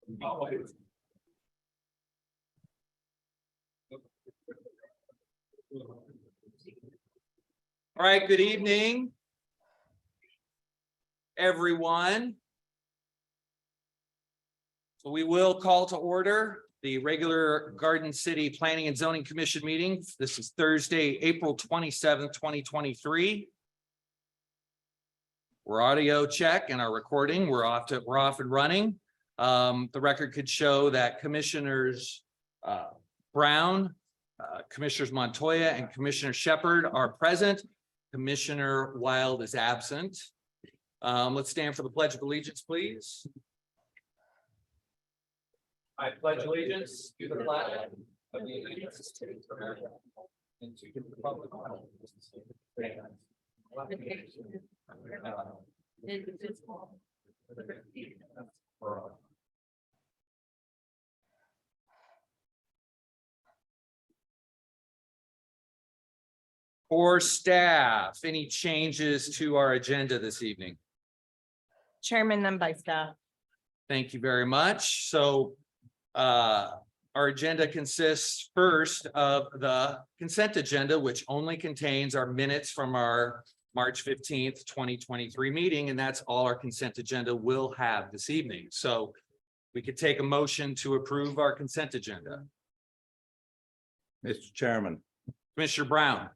All right, good evening, everyone. So we will call to order the regular Garden City Planning and Zoning Commission meeting. This is Thursday, April 27th, 2023. We're audio check and our recording. We're off and running. The record could show that Commissioners Brown, Commissioners Montoya, and Commissioner Shepard are present. Commissioner Wild is absent. Let's stand for the Pledge of Allegiance, please. I pledge allegiance to the flag of the United States of America and to the republic for staff, any changes to our agenda this evening? Chairman, none by staff. Thank you very much. So our agenda consists first of the consent agenda, which only contains our minutes from our March 15th, 2023 meeting, and that's all our consent agenda will have this evening. So we could take a motion to approve our consent agenda. Mr. Chairman, Commissioner Brown,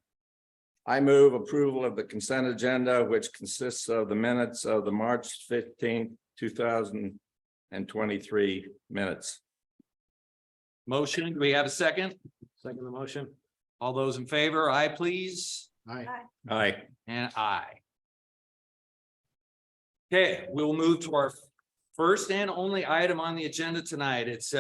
I move approval of the consent agenda, which consists of the minutes of the March 15th, 2023 minutes. motion. Do we have a second? Second the motion. All those in favor, aye, please. Aye. Aye. And aye. Okay, we'll move to our first and only item on the agenda tonight. It's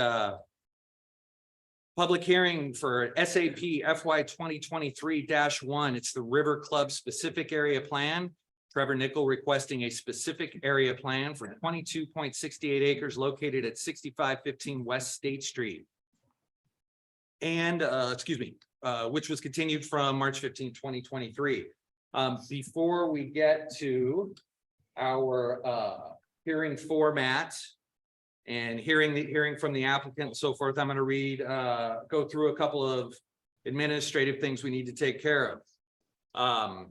public hearing for SAP FY 2023-1. It's the River Club specific area plan. Trevor Nicoll requesting a specific area plan for 22.68 acres located at 6515 West State Street. And which was continued from March 15, 2023. Before we get to our hearing format and hearing from the applicant and so forth, I'm going to go through a couple of administrative things we need to take care of.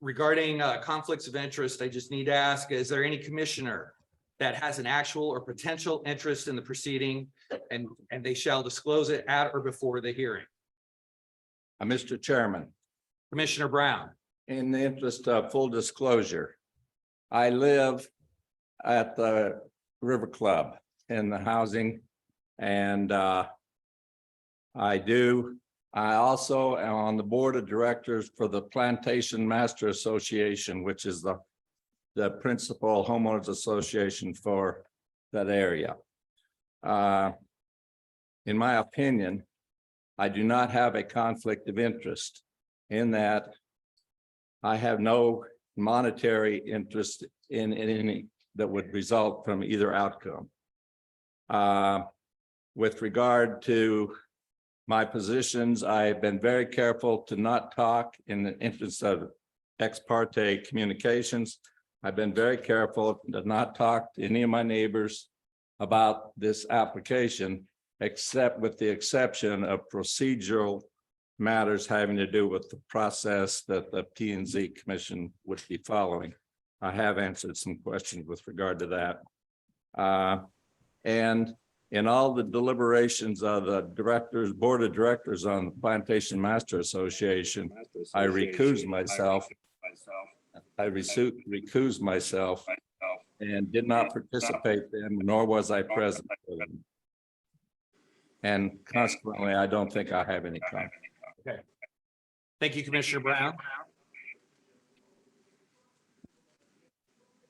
Regarding conflicts of interest, I just need to ask, is there any commissioner that has an actual or potential interest in the proceeding, and they shall disclose it at or before the hearing? Mr. Chairman, Commissioner Brown. in the interest of full disclosure, I live at the River Club in the housing, and I also am on the board of directors for the Plantation Master Association, which is the principal homeowners association for that area. In my opinion, I do not have a conflict of interest in that I have no monetary interest in any that would result from either outcome. With regard to my positions, I've been very careful to not talk in the interest of ex parte communications. I've been very careful to not talk to any of my neighbors about this application, except with the exception of procedural matters having to do with the process that the P&Z Commission would be following. I have answered some questions with regard to that. And in all the deliberations of the board of directors on the Plantation Master Association, I recused myself. Recused myself and did not participate then, nor was I present for them. And consequently, I don't think I have any comment. Okay. Thank you, Commissioner Brown.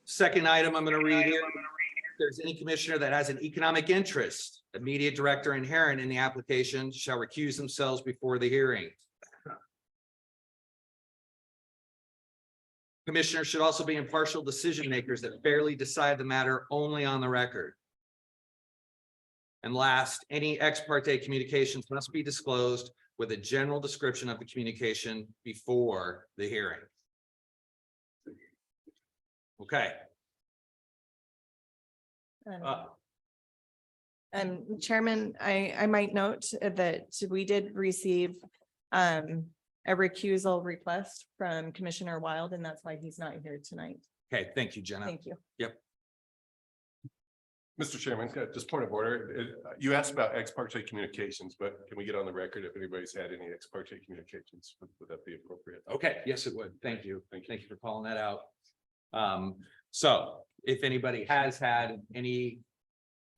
Second item I'm going to read here. If there's any commissioner that has an economic interest, the immediate director inherent in the application shall recuse themselves before the hearing. Commissioners should also be impartial decision makers that fairly decide the matter only on the record. And last, any ex parte communications must be disclosed with a general description of the communication before the hearing. Okay. Chairman, I might note that we did receive a recusal request from Commissioner Wild, and that's why he's not here tonight. Okay, thank you, Jenna. Thank you. Mr. Chairman, just point of order. You asked about ex parte communications, but can we get on the record if anybody's had any ex parte communications? Would that be appropriate? Okay, yes, it would. Thank you. Thank you. Thank you for calling that out. So if anybody has had any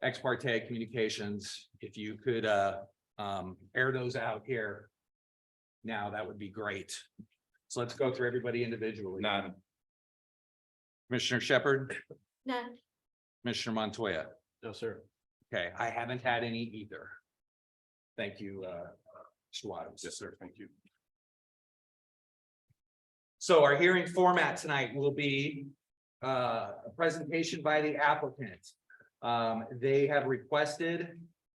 ex parte communications, if you could air those out here now, that would be great. So let's go through everybody individually. None. Commissioner Shepherd, None. Commissioner Montoya. No, sir. Okay, I haven't had any either. Thank you, Mr. Waddams. Yes, sir. Thank you. So our hearing format tonight will be a presentation by the applicant. They have requested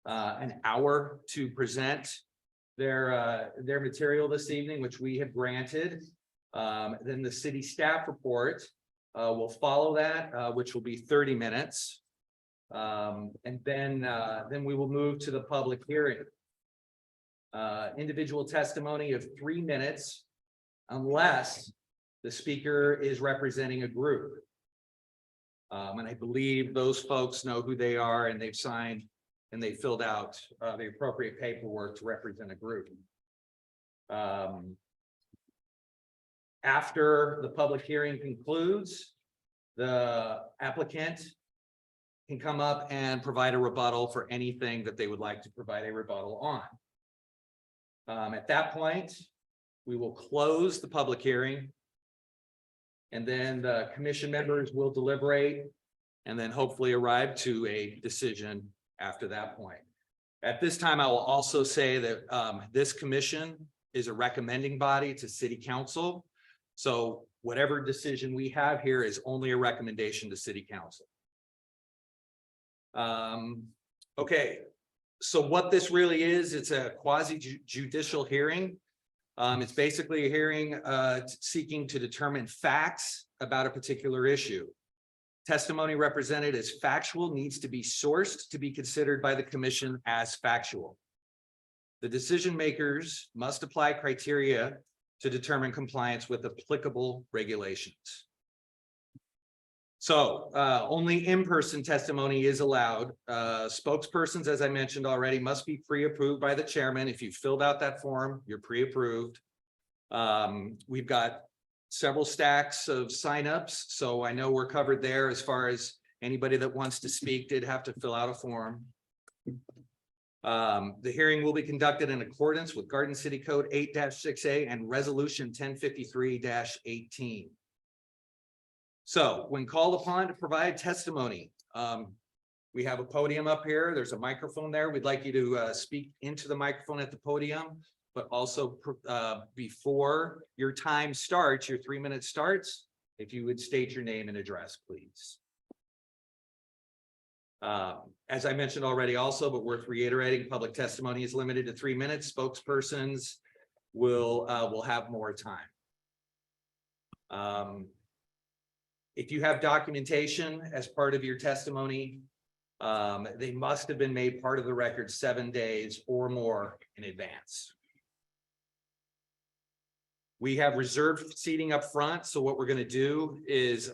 an hour to present their material this evening, which we have granted. Then the city staff report will follow that, which will be 30 minutes. And then we will move to the public hearing. Individual testimony of 3 minutes, unless the speaker is representing a group. And I believe those folks know who they are, and they've signed and they filled out the appropriate paperwork to represent a group. After the public hearing concludes, the applicant can come up and provide a rebuttal for anything that they would like to provide a rebuttal on. At that point, we will close the public hearing. And then the commission members will deliberate and then hopefully arrive to a decision after that point. At this time, I will also say that this commission is a recommending body to city council. So whatever decision we have here is only a recommendation to city council. Okay, so what this really is, it's a quasi judicial hearing. It's basically a hearing seeking to determine facts about a particular issue. Testimony represented as factual needs to be sourced to be considered by the commission as factual. The decision makers must apply criteria to determine compliance with applicable regulations. So only in-person testimony is allowed. Spokespersons, as I mentioned already, must be pre-approved by the chairman. If you filled out that form, you're pre-approved. We've got several stacks of signups, so I know we're covered there as far as anybody that wants to speak did have to fill out a form. The hearing will be conducted in accordance with Garden City Code 8-6A and Resolution 1053-18. So when called upon to provide testimony, we have a podium up here. There's a microphone there. We'd like you to speak into the microphone at the podium, but also before your time starts, your 3 minutes starts, if you would state your name and address, please. As I mentioned already also, but worth reiterating, public testimony is limited to 3 minutes. Spokespersons will have more time. If you have documentation as part of your testimony, they must have been made part of the record 7 days or more in advance. We have reserved seating up front. So what we're going to do is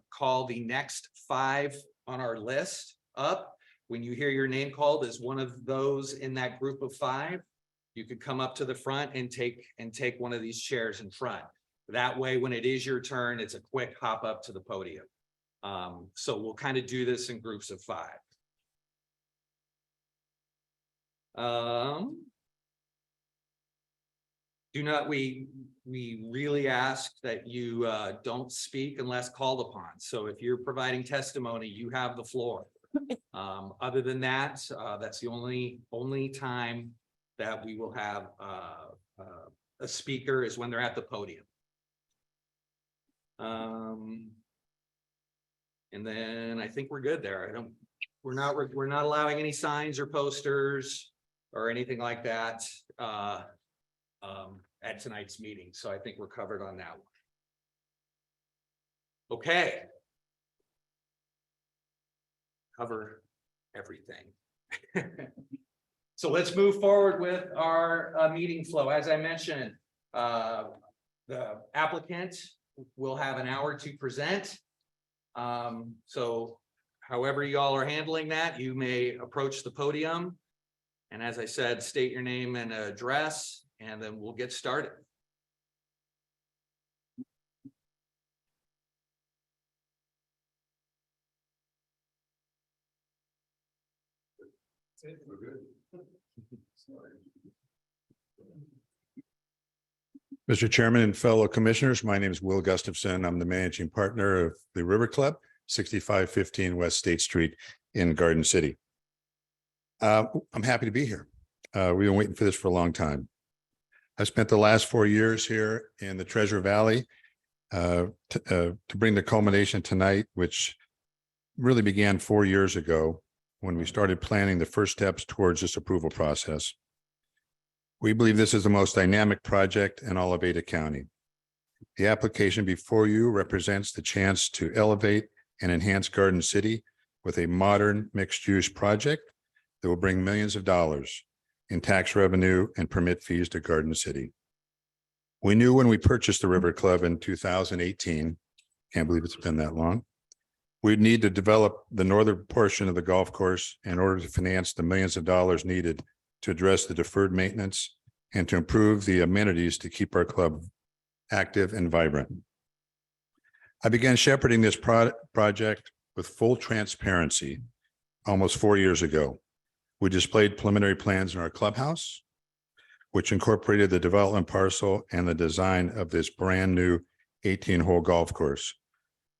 call the next 5 on our list up. When you hear your name called as one of those in that group of 5, you could come up to the front and take one of these chairs in front. That way, when it is your turn, it's a quick hop up to the podium. So we'll kind of do this in groups of 5. We really ask that you don't speak unless called upon. So if you're providing testimony, you have the floor. Other than that, that's the only time that we will have a speaker is when they're at the podium. And then I think we're good there. We're not allowing any signs or posters or anything like that at tonight's meeting. So I think we're covered on that one. Okay. Cover everything. So let's move forward with our meeting flow. As I mentioned, the applicant will have an hour to present. So however y'all are handling that, you may approach the podium. And as I said, state your name and address, and then we'll get started. Mr. Chairman and fellow commissioners, my name is Will Gustafson. I'm the managing partner of the River Club, 6515 West State Street in Garden City. I'm happy to be here. We've been waiting for this for a long time. I spent the last 4 years here in the Treasure Valley to bring the culmination tonight, which really began 4 years ago when we started planning the first steps towards this approval process. We believe this is the most dynamic project in all of Ada County. The application before you represents the chance to elevate and enhance Garden City with a modern mixed-use project that will bring millions of dollars in tax revenue and permit fees to Garden City. We knew when we purchased the River Club in 2018, can't believe it's been that long, we'd need to develop the northern portion of the golf course in order to finance the millions of dollars needed to address the deferred maintenance and to improve the amenities to keep our club active and vibrant. I began shepherding this project with full transparency almost 4 years ago. We displayed preliminary plans in our clubhouse, which incorporated the development parcel and the design of this brand new 18-hole golf course.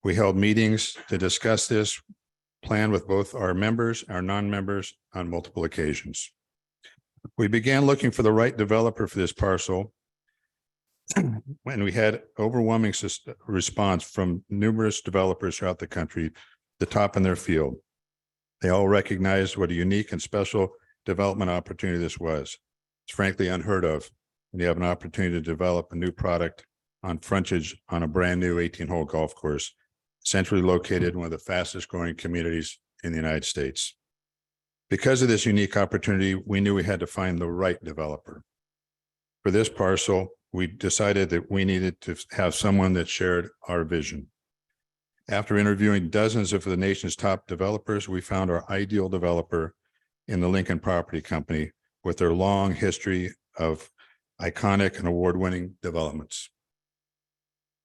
We held meetings to discuss this plan with both our members, our non-members on multiple occasions. We began looking for the right developer for this parcel when we had overwhelming response from numerous developers throughout the country, the top in their field. They all recognized what a unique and special development opportunity this was. It's frankly unheard of when you have an opportunity to develop a new product on frontage on a brand new 18-hole golf course, centrally located in one of the fastest growing communities in the United States. Because of this unique opportunity, we knew we had to find the right developer. For this parcel, we decided that we needed to have someone that shared our vision. After interviewing dozens of the nation's top developers, we found our ideal developer in the Lincoln Property Company with their long history of iconic and award-winning developments.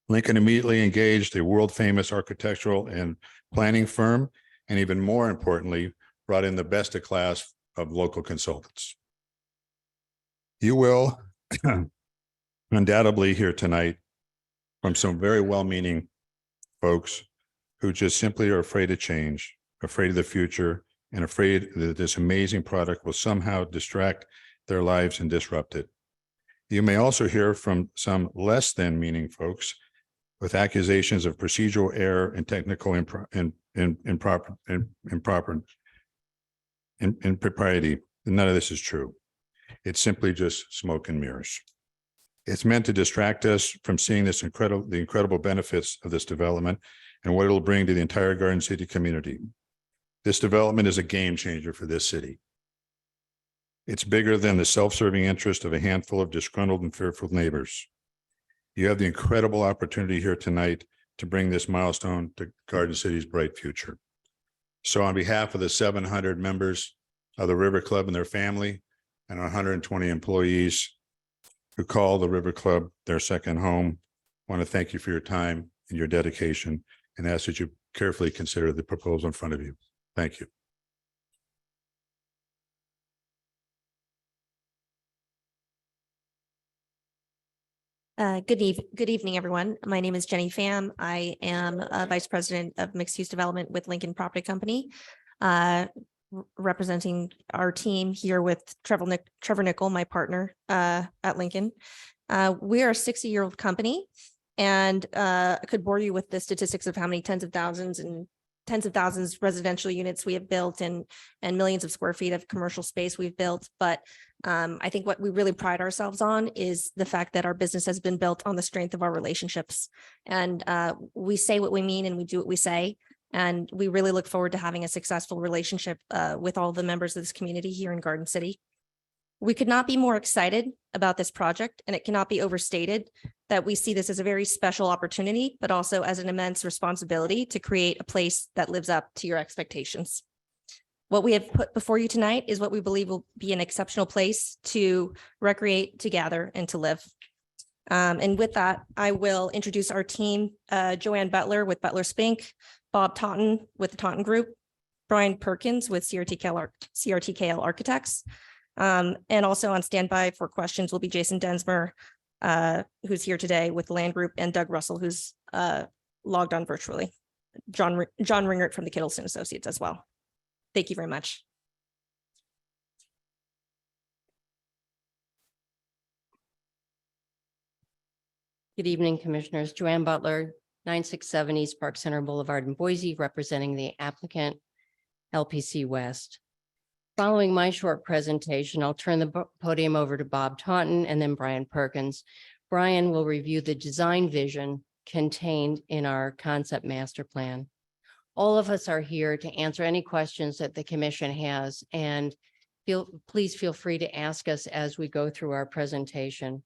Lincoln immediately engaged a world-famous architectural and planning firm, and even more importantly, brought in the best of class of local consultants. You will undoubtedly hear tonight from some very well-meaning folks who just simply are afraid of change, afraid of the future, and afraid that this amazing product will somehow distract their lives and disrupt it. You may also hear from some less than meaning folks with accusations of procedural error and technical impropriety. None of this is true. It's simply just smoke and mirrors. It's meant to distract us from seeing the incredible benefits of this development and what it'll bring to the entire Garden City community. This development is a game changer for this city. It's bigger than the self-serving interest of a handful of disgruntled and fearful neighbors. You have the incredible opportunity here tonight to bring this milestone to Garden City's bright future. So on behalf of the 700 members of the River Club and their family and 120 employees who call the River Club their second home, I want to thank you for your time and your dedication and ask that you carefully consider the proposal in front of you. Thank you. Good evening, everyone. My name is Jenny Pham. I am Vice President of Mixed Use Development with Lincoln Property Company, representing our team here with Trevor Nicoll, my partner at Lincoln. We are a 60-year-old company, and I could bore you with the statistics of how many tens of thousands residential units we have built and millions of square feet of commercial space we've built. But I think what we really pride ourselves on is the fact that our business has been built on the strength of our relationships. And we say what we mean and we do what we say. And we really look forward to having a successful relationship with all the members of this community here in Garden City. We could not be more excited about this project, and it cannot be overstated that we see this as a very special opportunity, but also as an immense responsibility to create a place that lives up to your expectations. What we have put before you tonight is what we believe will be an exceptional place to recreate, to gather, and to live. And with that, I will introduce our team, Joanne Butler with Butler Spink, Bob Taunton with the Taunton Group, Brian Perkins with CRTKL Architects. And also on standby for questions will be Jason Densmer, who's here today with the Land Group, and Doug Russell, who's logged on virtually. John Ringert from the Kittleson Associates as well. Thank you very much. Good evening, Commissioners. Joanne Butler, 967 East Park Center Boulevard in Boise, representing the applicant LPC West. Following my short presentation, I'll turn the podium over to Bob Taunton and then Brian Perkins. Brian will review the design vision contained in our concept master plan. All of us are here to answer any questions that the commission has, and please feel free to ask us as we go through our presentation.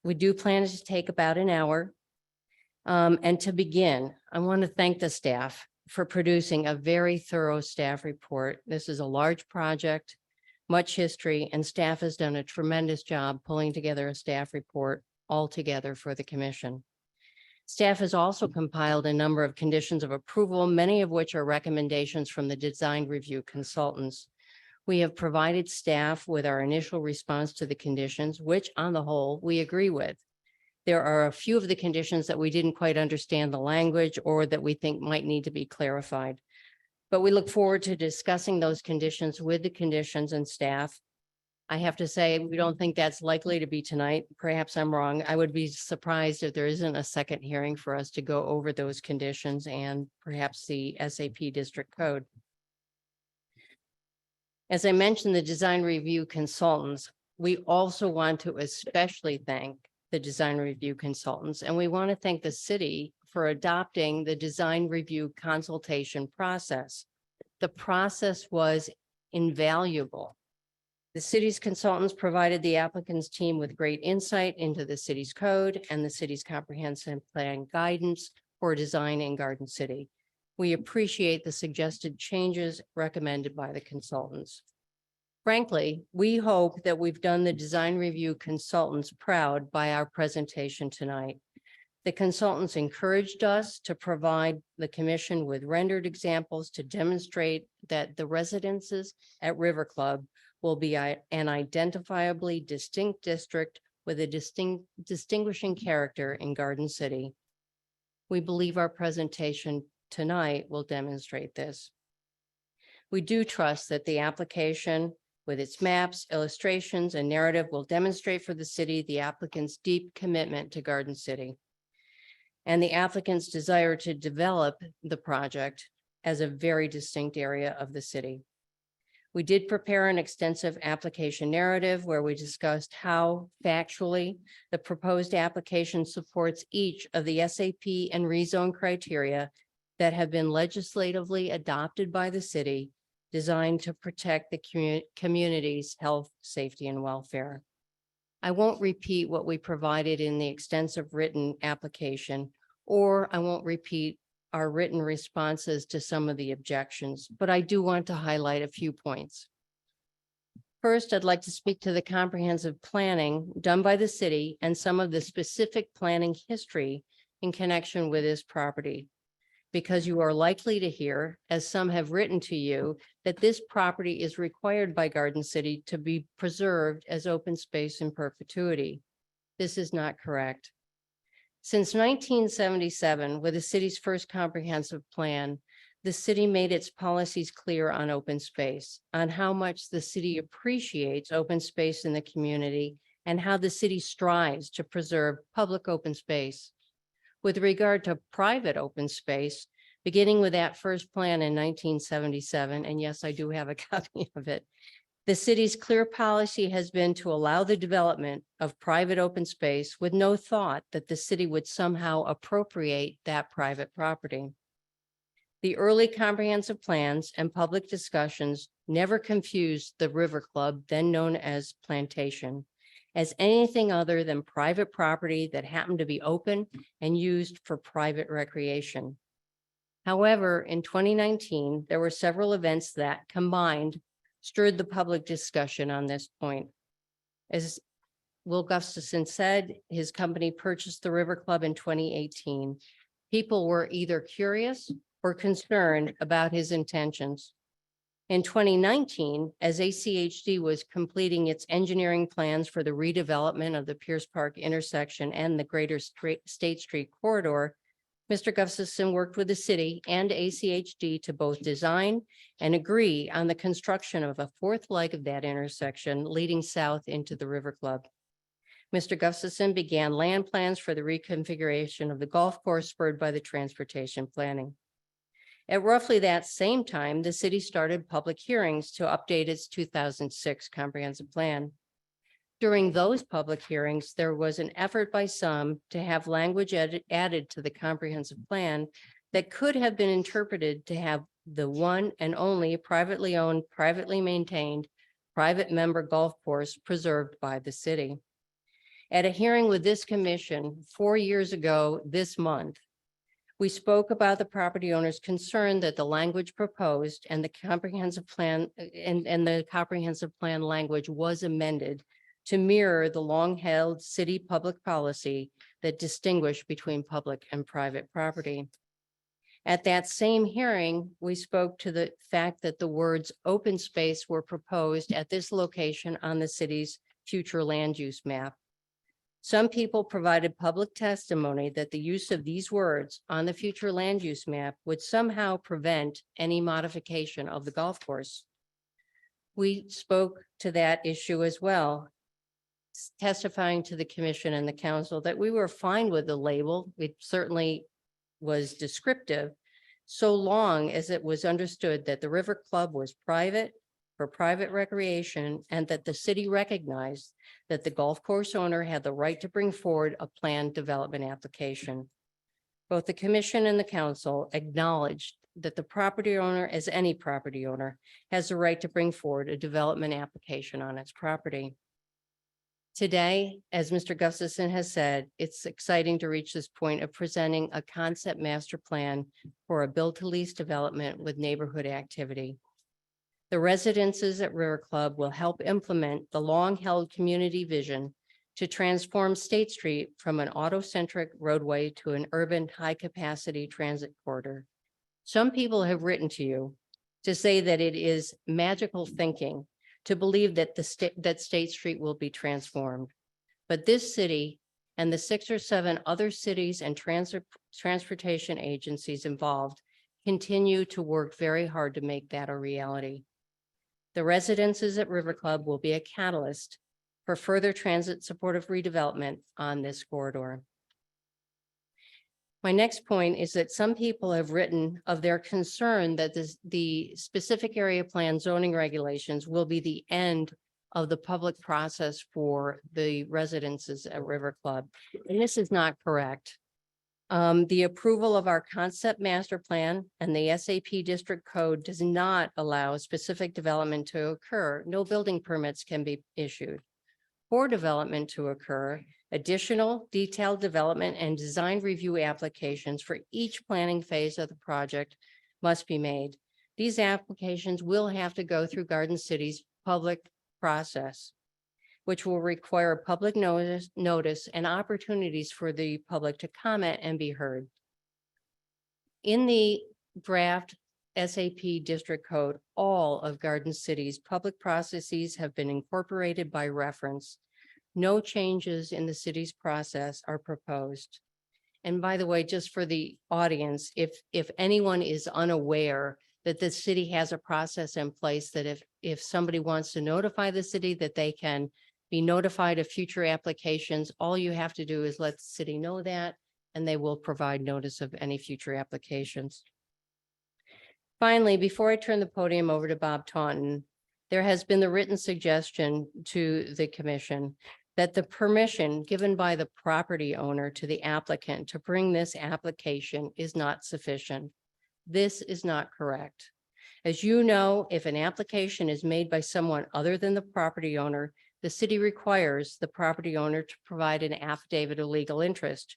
We do plan to take about an hour. And to begin, I want to thank the staff for producing a very thorough staff report. This is a large project, much history, and staff has done a tremendous job pulling together a staff report all together for the commission. Staff has also compiled a number of conditions of approval, many of which are recommendations from the design review consultants. We have provided staff with our initial response to the conditions, which on the whole, we agree with. There are a few of the conditions that we didn't quite understand the language or that we think might need to be clarified. But we look forward to discussing those conditions with the conditions and staff. I have to say, we don't think that's likely to be tonight. Perhaps I'm wrong. I would be surprised if there isn't a second hearing for us to go over those conditions and perhaps the SAP district code. As I mentioned, the design review consultants, we also want to especially thank the design review consultants, and we want to thank the city for adopting the design review consultation process. The process was invaluable. The city's consultants provided the applicant's team with great insight into the city's code and the city's comprehensive plan guidance for design in Garden City. We appreciate the suggested changes recommended by the consultants. Frankly, we hope that we've done the design review consultants proud by our presentation tonight. The consultants encouraged us to provide the commission with rendered examples to demonstrate that the residences at River Club will be an identifiably distinct district with a distinguishing character in Garden City. We believe our presentation tonight will demonstrate this. We do trust that the application with its maps, illustrations, and narrative will demonstrate for the city the applicant's deep commitment to Garden City and the applicant's desire to develop the project as a very distinct area of the city. We did prepare an extensive application narrative where we discussed how factually the proposed application supports each of the SAP and rezone criteria that have been legislatively adopted by the city, designed to protect the community's health, safety, and welfare. I won't repeat what we provided in the extensive written application, or I won't repeat our written responses to some of the objections, but I do want to highlight a few points. First, I'd like to speak to the comprehensive planning done by the city and some of the specific planning history in connection with this property, because you are likely to hear, as some have written to you, that this property is required by Garden City to be preserved as open space in perpetuity. This is not correct. Since 1977, with the city's first comprehensive plan, the city made its policies clear on open space, on how much the city appreciates open space in the community, and how the city strives to preserve public open space. With regard to private open space, beginning with that first plan in 1977, and yes, I do have a copy of it, The city's clear policy has been to allow the development of private open space with no thought that the city would somehow appropriate that private property. The early comprehensive plans and public discussions never confused the River Club, then known as Plantation, as anything other than private property that happened to be open and used for private recreation. However, in 2019, there were several events that combined stirred the public discussion on this point. As Will Gustafson said, his company purchased the River Club in 2018. People were either curious or concerned about his intentions. In 2019, as ACHD was completing its engineering plans for the redevelopment of the Pierce Park intersection and the greater State Street corridor, Mr. Gustafson worked with the city and ACHD to both design and agree on the construction of a fourth leg of that intersection leading south into the River Club. Mr. Gustafson began land plans for the reconfiguration of the golf course spurred by the transportation planning. At roughly that same time, the city started public hearings to update its 2006 comprehensive plan. During those public hearings, there was an effort by some to have language added to the comprehensive plan that could have been interpreted to have the one and only privately owned, privately maintained, private member golf course preserved by the city. At a hearing with this commission 4 years ago this month, we spoke about the property owner's concern that the language proposed and the comprehensive plan and the comprehensive plan language was amended to mirror the long-held city public policy that distinguished between public and private property. At that same hearing, we spoke to the fact that the words open space were proposed at this location on the city's future land use map. Some people provided public testimony that the use of these words on the future land use map would somehow prevent any modification of the golf course. We spoke to that issue as well, testifying to the commission and the council that we were fine with the label. It certainly was descriptive, so long as it was understood that the River Club was private for private recreation and that the city recognized that the golf course owner had the right to bring forward a planned development application. Both the commission and the council acknowledged that the property owner, as any property owner, has the right to bring forward a development application on its property. Today, as Mr. Gustafson has said, it's exciting to reach this point of presenting a concept master plan for a build-to-lease development with neighborhood activity. The residences at River Club will help implement the long-held community vision to transform State Street from an auto-centric roadway to an urban high-capacity transit corridor. Some people have written to you to say that it is magical thinking to believe that that State Street will be transformed. But this city and the 6 or 7 other cities and transportation agencies involved continue to work very hard to make that a reality. The residences at River Club will be a catalyst for further transit supportive redevelopment on this corridor. My next point is that some people have written of their concern that the specific area plan zoning regulations will be the end of the public process for the residences at River Club. And this is not correct. The approval of our concept master plan and the SAP district code does not allow specific development to occur. No building permits can be issued. For development to occur, additional detailed development and design review applications for each planning phase of the project must be made. These applications will have to go through Garden City's public process, which will require public notice and opportunities for the public to comment and be heard. In the draft SAP district code, all of Garden City's public processes have been incorporated by reference. No changes in the city's process are proposed. And by the way, just for the audience, if anyone is unaware that the city has a process in place that if somebody wants to notify the city that they can be notified of future applications, all you have to do is let the city know that, and they will provide notice of any future applications. Finally, before I turn the podium over to Bob Taunton, there has been the written suggestion to the commission that the permission given by the property owner to the applicant to bring this application is not sufficient. This is not correct. As you know, if an application is made by someone other than the property owner, the city requires the property owner to provide an affidavit of legal interest,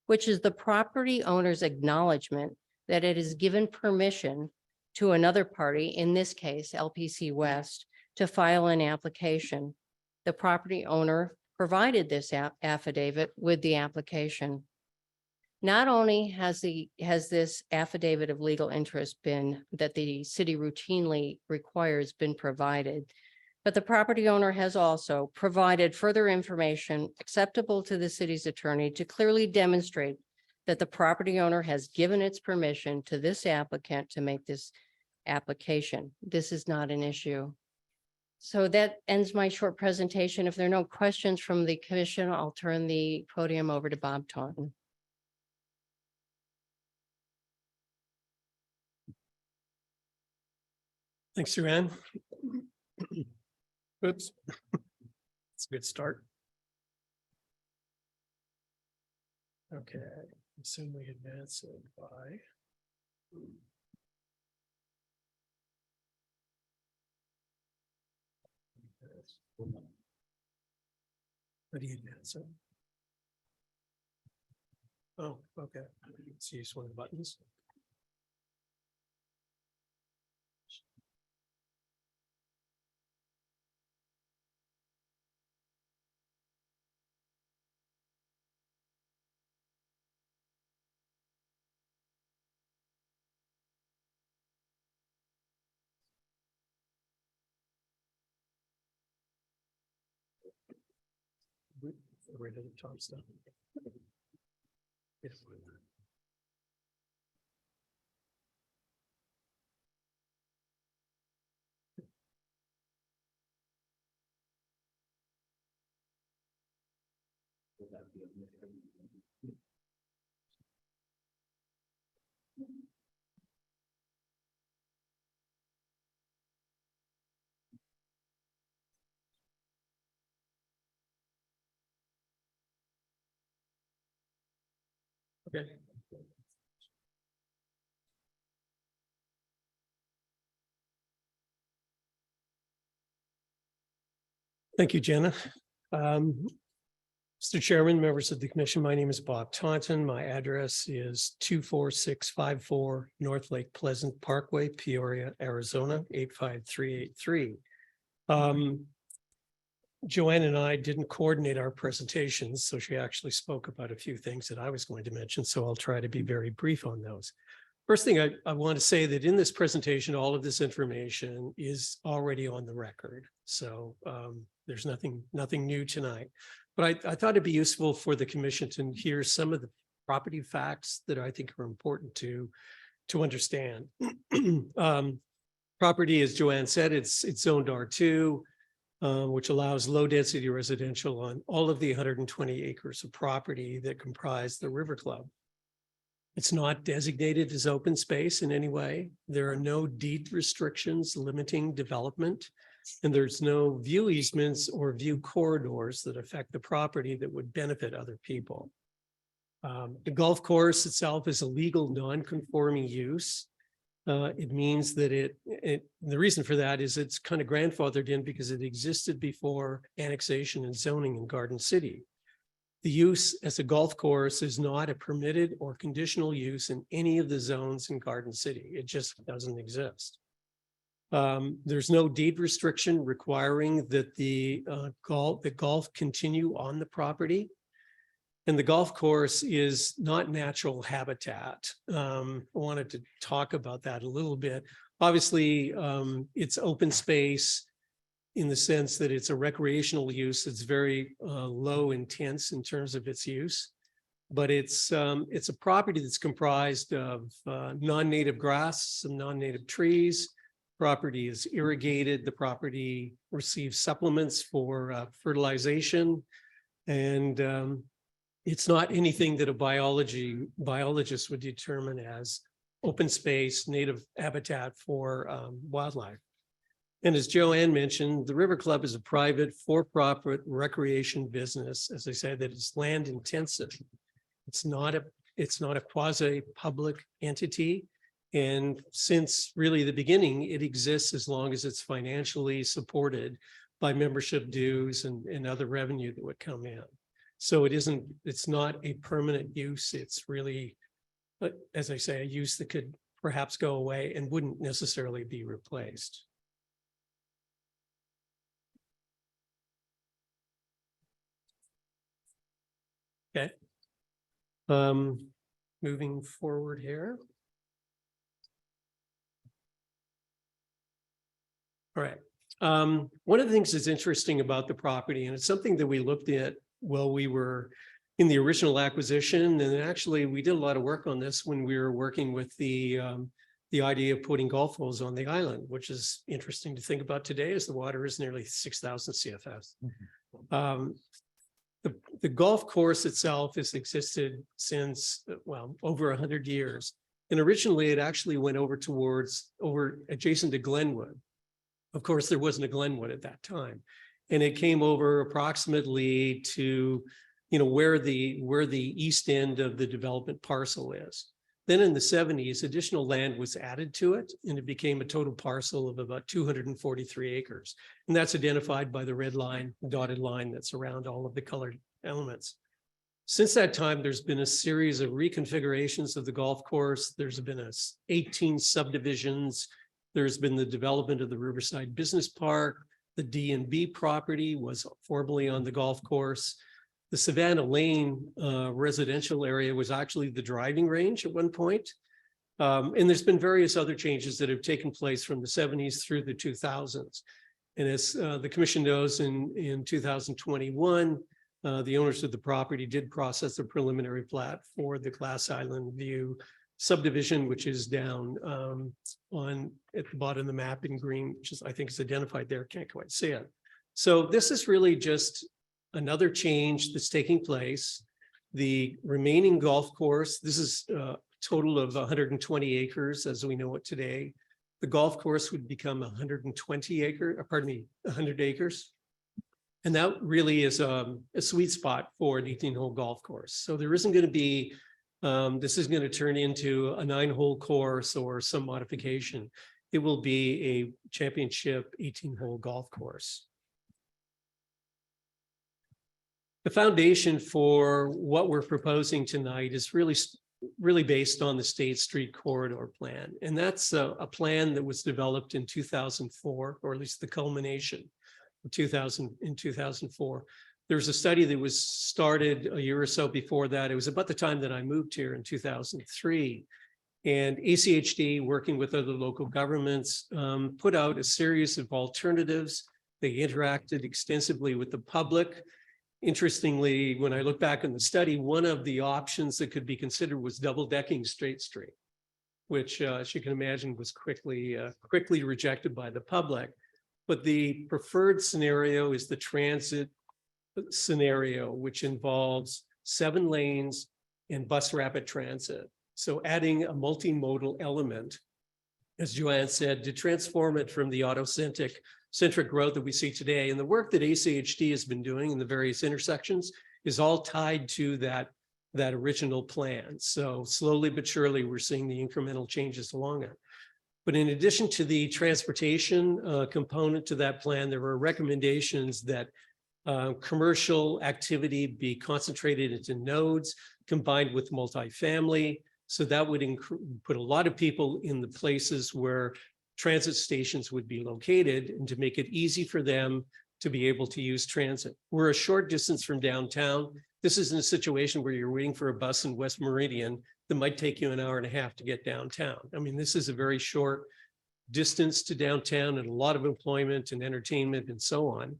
which is the property owner's acknowledgement that it is given permission to another party, in this case, LPC West, to file an application. The property owner provided this affidavit with the application. Not only has this affidavit of legal interest been that the city routinely requires been provided, but the property owner has also provided further information acceptable to the city's attorney to clearly demonstrate that the property owner has given its permission to this applicant to make this application. This is not an issue. So that ends my short presentation. If there are no questions from the commission, I'll turn the podium over to Bob Taunton. Thanks, Joanne. Oops. It's a good start. Okay, assume we advance it by. How do you advance it? Oh, okay. So use one of the buttons. Right at the top stuff. Yes. Okay. Thank you, Jenna. Mr. Chairman, members of the commission, my name is Bob Taunton. My address is 24654 North Lake Pleasant Parkway, Peoria, Arizona, 85383. Joanne and I didn't coordinate our presentations, so she actually spoke about a few things that I was going to mention, so I'll try to be very brief on those. First thing I want to say that in this presentation, all of this information is already on the record. So there's nothing new tonight. But I thought it'd be useful for the commission to hear some of the property facts that I think are important to understand. Property, as Joanne said, it's zoned R2. Which allows low density residential on all of the 120 acres of property that comprise the River Club. It's not designated as open space in any way. There are no deed restrictions limiting development, and there's no view easements or view corridors that affect the property that would benefit other people. The golf course itself is a legal non-conforming use. It means that the reason for that is it's kind of grandfathered in because it existed before annexation and zoning in Garden City. The use as a golf course is not a permitted or conditional use in any of the zones in Garden City. It just doesn't exist. There's no deed restriction requiring that the golf continue on the property. And the golf course is not natural habitat. I wanted to talk about that a little bit. Obviously, it's open space in the sense that it's a recreational use. It's very low intense in terms of its use, but it's a property that's comprised of non-native grass, some non-native trees. Property is irrigated. The property receives supplements for fertilization, and it's not anything that a biologist would determine as open space, native habitat for wildlife. And as Joanne mentioned, the River Club is a private for-profit recreation business, as I said, that is land intensive. It's not a quasi-public entity. And since really the beginning, it exists as long as it's financially supported by membership dues and other revenue that would come in. So it's not a permanent use. It's really, as I say, a use that could perhaps go away and wouldn't necessarily be replaced. Okay. Moving forward here. All right. One of the things that's interesting about the property, and it's something that we looked at while we were in the original acquisition, and actually we did a lot of work on this when we were working with the idea of putting golf holes on the island, which is interesting to think about today as the water is nearly 6,000 CFS. The golf course itself has existed since, well, over 100 years. And originally it actually went over adjacent to Glenwood. Of course, there wasn't a Glenwood at that time. And it came over approximately to, where the east end of the development parcel is. Then in the 70s, additional land was added to it, and it became a total parcel of about 243 acres. And that's identified by the red line, dotted line that's around all of the colored elements. Since that time, there's been a series of reconfigurations of the golf course. There's been 18 subdivisions. There's been the development of the Riverside Business Park. The D&B property was formerly on the golf course. The Savannah Lane residential area was actually the driving range at one point. And there's been various other changes that have taken place from the 70s through the 2000s. And as the commission knows, in 2021, the owners of the property did process a preliminary plat for the Glass Island View subdivision, which is down at the bottom of the map in green, which is, I think is identified there. Can't quite see it. So this is really just another change that's taking place. The remaining golf course, this is a total of 120 acres as we know it today. The golf course would become 100 acres. And that really is a sweet spot for an 18-hole golf course. So there isn't going to be, this is going to turn into a 9-hole course or some modification. It will be a championship 18-hole golf course. The foundation for what we're proposing tonight is really based on the State Street Corridor Plan. And that's a plan that was developed in 2004, or at least the culmination of 2004. There's a study that was started a year or so before that. It was about the time that I moved here in 2003. And ACHD, working with other local governments, put out a series of alternatives. They interacted extensively with the public. Interestingly, when I look back on the study, one of the options that could be considered was double-decking Straight Street, which, as you can imagine, was quickly rejected by the public. But the preferred scenario is the transit scenario, which involves 7 lanes and bus rapid transit. So adding a multimodal element, as Joanne said, to transform it from the autocentric growth that we see today. And the work that ACHD has been doing in the various intersections is all tied to that original plan. So slowly but surely, we're seeing the incremental changes along it. But in addition to the transportation component to that plan, there were recommendations that commercial activity be concentrated into nodes combined with multifamily. So that would put a lot of people in the places where transit stations would be located, and to make it easy for them to be able to use transit. We're a short distance from downtown. This isn't a situation where you're waiting for a bus in West Meridian that might take you an hour and a half to get downtown. I mean, this is a very short distance to downtown and a lot of employment and entertainment and so on.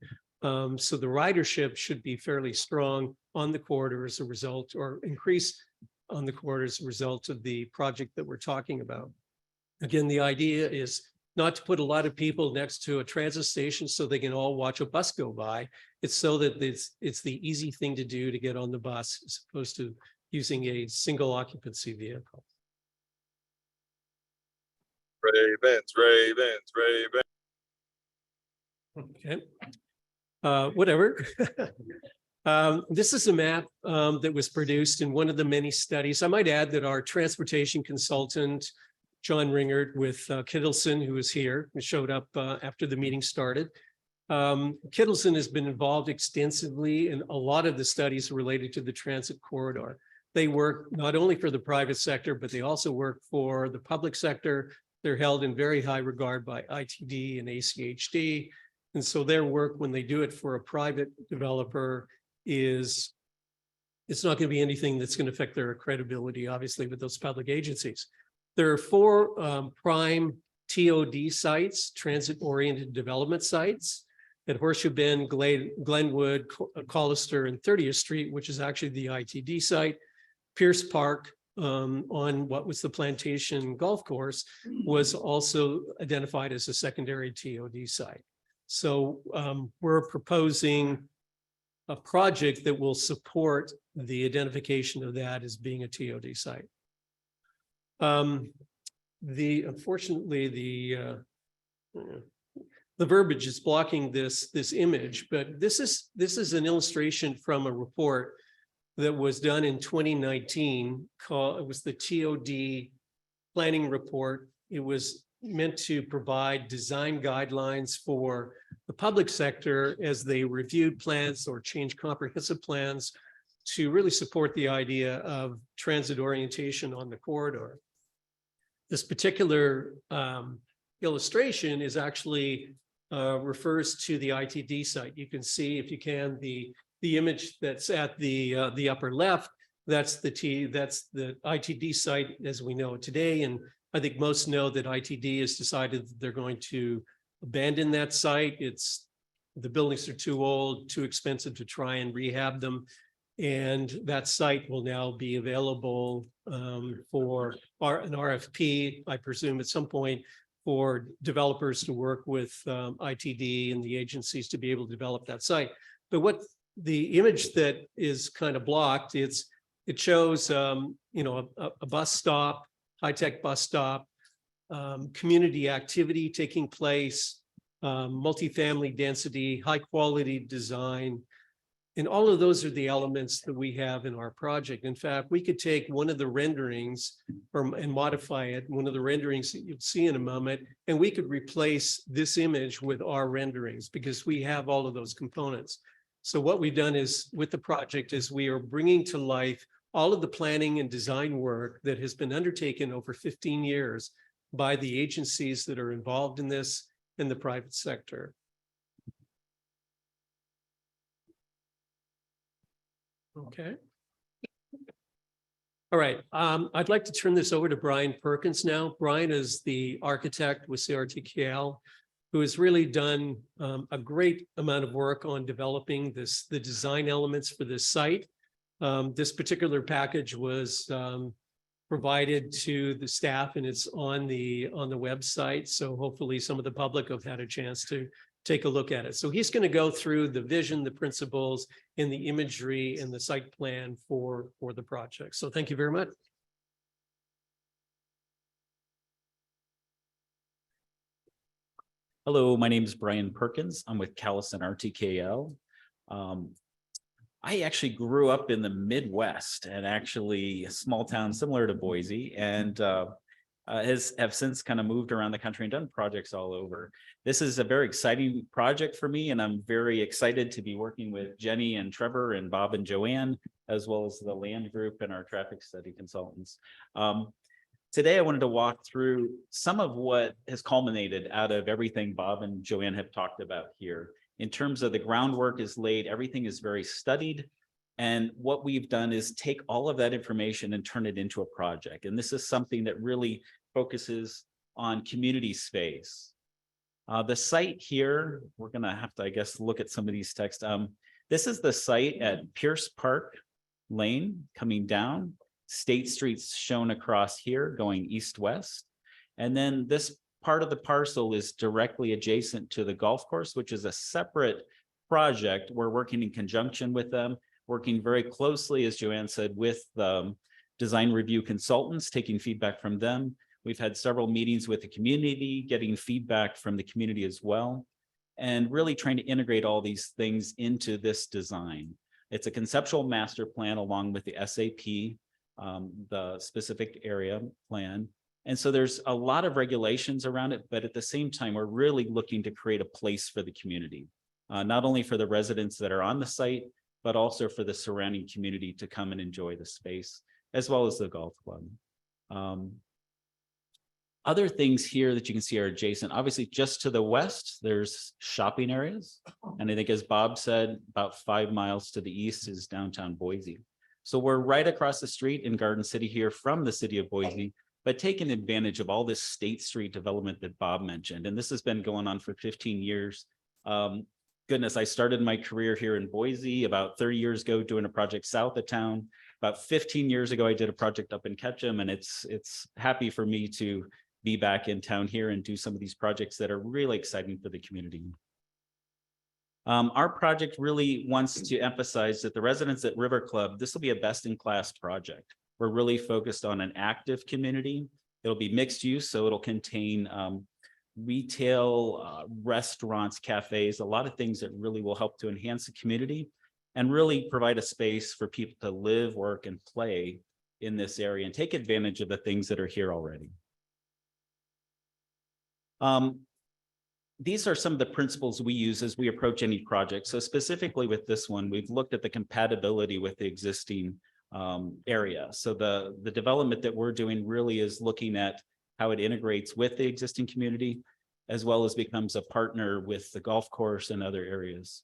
So the ridership should be fairly strong on the corridor as a result, or increase on the corridor as a result of the project that we're talking about. Again, the idea is not to put a lot of people next to a transit station so they can all watch a bus go by. It's so that it's the easy thing to do to get on the bus as opposed to using a single occupancy vehicle. Ravens. Okay. Whatever. This is a map that was produced in one of the many studies. I might add that our transportation consultant, John Ringard with Kittleson, who is here, who showed up after the meeting started. Kittleson has been involved extensively in a lot of the studies related to the transit corridor. They work not only for the private sector, but they also work for the public sector. They're held in very high regard by ITD and ACHD. And so their work, when they do it for a private developer, it's not going to be anything that's going to affect their credibility, obviously, with those public agencies. There are 4 prime TOD sites, transit-oriented development sites, at Horseshoe Bend, Glenwood, Collister, and 30th Street, which is actually the ITD site. Pierce Park on what was the Plantation Golf Course was also identified as a secondary TOD site. So we're proposing a project that will support the identification of that as being a TOD site. Unfortunately, the verbiage is blocking this image, but this is an illustration from a report that was done in 2019. It was the TOD planning report. It was meant to provide design guidelines for the public sector as they reviewed plans or change comprehensive plans to really support the idea of transit orientation on the corridor. This particular illustration is actually refers to the ITD site. You can see, if you can, the image that's at the upper left. That's the ITD site as we know it today. And I think most know that ITD has decided that they're going to abandon that site. The buildings are too old, too expensive to try and rehab them. And that site will now be available for an RFP, I presume, at some point, for developers to work with ITD and the agencies to be able to develop that site. But what the image that is kind of blocked, it shows a bus stop, high-tech bus stop, community activity taking place, multifamily density, high-quality design. And all of those are the elements that we have in our project. In fact, we could take one of the renderings and modify it, one of the renderings that you'll see in a moment, and we could replace this image with our renderings because we have all of those components. So what we've done is, with the project, is we are bringing to life all of the planning and design work that has been undertaken over 15 years by the agencies that are involved in this in the private sector. Okay. All right. I'd like to turn this over to Brian Perkins now. Brian is the architect with CRTKL, who has really done a great amount of work on developing the design elements for this site. This particular package was provided to the staff, and it's on the website. So hopefully some of the public have had a chance to take a look at it. So he's going to go through the vision, the principles, and the imagery and the site plan for the project. So thank you very much. Hello, my name is Brian Perkins. I'm with Callison RTKL. I actually grew up in the Midwest, and actually a small town similar to Boise, and have since kind of moved around the country and done projects all over. This is a very exciting project for me, and I'm very excited to be working with Jenny and Trevor and Bob and Joanne, as well as the land group and our traffic study consultants. Today, I wanted to walk through some of what has culminated out of everything Bob and Joanne have talked about here. In terms of the groundwork is laid, everything is very studied. And what we've done is take all of that information and turn it into a project. And this is something that really focuses on community space. The site here, we're gonna have to, I guess, look at some of these texts. This is the site at Pierce Park Lane coming down. State Street's shown across here going east-west. And then this part of the parcel is directly adjacent to the golf course, which is a separate project. We're working in conjunction with them, working very closely, as Joanne said, with design review consultants, taking feedback from them. We've had several meetings with the community, getting feedback from the community as well. and really trying to integrate all these things into this design. It's a conceptual master plan along with the SAP, the specific area plan. And so there's a lot of regulations around it, but at the same time, we're really looking to create a place for the community, not only for the residents that are on the site, but also for the surrounding community to come and enjoy the space, as well as the golf club. Other things here that you can see are adjacent. Obviously, just to the west, there's shopping areas. And I think as Bob said, about 5 miles to the east is downtown Boise. So we're right across the street in Garden City here from the city of Boise, but taking advantage of all this State Street development that Bob mentioned. And this has been going on for 15 years. Goodness, I started my career here in Boise about 30 years ago doing a project south of town. About 15 years ago, I did a project up in Ketchum, and it's happy for me to be back in town here and do some of these projects that are really exciting for the community. Our project really wants to emphasize that the residents at River Club, this will be a best-in-class project. We're really focused on an active community. It'll be mixed use, so it'll contain retail, restaurants, cafes, a lot of things that really will help to enhance the community and really provide a space for people to live, work, and play in this area and take advantage of the things that are here already. These are some of the principles we use as we approach any project. So specifically with this one, we've looked at the compatibility with the existing area. So the development that we're doing really is looking at how it integrates with the existing community, as well as becomes a partner with the golf course and other areas.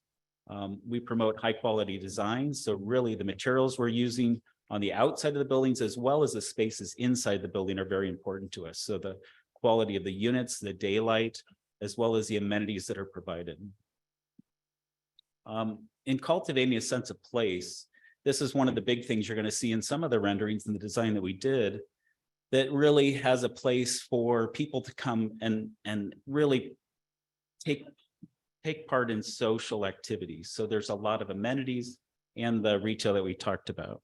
We promote high quality design. So really the materials we're using on the outside of the buildings, as well as the spaces inside the building, are very important to us. So the quality of the units, the daylight, as well as the amenities that are provided. In cultivating a sense of place, this is one of the big things you're going to see in some of the renderings and the design that we did, that really has a place for people to come and really take part in social activities. So there's a lot of amenities and the retail that we talked about.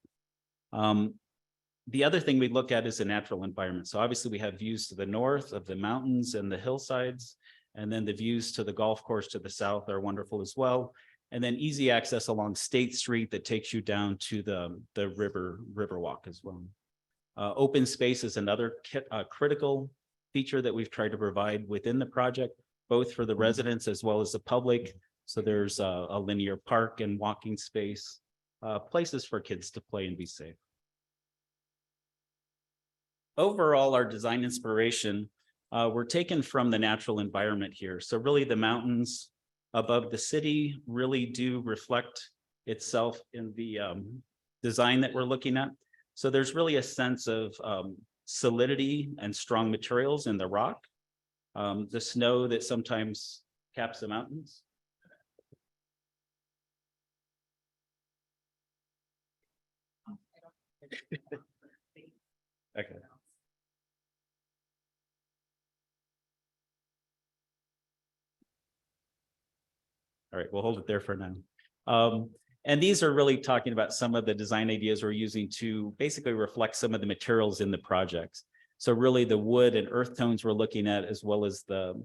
The other thing we look at is the natural environment. So obviously we have views to the north of the mountains and the hillsides, and then the views to the golf course to the south are wonderful as well. And then easy access along State Street that takes you down to the river walk as well. Open space is another critical feature that we've tried to provide within the project, both for the residents as well as the public. So there's a linear park and walking space, places for kids to play and be safe. Overall, our design inspiration were taken from the natural environment here. So really the mountains above the city really do reflect itself in the design that we're looking at. So there's really a sense of solidity and strong materials in the rock. The snow that sometimes caps the mountains. Okay. All right, we'll hold it there for now. And these are really talking about some of the design ideas we're using to basically reflect some of the materials in the projects. So really the wood and earth tones we're looking at, as well as the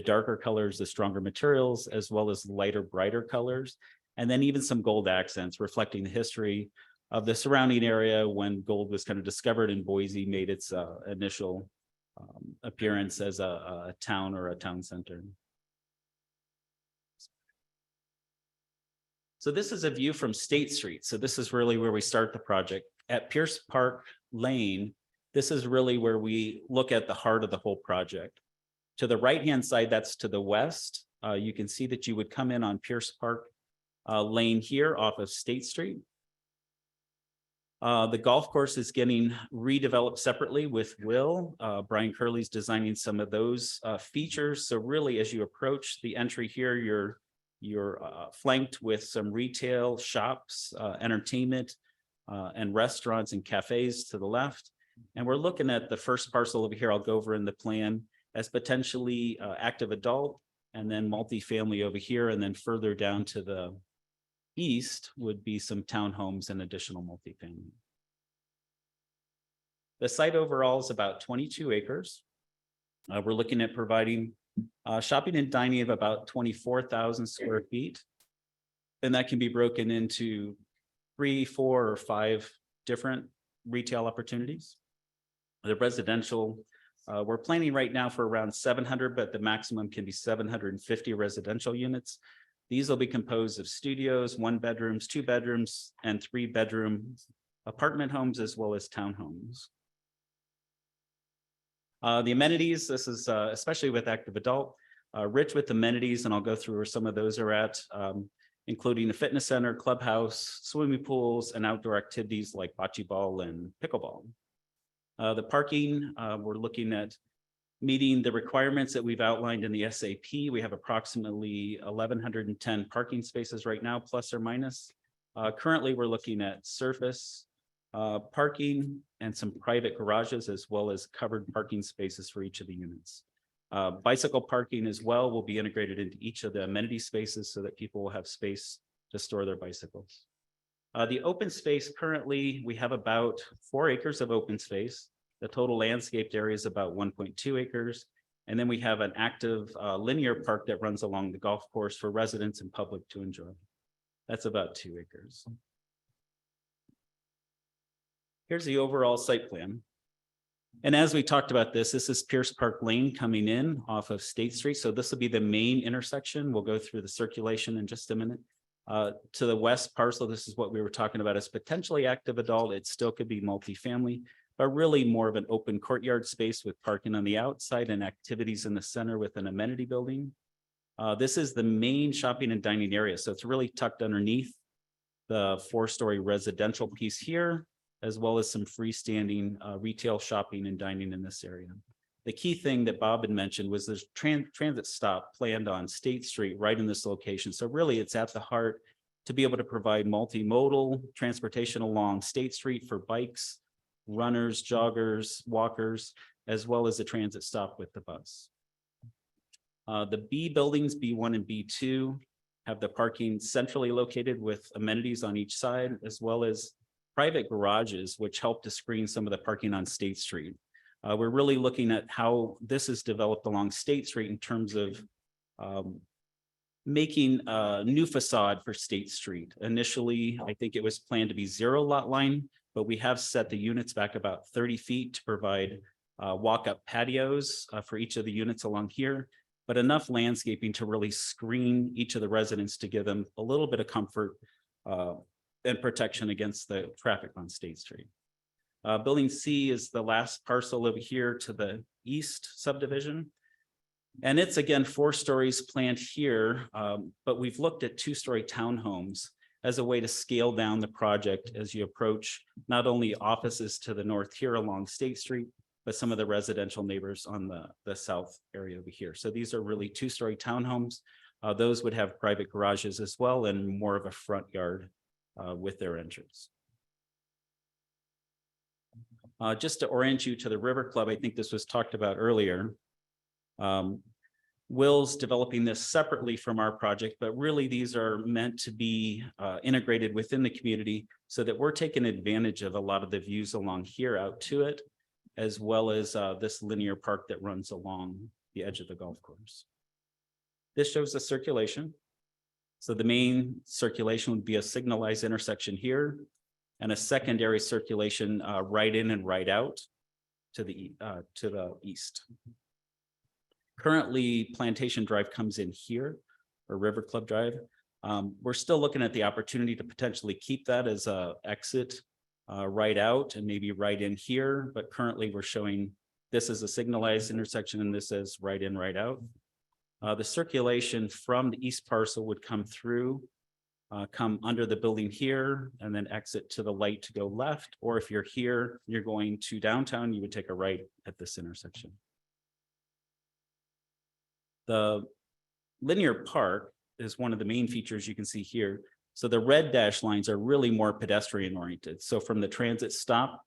darker colors, the stronger materials, as well as lighter, brighter colors. And then even some gold accents reflecting the history of the surrounding area when gold was kind of discovered in Boise, made its initial appearance as a town or a town center. So this is a view from State Street. So this is really where we start the project. At Pierce Park Lane, this is really where we look at the heart of the whole project. To the right-hand side, that's to the west. You can see that you would come in on Pierce Park Lane here off of State Street. The golf course is getting redeveloped separately with Will. Brian Curley's designing some of those features. So really, as you approach the entry here, you're flanked with some retail shops, entertainment, and restaurants and cafes to the left. And we're looking at the first parcel over here, I'll go over in the plan, as potentially active adult, and then multifamily over here, and then further down to the east would be some townhomes and additional multifamily. The site overall is about 22 acres. We're looking at providing Shopping and dining of about 24,000 square feet. And that can be broken into 3, 4, or 5 different retail opportunities. The residential, we're planning right now for around 700, but the maximum can be 750 residential units. These will be composed of studios, 1 bedrooms, 2 bedrooms, and 3 bedroom apartment homes, as well as townhomes. The amenities, this is especially with active adult, rich with amenities, and I'll go through where some of those are at, including a fitness center, clubhouse, swimming pools, and outdoor activities like bocce ball and pickleball. The parking, we're looking at meeting the requirements that we've outlined in the SAP. We have approximately 1,110 parking spaces right now, plus or minus. Currently, we're looking at surface parking and some private garages, as well as covered parking spaces for each of the units. Bicycle parking as well will be integrated into each of the amenity spaces so that people will have space to store their bicycles. The open space, currently, we have about 4 acres of open space. The total landscaped area is about 1.2 acres. And then we have an active linear park that runs along the golf course for residents and public to enjoy. That's about 2 acres. Here's the overall site plan. And as we talked about this is Pierce Park Lane coming in off of State Street. So this will be the main intersection. We'll go through the circulation in just a minute. To the west parcel, this is what we were talking about as potentially active adult. It still could be multifamily, but really more of an open courtyard space with parking on the outside and activities in the center with an amenity building. This is the main shopping and dining area. So it's really tucked underneath the 4-story residential piece here, as well as some freestanding retail shopping and dining in this area. The key thing that Bob had mentioned was there's transit stop planned on State Street right in this location. So really it's at the heart to be able to provide multimodal transportation along State Street for bikes, runners, joggers, walkers, as well as a transit stop with the bus. The B buildings, B1 and B2, have the parking centrally located with amenities on each side, as well as private garages, which help to screen some of the parking on State Street. We're really looking at how this is developed along State Street in terms of making a new facade for State Street. Initially, I think it was planned to be 0 lot line, but we have set the units back about 30 feet to provide walk-up patios for each of the units along here, but enough landscaping to really screen each of the residents to give them a little bit of comfort and protection against the traffic on State Street. Building C is the last parcel over here to the east subdivision. And it's again 4 stories planned here, but we've looked at 2-story townhomes as a way to scale down the project as you approach not only offices to the north here along State Street, but some of the residential neighbors on the south area over here. So these are really 2-story townhomes. Those would have private garages as well and more of a front yard with their entrance. Just to orient you to the River Club, I think this was talked about earlier. Will's developing this separately from our project, but really these are meant to be integrated within the community so that we're taking advantage of a lot of the views along here out to it, as well as this linear park that runs along the edge of the golf course. This shows the circulation. So the main circulation would be a signalized intersection here and a secondary circulation right in and right out to the east. Currently, Plantation Drive comes in here, or River Club Drive. We're still looking at the opportunity to potentially keep that as a exit right out and maybe right in here, but currently we're showing this as a signalized intersection and this as right in, right out. The circulation from the east parcel would come through, come under the building here, and then exit to the light to go left. Or if you're here, you're going to downtown, you would take a right at this intersection. The linear park is one of the main features you can see here. So the red dash lines are really more pedestrian oriented. So from the transit stop,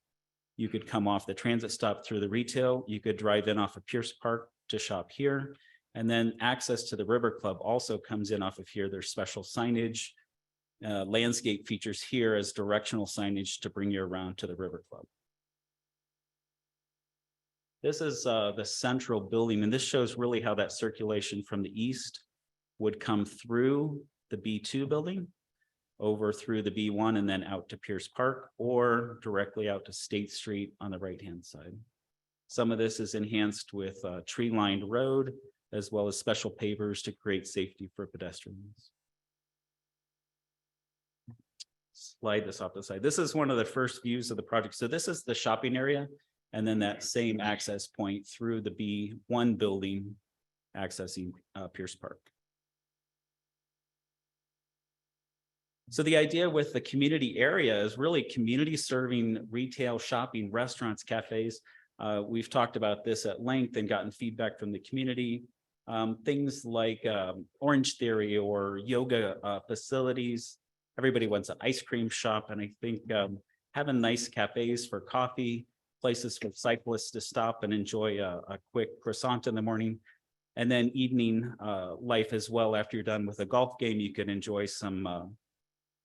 you could come off the transit stop through the retail. You could drive in off of Pierce Park to shop here. And then access to the River Club also comes in off of here. There's special signage, landscape features here as directional signage to bring you around to the River Club. This is the central building, and this shows really how that circulation from the east would come through the B2 building, over through the B1 and then out to Pierce Park, or directly out to State Street on the right-hand side. Some of this is enhanced with tree-lined road, as well as special pavers to create safety for pedestrians. Slide this off the side. This is one of the first views of the project. So this is the shopping area, and then that same access point through the B1 building accessing Pierce Park. So the idea with the community area is really community serving retail, shopping, restaurants, cafes. We've talked about this at length and gotten feedback from the community. Things like Orange Theory or yoga facilities. Everybody wants an ice cream shop, and I think having nice cafes for coffee, places for cyclists to stop and enjoy a quick croissant in the morning, and then evening life as well. After you're done with a golf game, you can enjoy some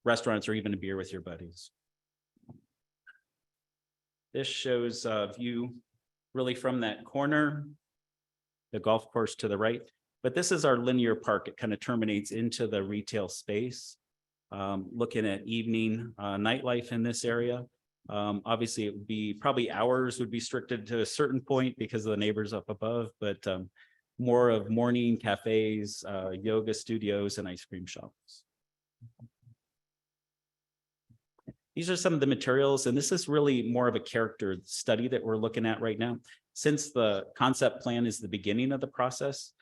restaurants or even a beer with your buddies. This shows a view really from that corner, the golf course to the right. But this is our linear park. It kind of terminates into the retail space. Looking at evening nightlife in this area. Obviously, it would be probably hours would be restricted to a certain point because of the neighbors up above, but more of morning cafes, yoga studios, and ice cream shops. These are some of the materials, and this is really more of a character study that we're looking at right now. Since the concept plan is the beginning of the process,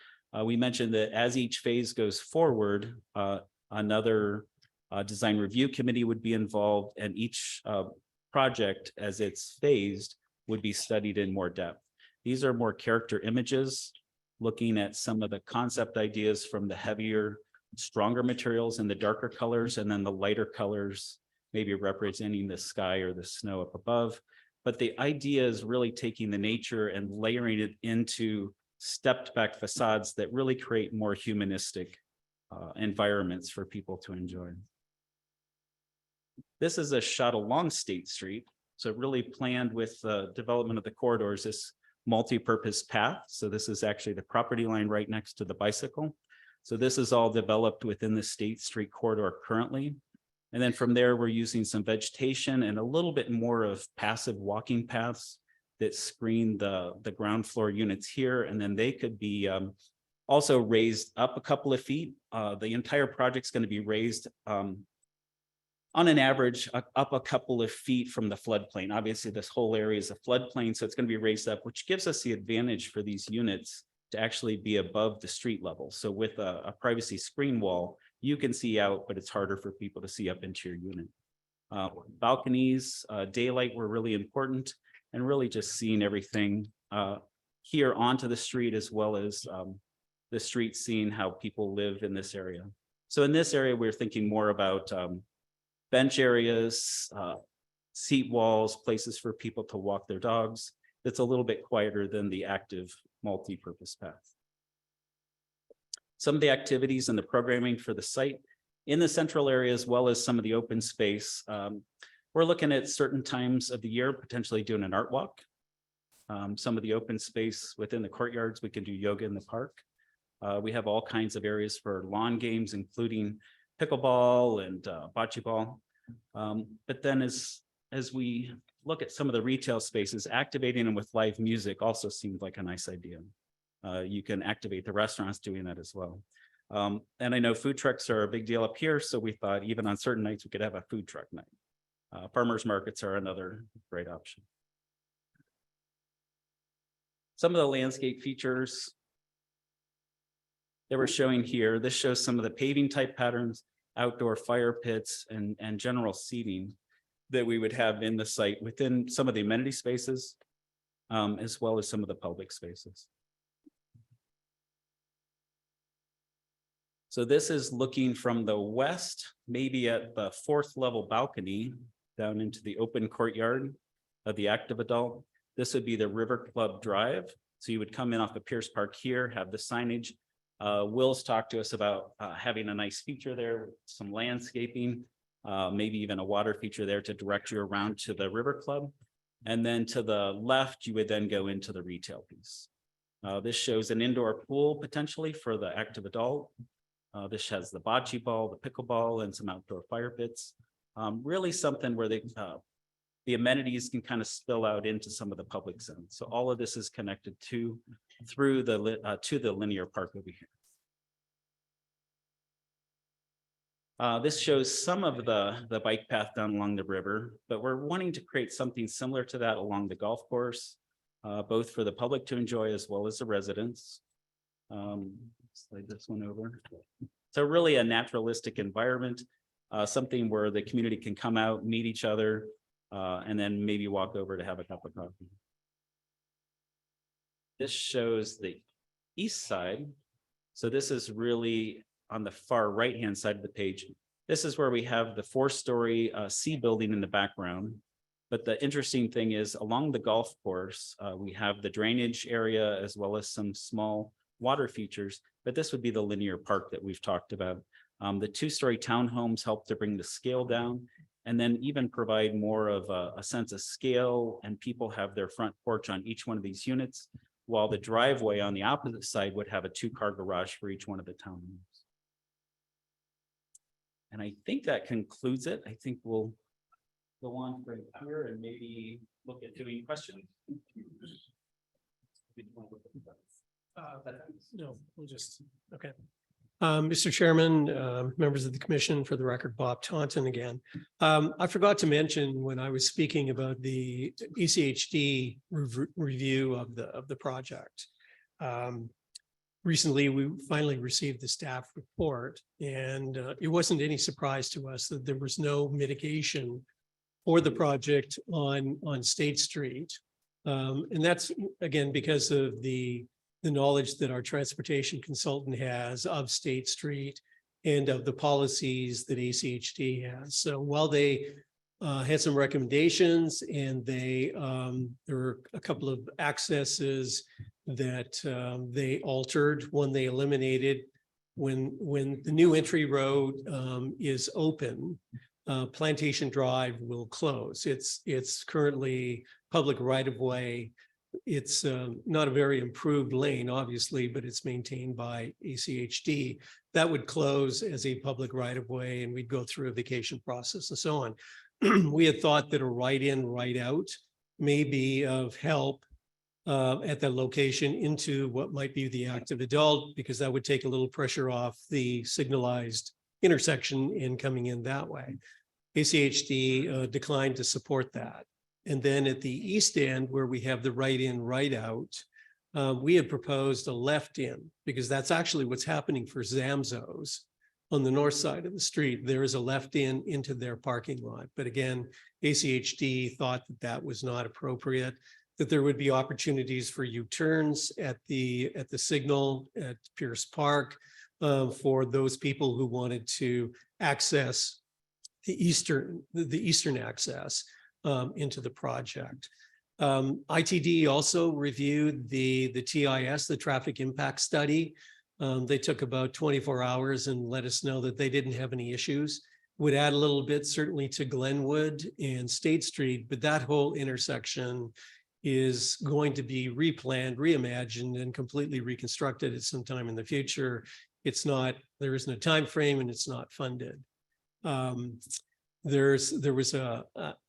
we mentioned that as each phase goes forward, another design review committee would be involved, and each project as it's phased would be studied in more depth. These are more character images, looking at some of the concept ideas from the heavier, stronger materials and the darker colors, and then the lighter colors maybe representing the sky or the snow up above. But the idea is really taking the nature and layering it into stepped back facades that really create more humanistic environments for people to enjoy. This is a shot along State Street. So really planned with the development of the corridors, this multi-purpose path. So this is actually the property line right next to the bicycle. So this is all developed within the State Street corridor currently. And then from there, we're using some vegetation and a little bit more of passive walking paths that screen the ground floor units here. And then they could be also raised up a couple of feet. The entire project's going to be raised on an average up a couple of feet from the floodplain. Obviously, this whole area is a floodplain, so it's going to be raised up, which gives us the advantage for these units to actually be above the street level. So with a privacy screen wall, you can see out, but it's harder for people to see up into your unit. Balconies, daylight were really important, and really just seeing everything here onto the street, as well as the street, seeing how people live in this area. So in this area, we're thinking more about bench areas, seat walls, places for people to walk their dogs. That's a little bit quieter than the active multi-purpose path. Some of the activities and the programming for the site in the central area, as well as some of the open space. We're looking at certain times of the year, potentially doing an art walk. Some of the open space within the courtyards, we can do yoga in the park. We have all kinds of areas for lawn games, including pickleball and bocce ball. But then as we look at some of the retail spaces, activating them with live music also seemed like a nice idea. You can activate the restaurants doing that as well. And I know food trucks are a big deal up here, so we thought even on certain nights we could have a food truck night. Farmers markets are another great option. Some of the landscape features that we're showing here, this shows some of the paving type patterns, outdoor fire pits, and general seating that we would have in the site within some of the amenity spaces, as well as some of the public spaces. So this is looking from the west, maybe at the 4th level balcony down into the open courtyard of the active adult. This would be the River Club Drive. So you would come in off of Pierce Park here, have the signage. Will's talked to us about having a nice feature there, some landscaping, maybe even a water feature there to direct you around to the River Club. And then to the left, you would then go into the retail piece. This shows an indoor pool potentially for the active adult. This has the bocce ball, the pickleball, and some outdoor fire pits. Really something where the amenities can kind of spill out into some of the public zones. So all of this is connected to the linear park over here. This shows some of the bike path down along the river, but we're wanting to create something similar to that along the golf course, both for the public to enjoy as well as the residents. Slide this one over. So really a naturalistic environment, something where the community can come out, meet each other, and then maybe walk over to have a cup of coffee. This shows the east side. So this is really on the far right-hand side of the page. This is where we have the 4-story C building in the background. But the interesting thing is along the golf course, we have the drainage area as well as some small water features, but this would be the linear park that we've talked about. The 2-story townhomes help to bring the scale down and then even provide more of a sense of scale, and people have their front porch on each one of these units, while the driveway on the opposite side would have a 2-car garage for each one of the townhomes. And I think that concludes it. I think we'll go on from here and maybe look at doing questions. No, we'll just, okay. Mr. Chairman, members of the commission, for the record, Bob Taunton again. I forgot to mention when I was speaking about the ECHD review of the project. Recently, we finally received the staff report, and it wasn't any surprise to us that there was no mitigation for the project on State Street. And that's, again, because of the knowledge that our transportation consultant has of State Street and of the policies that ACHD has. So while they had some recommendations, and there were a couple of accesses that they altered. One they eliminated. When the new entry road is open, Plantation Drive will close. It's currently public right of way. It's not a very improved lane, obviously, but it's maintained by ACHD. That would close as a public right of way, and we'd go through a vacation process and so on. We had thought that a right in, right out may be of help at that location into what might be the active adult, because that would take a little pressure off the signalized intersection in coming in that way. ACHD declined to support that. And then at the east end, where we have the right in, right out, we had proposed a left in, because that's actually what's happening for Zamzo's on the north side of the street. There is a left in into their parking lot. But again, ACHD thought that that was not appropriate, that there would be opportunities for U-turns at the signal at Pierce Park for those people who wanted to access the eastern access into the project. ITD also reviewed the TIS, the traffic impact study. They took about 24 hours and let us know that they didn't have any issues. Would add a little bit certainly to Glenwood and State Street, but that whole intersection is going to be replanned, reimagined, and completely reconstructed at some time in the future. It's not, there isn't a time frame, and it's not funded. There was an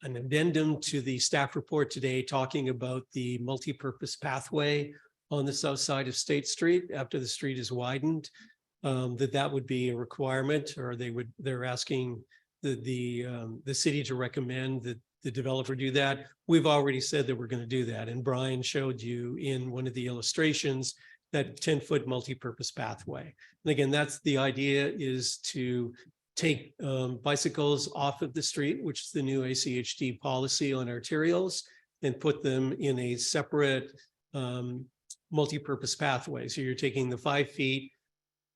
addendum to the staff report today talking about the multi-purpose pathway on the south side of State Street after the street is widened, that would be a requirement, or they're asking the city to recommend that the developer do that. We've already said that we're going to do that, and Brian showed you in one of the illustrations that 10-foot multi-purpose pathway. And again, that's the idea, is to take bicycles off of the street, which is the new ACHD policy on arterials, and put them in a separate multi-purpose pathway. So you're taking the 5 feet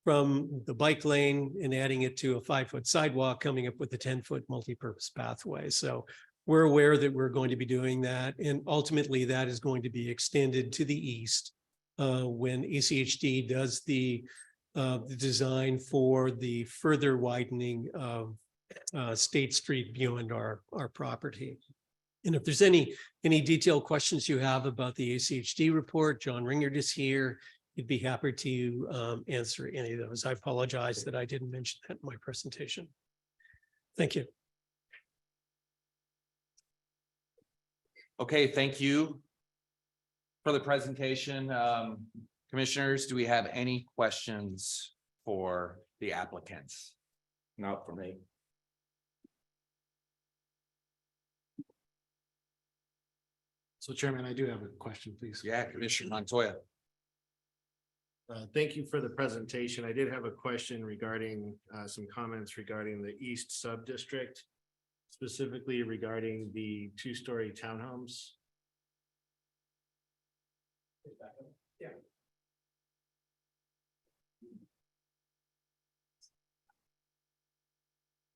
from the bike lane and adding it to a 5-foot sidewalk, coming up with a 10-foot multi-purpose pathway. So we're aware that we're going to be doing that. And ultimately that is going to be extended to the east when ACHD does the design for the further widening of State Street beyond our property. And if there's any detailed questions you have about the ACHD report, John Ringard is here. He'd be happy to answer any of those. I apologize that I didn't mention that in my presentation. Thank you. Okay, thank you for the presentation. Commissioners, do we have any questions for the applicants? Not for me. So Chairman, I do have a question, please. Yeah, Commissioner Montoya. Thank you for the presentation. I did have a question regarding some comments regarding the East Sub-District, specifically regarding the two-story townhomes.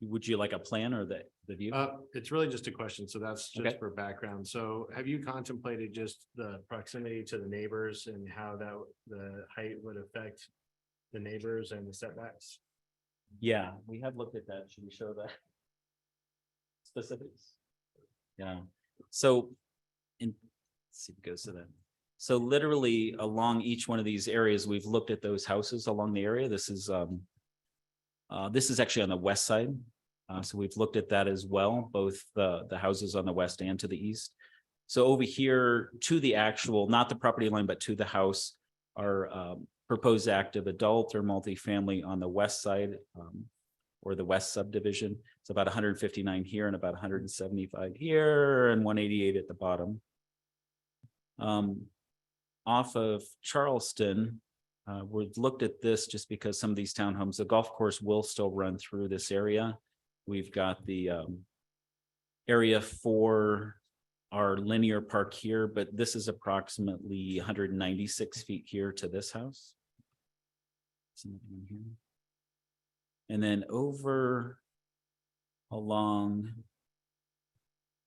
Would you like a plan or the view? It's really just a question, so that's just Okay. for background. So have you contemplated just the proximity to the neighbors and how that the height would affect the neighbors and the setbacks? Yeah, we have looked at that. Should we show that? Specifics? Yeah, so let's see if it goes to that. So literally along each one of these areas, we've looked at those houses along the area. This is actually on the west side. So we've looked at that as well, both the houses on the west and to the east. So over here to the actual, not the property line, but to the house are proposed active adult or multifamily on the west side or the west subdivision. It's about 159 here and about 175 here and 188 at the bottom. Off of Charleston, we've looked at this just because some of these townhomes, the golf course will still run through this area. We've got the area for our linear park here, but this is approximately 196 feet here to this house. And then over along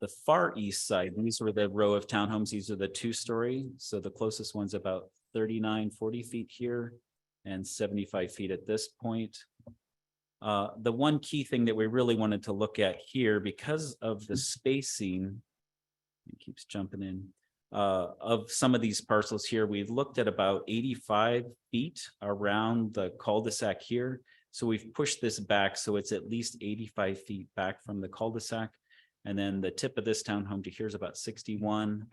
the far east side, these were the row of townhomes. These are the two-story. So the closest one's about 39, 40 feet here and 75 feet at this point. The one key thing that we really wanted to look at here, because of the spacing, it keeps jumping in, of some of these parcels here, we've looked at about 85 feet around the cul-de-sac here. So we've pushed this back so it's at least 85 feet back from the cul-de-sac. And then the tip of this townhome to here is about 61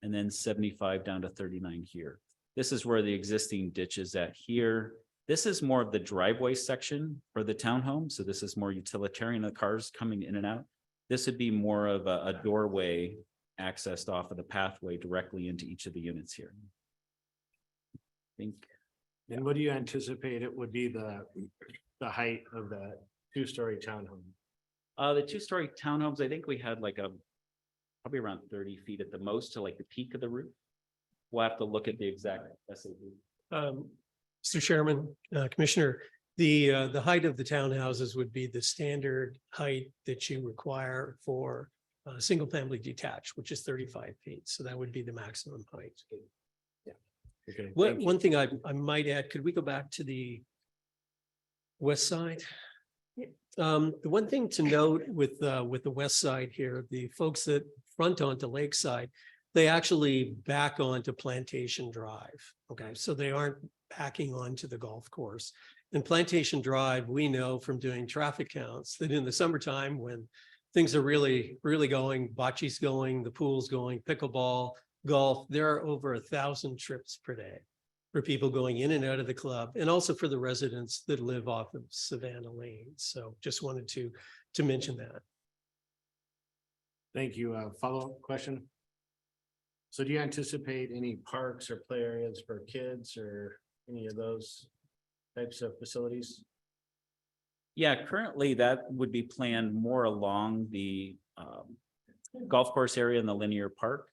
and then 75 down to 39 here. This is where the existing ditch is at here. This is more of the driveway section for the townhome. So this is more utilitarian, the cars coming in and out. This would be more of a doorway accessed off of the pathway directly into each of the units here. I think. And what do you anticipate it would be the height of the two-story townhome? The two-story townhomes, I think we had like probably around 30 feet at the most to like the peak of the roof. We'll have to look at the exact SAB. Mr. Chairman, Commissioner, the height of the townhouses would be the standard height that you require for a single family detached, which is 35 feet. So that would be the maximum height. Yeah. Okay. One thing I might add, could we go back to the west side? The one thing to note with the west side here, the folks that front onto Lakeside, they actually back onto Plantation Drive. Okay, so they aren't backing onto the golf course. And Plantation Drive, we know from doing traffic counts that in the summertime when things are really going, bocce's going, the pool's going, pickleball, golf, there are over 1,000 trips per day for people going in and out of the club, and also for the residents that live off of Savannah Lane. So just wanted to mention that. Thank you. Follow-up question. So do you anticipate any parks or play areas for kids or any of those types of facilities? Yeah, currently that would be planned more along the golf course area in the linear park.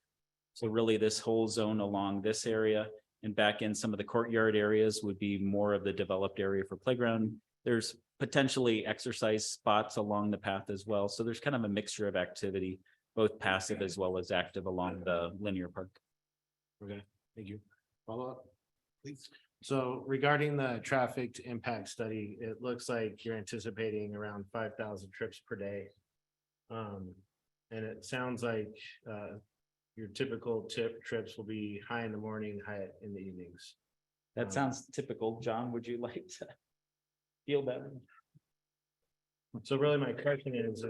So really this whole zone along this area and back in some of the courtyard areas would be more of the developed area for playground. There's potentially exercise spots along the path as well. So there's kind of a mixture of activity, both passive as well as active along the linear park. Okay, thank you. Follow up, please. So regarding the traffic impact study, it looks like you're anticipating around 5,000 trips per day. And it sounds like your typical trips will be high in the morning, high in the evenings. That sounds typical. John, would you like to feel better? So really my question is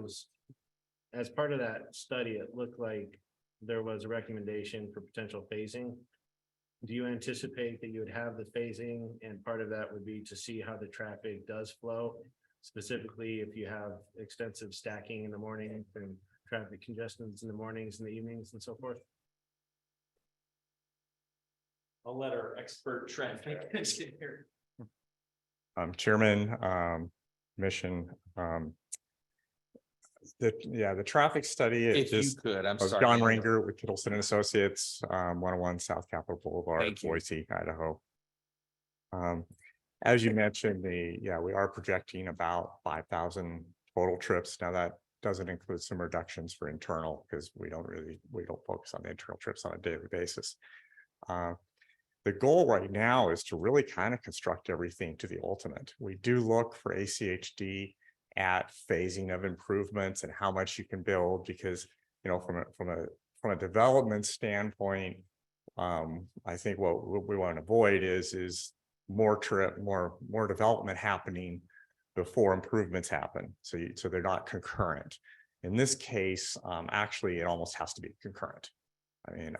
as part of that study, it looked like there was a recommendation for potential phasing. Do you anticipate that you would have the phasing, and part of that would be to see how the traffic does flow? Specifically, if you have extensive stacking in the morning and traffic congestions in the mornings and the evenings and so forth? I'll let our expert traffic engineer. Chairman, Commission, the traffic study is If you just could, I'm of sorry. John Ringer with Kittleson and Associates, 101 South Capitol Boulevard, Thank you. Boise, Idaho. As you mentioned, we are projecting about 5,000 total trips. Now that doesn't include some reductions for internal, because we don't focus on the internal trips on a daily basis. The goal right now is to really kind of construct everything to the ultimate. We do look for ACHD at phasing of improvements and how much you can build, because, you know, from a development standpoint, I think what we want to avoid is more development happening before improvements happen. So they're not concurrent. In this case, actually, it almost has to be concurrent. I mean,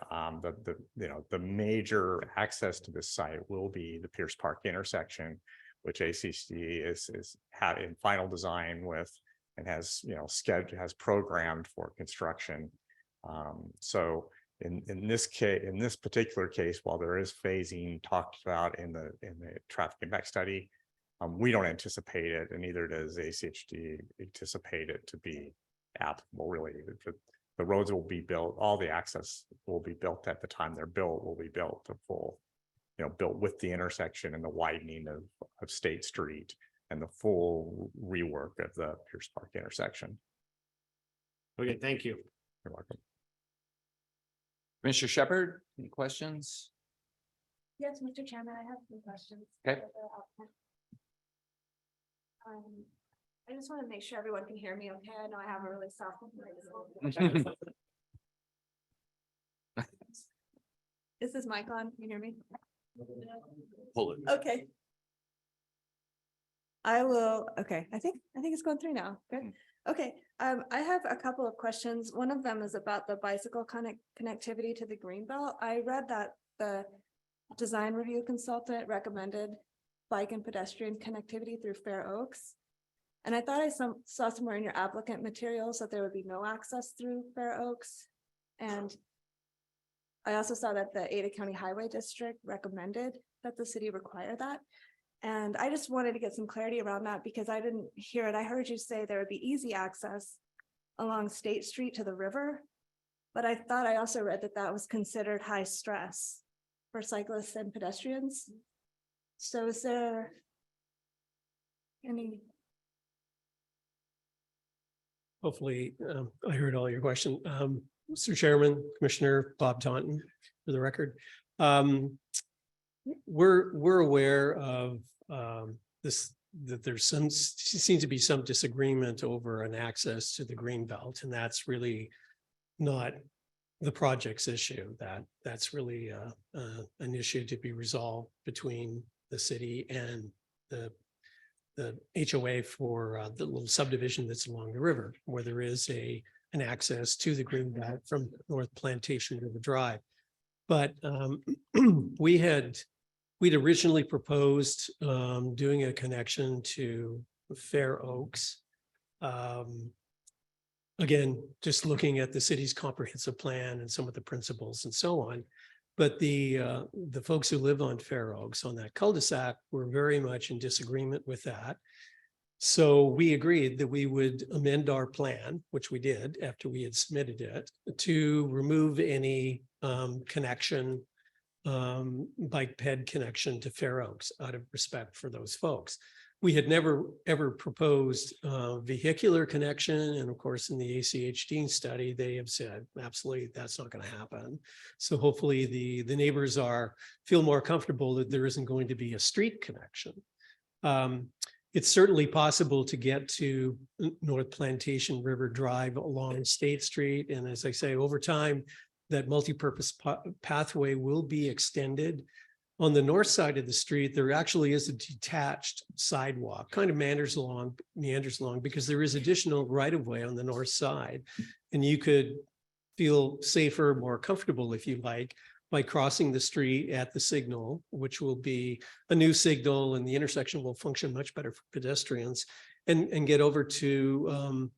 the major access to this site will be the Pierce Park intersection, which ACHD is in final design with, and has, you know, has programmed for construction. So in this case, in this particular case, while there is phasing talked about in the traffic impact study, we don't anticipate it, and neither does ACHD anticipate it to be applicable. Really, the roads will be built, all the access will be built at the time they're built, will be built to full, you know, built with the intersection and the widening of State Street and the full rework of the Pierce Park intersection. Okay, thank you. You're welcome. Commissioner Shepherd, any questions? Yes, Mr. Chairman, I have some questions. Okay. I just want to make sure everyone can hear me okay. I know I have a really soft voice. Is this mic on? Can you hear me? Pull it. Okay. Okay, I think it's going through now. Good. Okay, I have a couple of questions. One of them is about the bicycle connectivity to the Greenbelt. I read that the design review consultant recommended bike and pedestrian connectivity through Fair Oaks. And I thought I saw somewhere in your applicant materials that there would be no access through Fair Oaks. And I also saw that the Ada County Highway District recommended that the city require that. And I just wanted to get some clarity around that, because I didn't hear it. I heard you say there would be easy access along State Street to the river, but I thought I also read that that was considered high stress for cyclists and pedestrians. So is there any? Hopefully, I heard all your question. Mr. Chairman, Commissioner Bob Taunton, for the record. We're aware of this, that there's seems to be some disagreement over an access to the Greenbelt, and that's really not the project's issue. That's really an issue to be resolved between the city and the HOA for the little subdivision that's along the river, where there is an access to the Greenbelt from North Plantation River Drive. But we'd originally proposed doing a connection to Fair Oaks. Again, just looking at the city's comprehensive plan and some of the principles and so on. But the folks who live on Fair Oaks on that cul-de-sac were very much in disagreement with that. So we agreed that we would amend our plan, which we did after we had submitted it, to remove any connection, bike ped connection to Fair Oaks out of respect for those folks. We had never ever proposed vehicular connection. And of course, in the ACHD study, they have said, absolutely, that's not going to happen. So hopefully the neighbors feel more comfortable that there isn't going to be a street connection. it's certainly possible to get to North Plantation River Drive along State Street. And as I say, over time, that multipurpose pathway will be extended. On the north side of the street, there actually is a detached sidewalk, kind of meanders along because there is additional right of way on the north side. And you could feel safer, more comfortable, if you like, by crossing the street at the signal, which will be a new signal, and the intersection will function much better for pedestrians, and get over to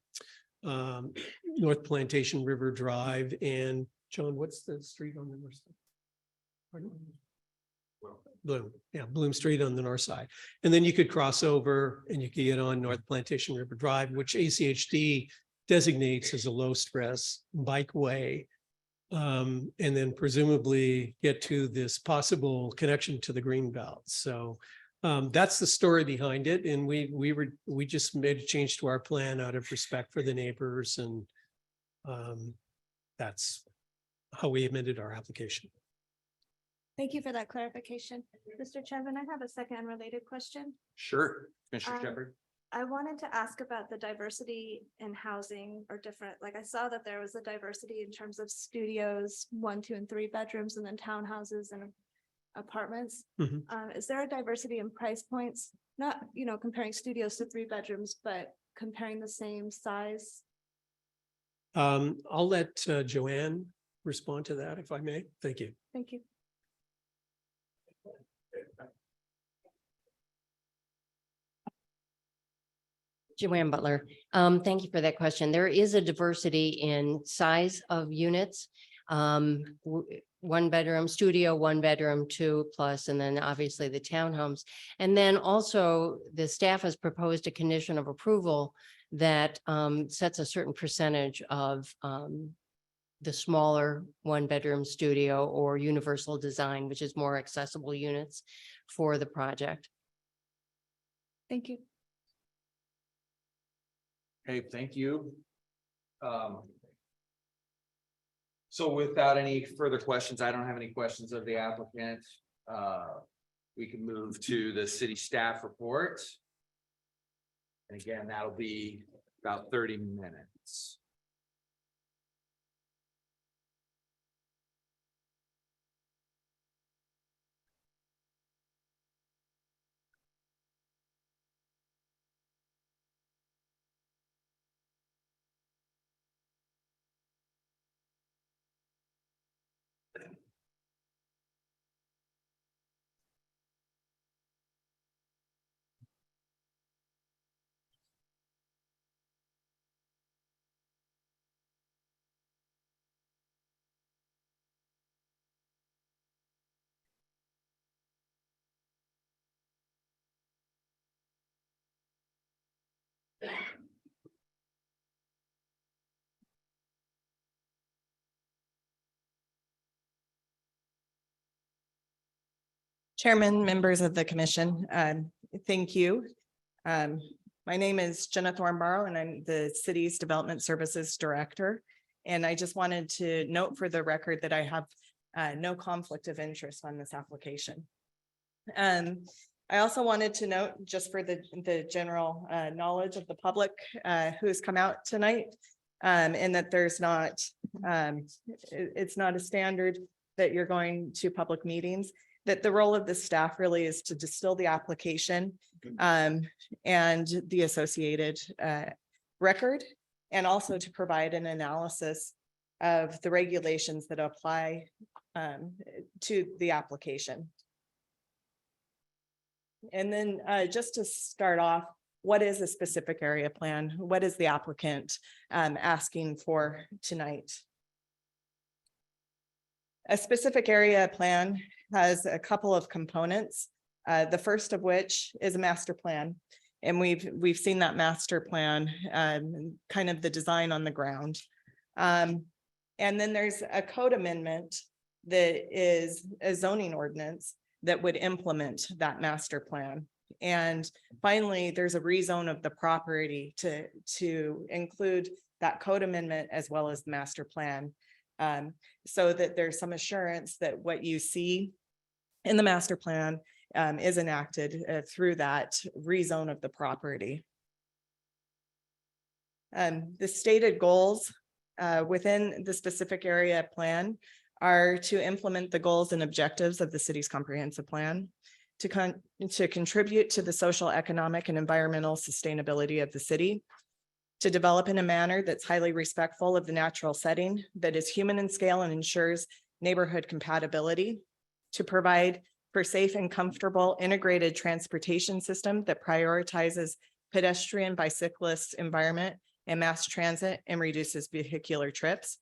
North Plantation River Drive. And John, what's the street on the north side? Pardon? Bloom Street on the north side. And then you could cross over and you could get on North Plantation River Drive, which ACHD designates as a low stress bikeway. And then presumably get to this possible connection to the green belt. So that's the story behind it. And we just made a change to our plan out of respect for the neighbors, and that's how we amended our application. Thank you for that clarification. Mr. Chairman, I have a second unrelated question. Sure, Commissioner Um, Shepherd. I wanted to ask about the diversity in housing or different, like I saw that there was a diversity in terms of studios, 1, 2, and 3 bedrooms, and then townhouses and apartments. Mhm. Is there a diversity in price points? Not, comparing studios to 3 bedrooms, but comparing the same size? I'll let Joanne respond to that, if I may. Thank you. Thank you. Joanne Butler. Thank you for that question. There is a diversity in size of units. 1 bedroom studio, 1 bedroom, 2 plus, and then obviously the townhomes. And then also the staff has proposed a condition of approval that sets a certain percentage of the smaller 1 bedroom studio or universal design, which is more accessible units for the project. Thank you. Okay, thank you. So without any further questions, I don't have any questions of the applicant. We can move to the city staff report. And again, that'll be about 30 minutes. Chairman, members of the commission, thank you. My name is Jenna Thornborough, and I'm the city's Development Services Director. And I just wanted to note for the record that I have no conflict of interest on this application. I also wanted to note, just for the general knowledge of the public who's come out tonight, and that there's not, it's not a standard that you're going to public meetings, that the role of the staff really is to distill the application and the associated record, and also to provide an analysis of the regulations that apply to the application. And then just to start off, what is a specific area plan? What is the applicant asking for tonight? A specific area plan has a couple of components. The first of which is a master plan. And we've seen that master plan, kind of the design on the ground. And then there's a code amendment that is a zoning ordinance that would implement that master plan. And finally, there's a rezone of the property to include that code amendment as well as the master plan. So that there's some assurance that what you see in the master plan is enacted through that rezone of the property. The stated goals within the specific area plan are to implement the goals and objectives of the city's comprehensive plan, to contribute to the social, economic, and environmental sustainability of the city, to develop in a manner that's highly respectful of the natural setting, that is human in scale and ensures neighborhood compatibility, to provide for safe and comfortable integrated transportation system that prioritizes pedestrian, bicyclist environment and mass transit and reduces vehicular trips,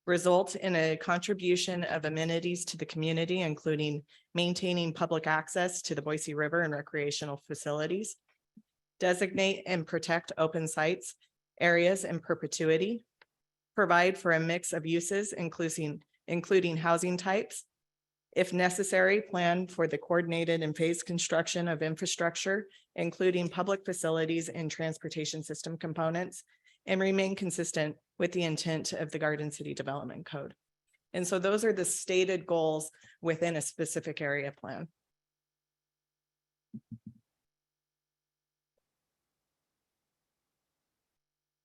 result in a contribution of amenities to the community, including maintaining public access to the Boise River and recreational facilities, designate and protect open sites, areas in perpetuity, provide for a mix of uses, including housing types. If necessary, plan for the coordinated and phased construction of infrastructure, including public facilities and transportation system components, and remain consistent with the intent of the Garden City Development Code. And so those are the stated goals within a specific area plan.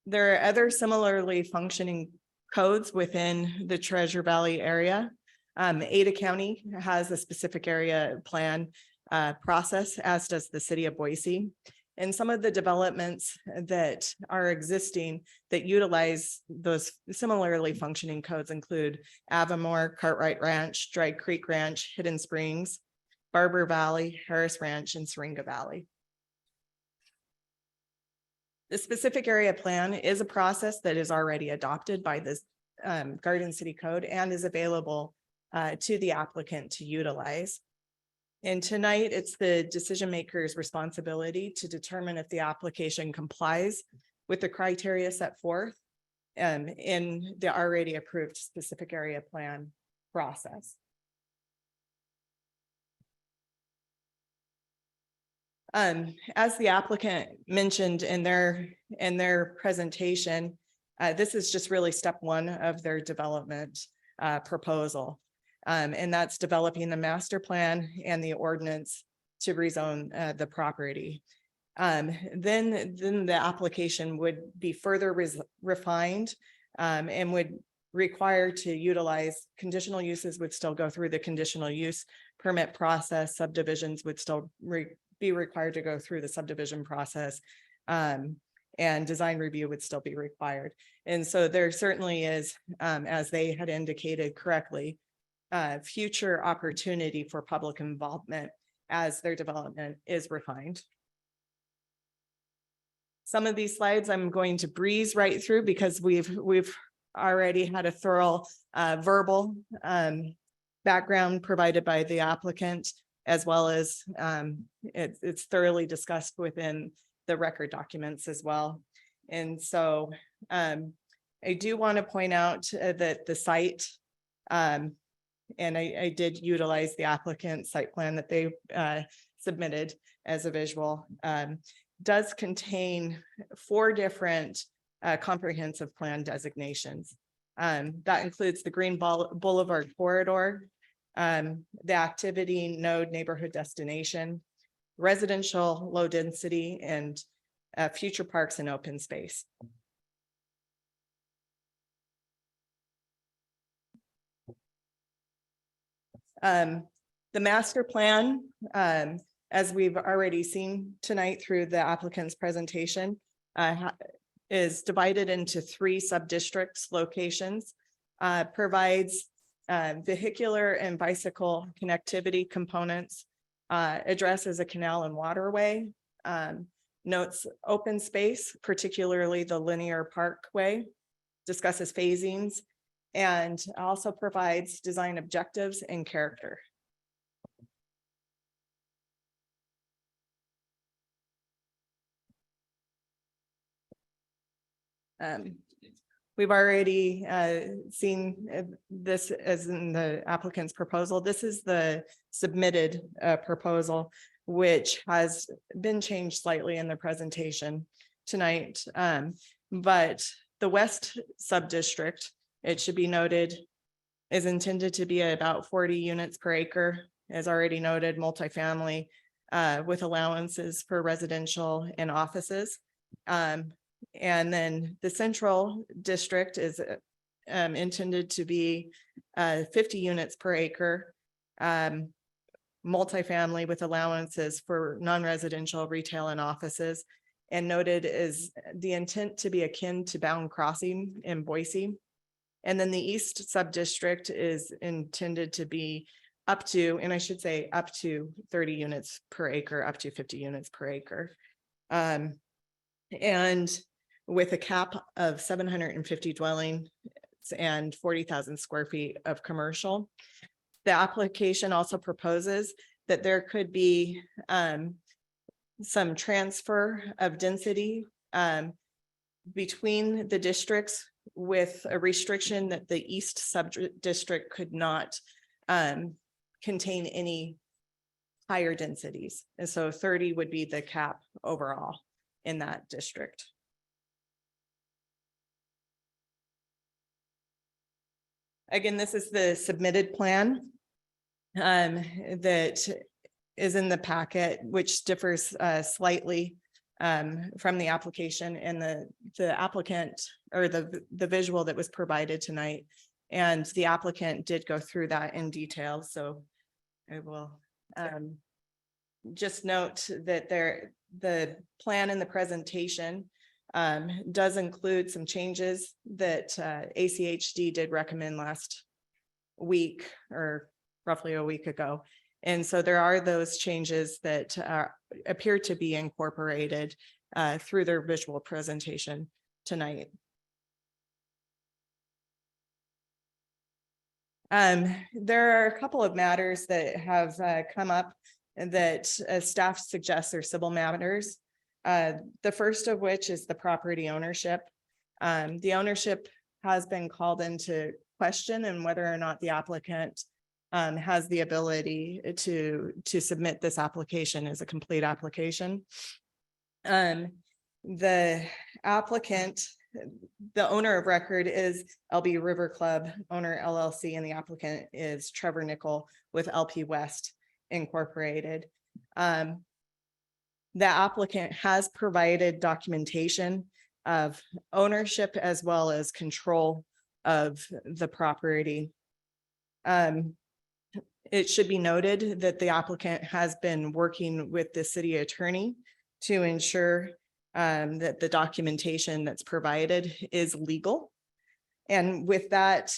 There are other similarly functioning codes within the Treasure Valley area. Ada County has a specific area plan process, as does the city of Boise. And some of the developments that are existing that utilize those similarly functioning codes include Avamore, Cartwright Ranch, Dry Creek Ranch, Hidden Springs, Barber Valley, Harris Ranch, and Syringa Valley. The specific area plan is a process that is already adopted by the Garden City Code and is available to the applicant to utilize. And tonight, it's the decision maker's responsibility to determine if the application complies with the criteria set forth in the already approved specific area plan process. As the applicant mentioned in their presentation, this is just really step one of their development proposal. And that's developing the master plan and the ordinance to rezone the property. Then the application would be further refined and would require to utilize conditional uses would still go through the conditional use permit process. Subdivisions would still be required to go through the subdivision process. And design review would still be required. And so there certainly is, as they had indicated correctly, future opportunity for public involvement as their development is refined. Some of these slides I'm going to breeze right through because we've already had a thorough verbal background provided by the applicant, as well as it's thoroughly discussed within the record documents as well. And so I do want to point out that the site, and I did utilize the applicant site plan that they submitted as a visual, does contain 4 different comprehensive plan designations. That includes the Green Boulevard Corridor, the activity node neighborhood destination, residential low density, and future parks and open space. The master plan, as we've already seen tonight through the applicant's presentation, is divided into 3 sub-districts locations, provides vehicular and bicycle connectivity components, addresses a canal and waterway, notes open space, particularly the linear parkway, discusses phasings, and also provides design objectives and character. We've already seen this as in the applicant's proposal. This is the submitted proposal, which has been changed slightly in the presentation tonight. But the west sub-district, it should be noted, is intended to be about 40 units per acre. as already noted, multifamily with allowances for residential and offices. And then the central district is intended to be 50 units per acre. Multifamily with allowances for non-residential retail and offices. And noted is the intent to be akin to Bound Crossing in Boise. And then the east sub-district is intended to be up to, and I should say up to 30 units per acre, up to 50 units per acre. And with a cap of 750 dwellings and 40,000 square feet of commercial. The application also proposes that there could be some transfer of density between the districts with a restriction that the east sub-district could not contain any higher densities. And so 30 would be the cap overall in that district. Again, this is the submitted plan that is in the packet, which differs slightly from the application and the applicant or the visual that was provided tonight. And the applicant did go through that in detail. So I will just note that the plan in the presentation does include some changes that ACHD did recommend last week or roughly a week ago. And so there are those changes that appear to be incorporated through their visual presentation tonight. There are a couple of matters that have come up that staff suggests are civil matters. The first of which is the property ownership. The ownership has been called into question and whether or not the applicant has the ability to submit this application as a complete application. The applicant, the owner of record is LB River Club owner LLC, and the applicant is Trevor Nicoll with LP West Incorporated. The applicant has provided documentation of ownership as well as control of the property. It should be noted that the applicant has been working with the city attorney to ensure that the documentation that's provided is legal. And with that,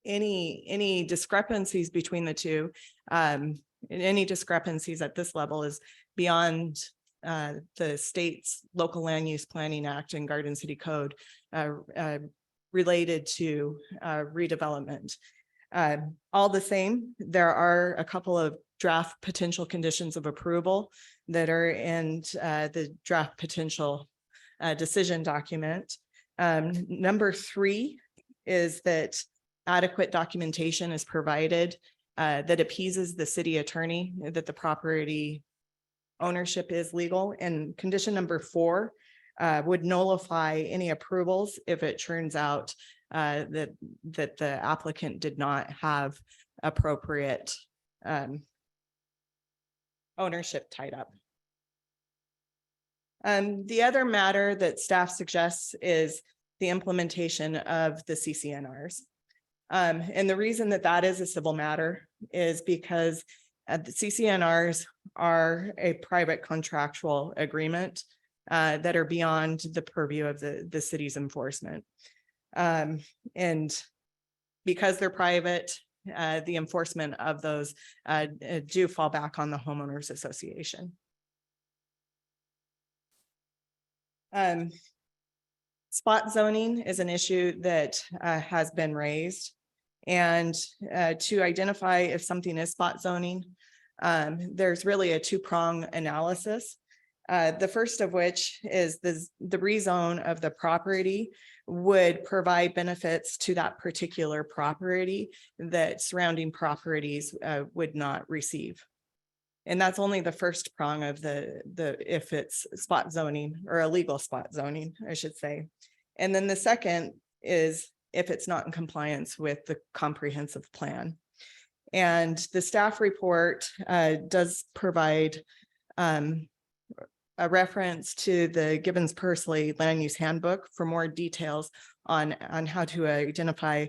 any discrepancies between the two, any discrepancies at this level is beyond the state's local land use planning act and Garden City Code related to redevelopment. All the same, there are a couple of draft potential conditions of approval that are in the draft potential decision document. Number 3 is that adequate documentation is provided that appeases the city attorney that the property ownership is legal. And condition number 4 would nullify any approvals if it turns out that the applicant did not have appropriate ownership tied up. The other matter that staff suggests is the implementation of the CCNRs. And the reason that that is a civil matter is because the CCNRs are a private contractual agreement that are beyond the purview of the city's enforcement. And because they're private, the enforcement of those do fall back on the homeowners association. Spot zoning is an issue that has been raised. And to identify if something is spot zoning, there's really a 2-prong analysis. The first of which is the rezone of the property would provide benefits to that particular property that surrounding properties would not receive. And that's only the first prong of the if it's spot zoning or illegal spot zoning, I should say. And then the second is if it's not in compliance with the comprehensive plan. And the staff report does provide a reference to the Gibbons Pursley Land Use Handbook for more details on how to identify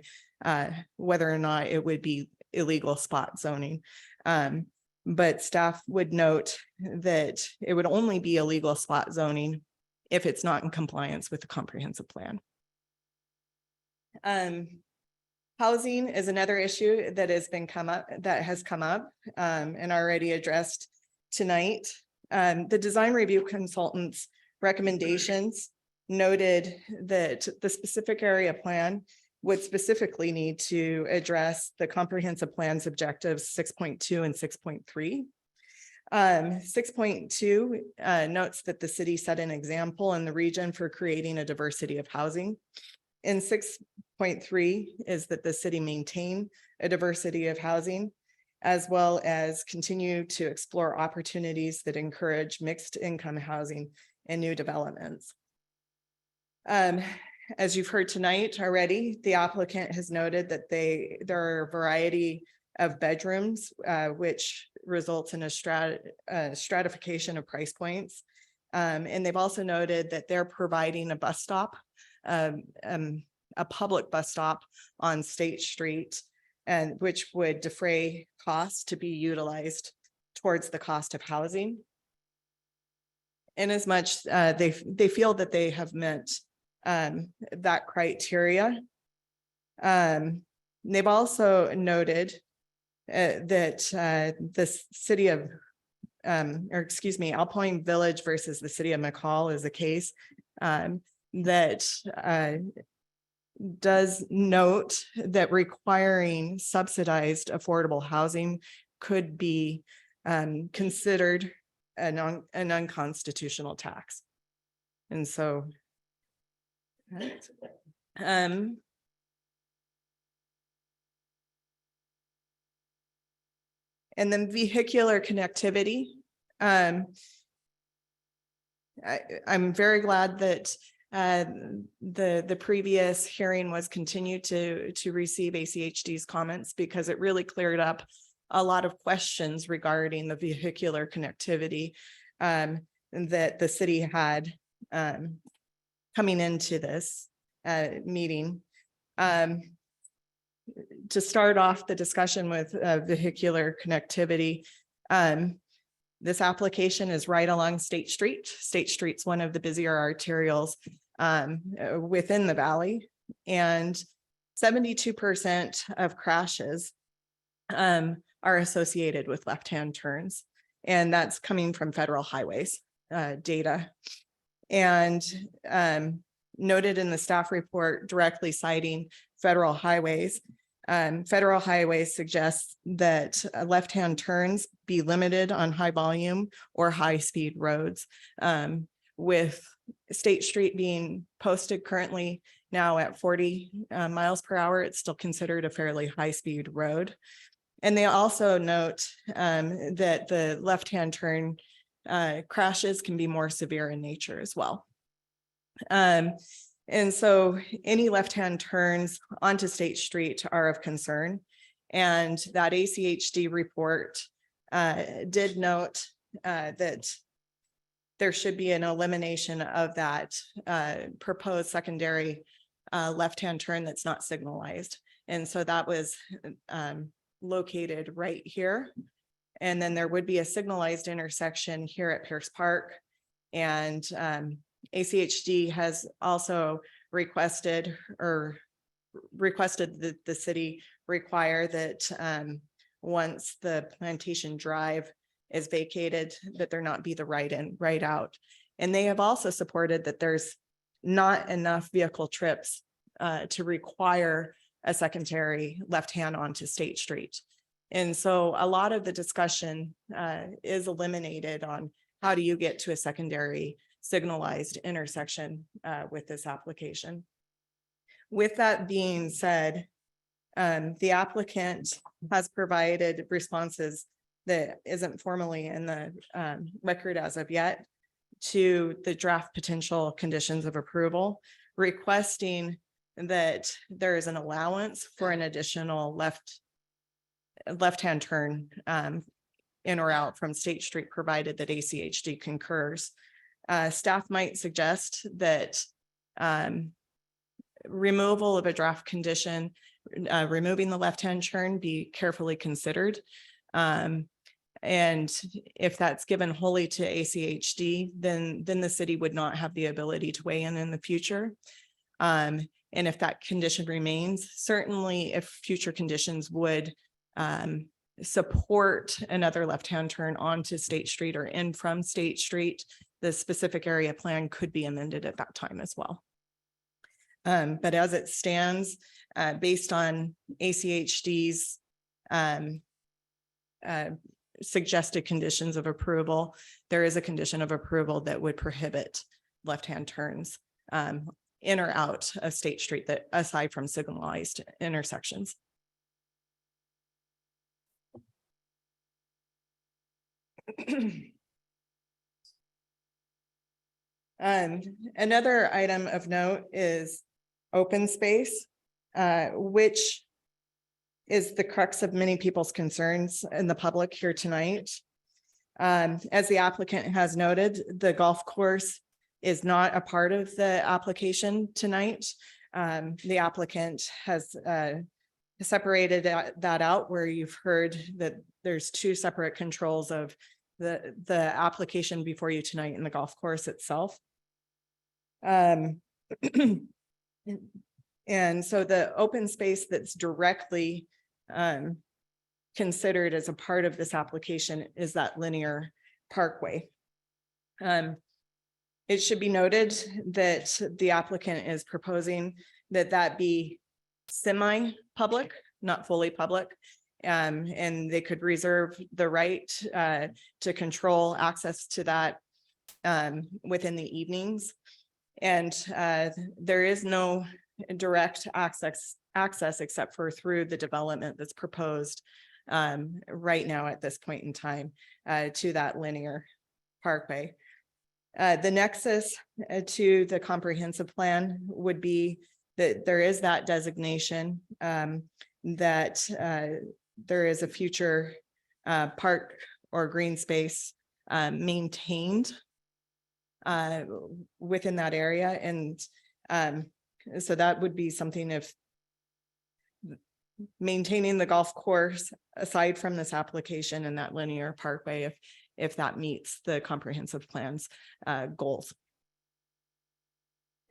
whether or not it would be illegal spot zoning. But staff would note that it would only be illegal spot zoning if it's not in compliance with the comprehensive plan. Housing is another issue that has come up and already addressed tonight. The design review consultant's recommendations noted that the specific area plan would specifically need to address the comprehensive plan's objectives 6.2 and 6.3. 6.2 notes that the city set an example in the region for creating a diversity of housing. And 6.3 is that the city maintain a diversity of housing, as well as continue to explore opportunities that encourage mixed income housing and new developments. As you've heard tonight already, the applicant has noted that there are a variety of bedrooms, which results in a stratification of price points. And they've also noted that they're providing a bus stop, a public bus stop on State Street, and which would defray costs to be utilized towards the cost of housing. Inasmuch they feel that they have met that criteria. They've also noted that the city of, Alpine Village versus the city of Nicoll is a case that does note that requiring subsidized affordable housing could be considered an unconstitutional tax. And so and then vehicular connectivity. I'm very glad that the previous hearing was continued to receive ACHD's comments, because it really cleared up a lot of questions regarding the vehicular connectivity that the city had coming into this meeting. To start off the discussion with vehicular connectivity, this application is right along State Street. State Street's one of the busier arterials within the valley, and 72% of crashes are associated with left-hand turns, and that's coming from federal highways data. And noted in the staff report directly citing federal highways, suggests that left-hand turns be limited on high volume or high-speed roads, with State Street being posted currently now at 40 miles per hour. It's still considered a fairly high-speed road. And they also note that the left-hand turn crashes can be more severe in nature as well. And so any left-hand turns onto State Street are of concern. And that ACHD report did note that there should be an elimination of that proposed secondary left-hand turn that's not signalized. And so that was located right here. And then there would be a signalized intersection here at Pierce Park. And ACHD has also requested that the city require that once the Plantation Drive is vacated, that there not be the right in, right out. And they have also supported that there's not enough vehicle trips to require a secondary left hand onto State Street. And so a lot of the discussion is eliminated on how do you get to a secondary signalized intersection with this application. With that being said, the applicant has provided responses that isn't formally in the record as of yet to the draft potential conditions of approval, requesting that there is an allowance for an additional left-hand turn in or out from State Street, provided that ACHD concurs. Staff might suggest that removal of a draft condition, removing the left-hand turn be carefully considered. And if that's given wholly to ACHD, then the city would not have the ability to weigh in the future. And if that condition remains, certainly if future conditions would support another left-hand turn onto State Street or in from State Street, the specific area plan could be amended at that time as well. But as it stands, based on ACHD's suggested conditions of approval, there is a condition of approval that would prohibit left-hand turns in or out of State Street, that aside from signalized intersections. Another item of note is open space, which is the crux of many people's concerns in the public here tonight. As the applicant has noted, the golf course is not a part of the application tonight. The applicant has separated that out, where you've heard that there's two separate controls of the application before you tonight in the golf course itself. And so the open space that's directly considered as a part of this application is that linear parkway. It should be noted that the applicant is proposing that be semi-public, not fully public. And they could reserve the right to control access to that within the evenings. And there is no direct access except for through the development that's proposed right now at this point in time to that linear parkway. The nexus to the comprehensive plan would be that there is that designation that there is a future park or green space maintained within that area. And so that would be something, if maintaining the golf course aside from this application and that linear parkway, if that meets the comprehensive plan's goals.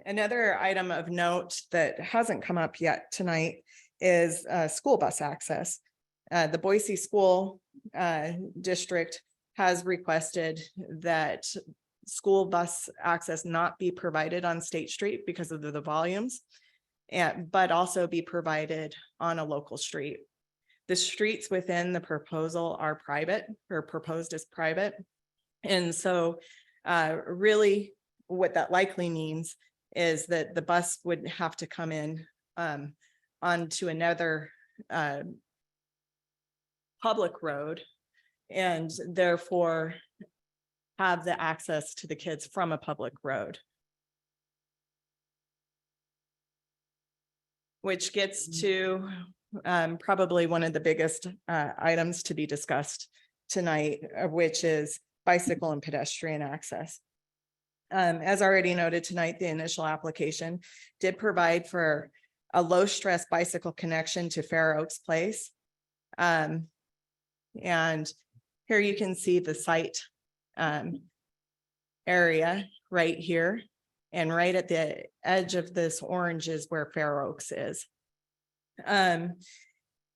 Another item of note that hasn't come up yet tonight is school bus access. The Boise School District has requested that school bus access not be provided on State Street because of the volumes, but also be provided on a local street. The streets within the proposal are private, or proposed as private. And so really what that likely means is that the bus would have to come in onto another public road, and therefore have the access to the kids from a public road. Which gets to probably one of the biggest items to be discussed tonight, which is bicycle and pedestrian access. As already noted tonight, the initial application did provide for a low stress bicycle connection to Fair Oaks Place. And here you can see the site area right here. And right at the edge of this orange is where Fair Oaks is. And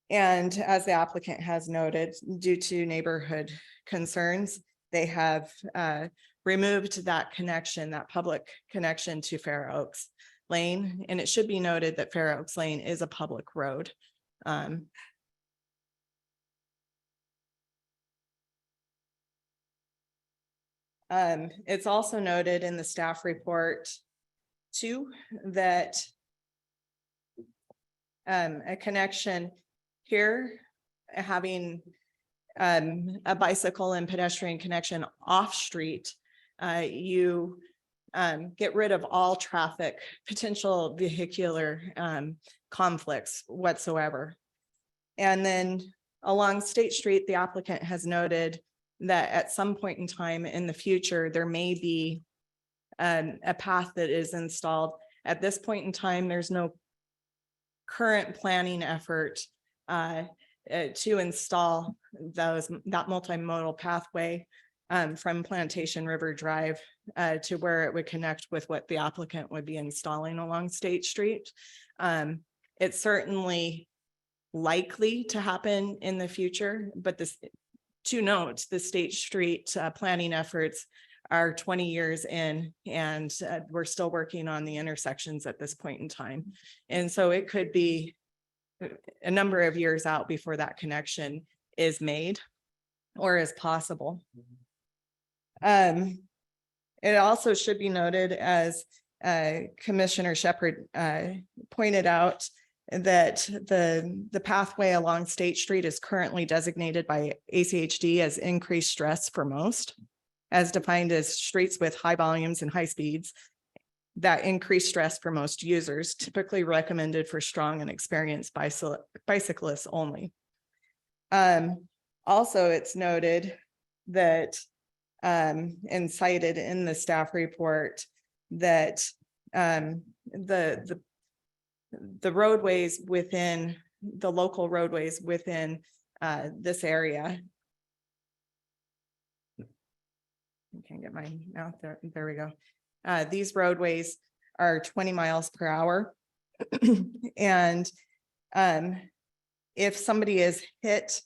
as the applicant has noted, due to neighborhood concerns, they have removed that connection, that public connection to Fair Oaks Lane. And it should be noted that Fair Oaks Lane is a public road. It's also noted in the staff report too that a connection here, having a bicycle and pedestrian connection off street, you get rid of all traffic, potential vehicular conflicts whatsoever. And then Along State Street, the applicant has noted that at some point in time in the future, there may be a path that is installed. At this point in time, there's no current planning effort to install that multimodal pathway from Plantation River Drive to where it would connect with what the applicant would be installing along State Street. It's certainly likely to happen in the future, but to note, the State Street planning efforts are 20 years in, and we're still working on the intersections at this point in time. And so it could be a number of years out before that connection is made or is possible. It also should be noted, as Commissioner Shepherd pointed out, that the pathway along State Street is currently designated by ACHD as increased stress for most, as defined as streets with high volumes and high speeds that increase stress for most users, typically recommended for strong and experienced bicyclists only. Also, it's noted that and cited in the staff report that the roadways within the local roadways within this area. I can't get my mouth there. There we go. These roadways are 20 miles per hour. And if somebody is hit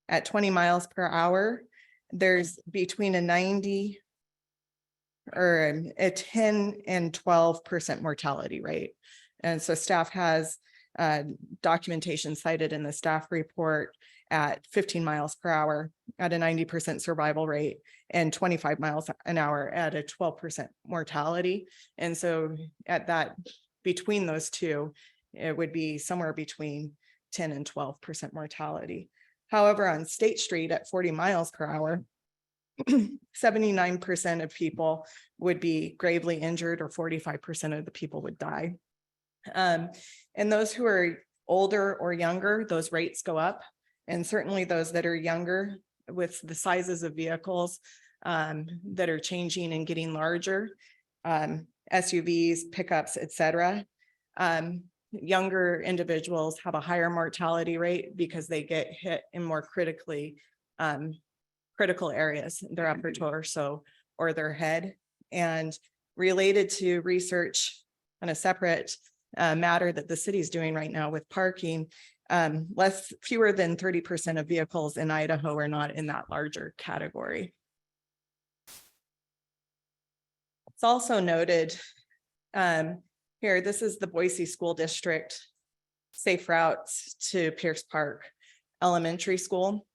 at 20 miles per hour, there's between a 90 or a 10 and 12% mortality rate. And so staff has documentation cited in the staff report at 15 miles per hour at a 90% survival rate and 25 miles an hour at a 12% mortality. And so at that, between those two, it would be somewhere between 10 and 12% mortality. However, on State Street at 40 miles per hour, 79% of people would be gravely injured, or 45% of the people would die. And those who are older or younger, those rates go up. And certainly those that are younger, with the sizes of vehicles that are changing and getting larger, SUVs, pickups, etc. Younger individuals have a higher mortality rate because they get hit in more critical areas, their upper torso or their head. And related to research on a separate matter that the city is doing right now with parking, fewer than 30% of vehicles in Idaho are not in that larger category. It's also noted here, this is the Boise School District safe routes to Pierce Park Elementary School.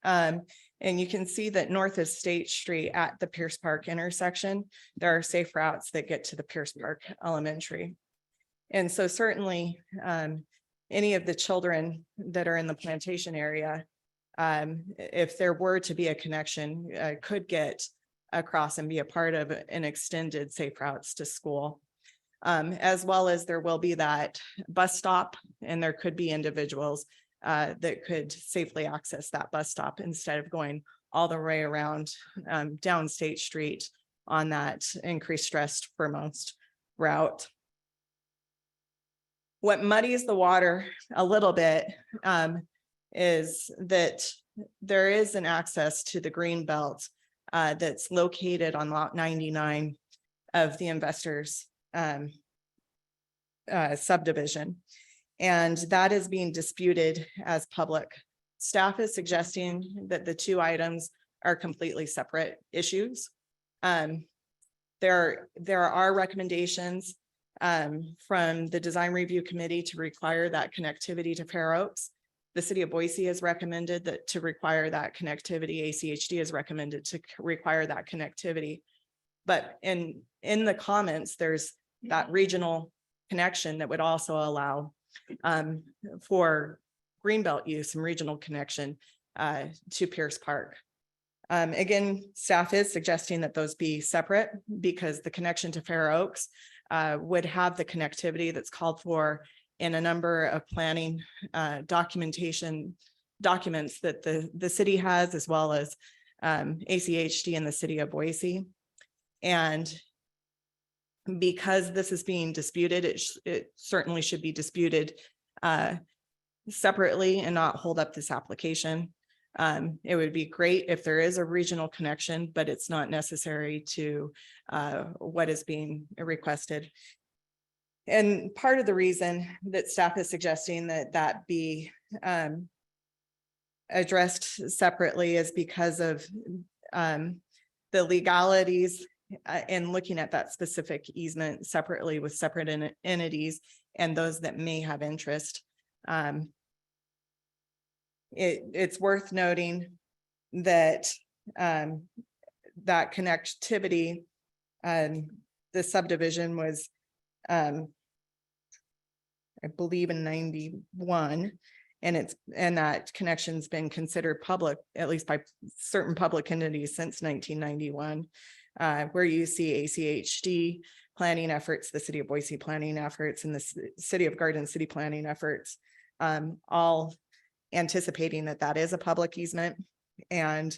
And you can see that north of State Street at the Pierce Park intersection, there are safe routes that get to the Pierce Park Elementary. And so certainly any of the children that are in the Plantation area, if there were to be a connection, could get across and be a part of an extended safe routes to school. As well as there will be that bus stop, and there could be individuals that could safely access that bus stop instead of going all the way around down State Street on that increased stress for most route. What muddies the water a little bit is that there is an access to the green belt that's located on lot 99 of the investors subdivision. And that is being disputed as public. Staff is suggesting that the two items are completely separate issues. There are recommendations from the Design Review Committee to require that connectivity to Fair Oaks. The city of Boise has recommended that to require that connectivity. ACHD has recommended to require that connectivity. But in the comments, there's that regional connection that would also allow for greenbelt use and regional connection to Pierce Park. Again, staff is suggesting that those be separate because the connection to Fair Oaks would have the connectivity that's called for in a number of planning documents documents that the city has, as well as ACHD and the city of Boise. And because this is being disputed, it certainly should be disputed separately and not hold up this application. It would be great if there is a regional connection, but it's not necessary to what is being requested. And part of the reason that staff is suggesting that that be addressed separately is because of the legalities in looking at that specific easement separately with separate entities and those that may have interest. It's worth noting that that connectivity, the subdivision was, I believe in 91, and that connection's been considered public, at least by certain public entities since 1991, where you see ACHD planning efforts, the city of Boise planning efforts, and the city of Garden City planning efforts, all anticipating that that is a public easement. And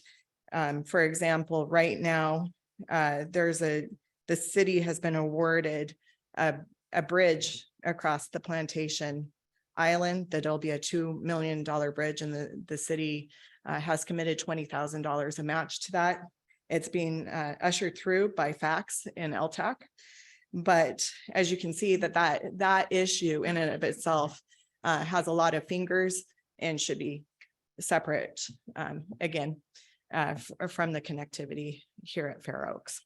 for example, right now, the city has been awarded a bridge across the Plantation Island that'll be a $2 million bridge, and the city has committed $20,000 a match to that. It's being ushered through by fax and LTAC. But as you can see, that issue in and of itself has a lot of fingers and should be separate, again, from the connectivity here at Fair Oaks.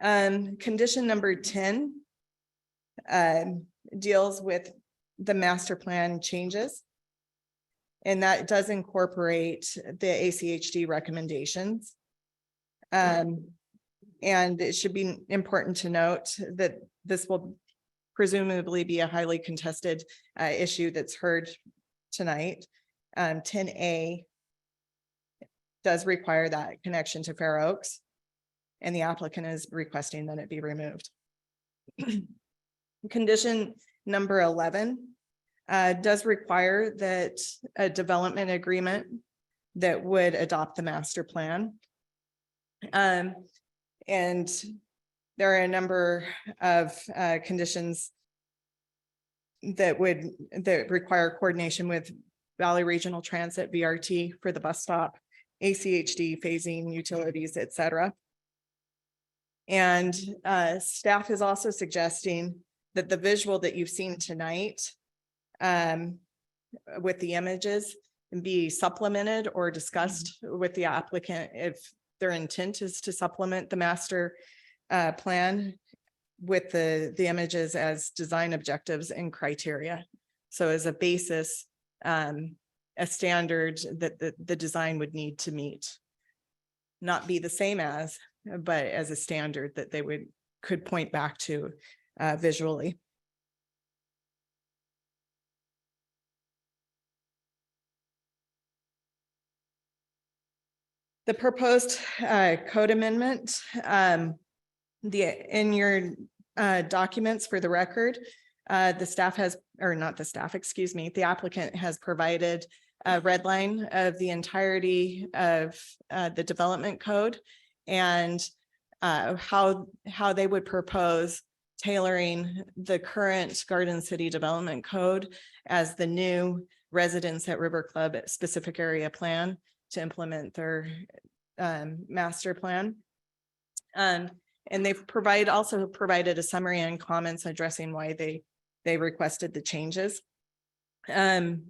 Condition number 10 deals with the master plan changes. And that does incorporate the ACHD recommendations. And it should be important to note that this will presumably be a highly contested issue that's heard tonight. 10A does require that connection to Fair Oaks, and the applicant is requesting that it be removed. Condition number 11 does require that a development agreement that would adopt the master plan. And there are a number of conditions that require coordination with Valley Regional Transit, VRT, for the bus stop, ACHD, phasing, utilities, et cetera. And staff is also suggesting that the visual that you've seen tonight with the images be supplemented or discussed with the applicant if their intent is to supplement the master plan with the images as design objectives and criteria. So as a basis, a standard that the design would need to meet. Not be the same as, but as a standard that they could point back to visually. The proposed code amendment, in your documents for the record, the staff has, or not the staff, excuse me, the applicant has provided a red line of the entirety of the development code and how they would propose tailoring the current Garden City Development Code as the new residents at River Club specific area plan to implement their master plan. And they've also provided a summary and comments addressing why they requested the changes. And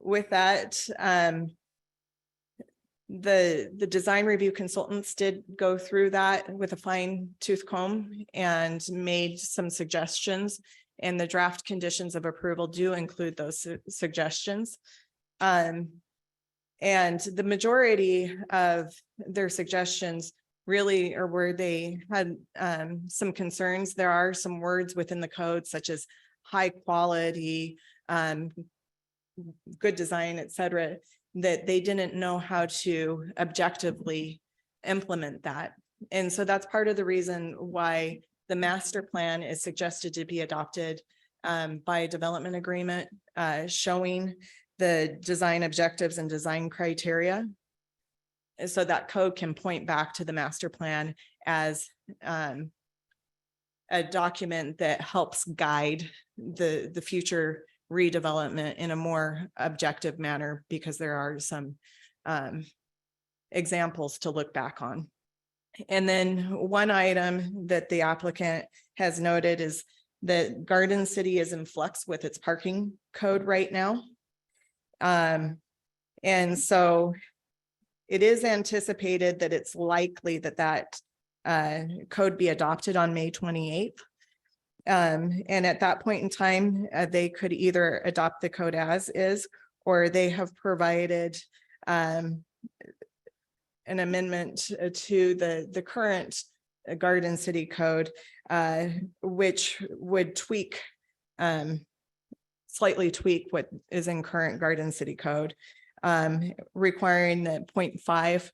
with that, the design review consultants did go through that with a fine tooth comb and made some suggestions, and the draft conditions of approval do include those suggestions. And the majority of their suggestions really are where they had some concerns. There are some words within the code such as high quality, good design, et cetera, that they didn't know how to objectively implement that. And so that's part of the reason why the master plan is suggested to be adopted by a development agreement showing the design objectives and design criteria. And so that code can point back to the master plan as a document that helps guide the future redevelopment in a more objective manner, because there are some examples to look back on. And then one item that the applicant has noted is that Garden City is in flux with its parking code right now. And so it is anticipated that it's likely that that code be adopted on May 28th. And at that point in time, they could either adopt the code as is, or they have provided an amendment to the current Garden City code, which would slightly tweak what is in current Garden City code, requiring that 0.5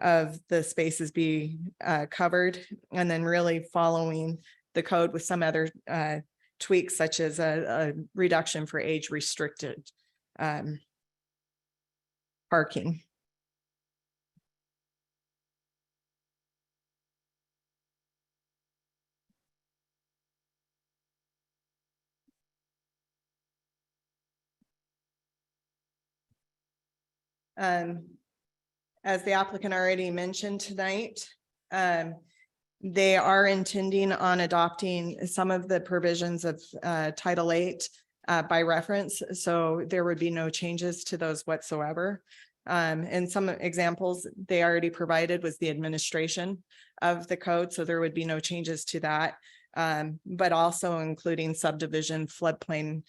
of the spaces be covered, and then really following the code with some other tweaks, such as a reduction for age restricted parking. As the applicant already mentioned tonight, they are intending on adopting some of the provisions of Title VIII by reference, so there would be no changes to those whatsoever. And some examples they already provided was the administration of the code, so there would be no changes to that, but also including subdivision, floodplain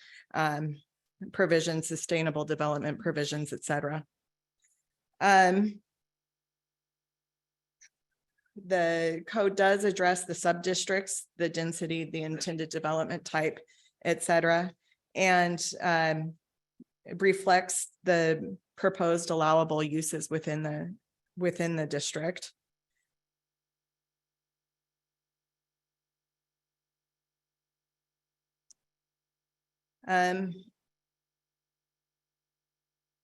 provisions, sustainable development provisions, et cetera. The code does address the sub-districts, the density, the intended development type, et cetera, and reflects the proposed allowable uses within the district.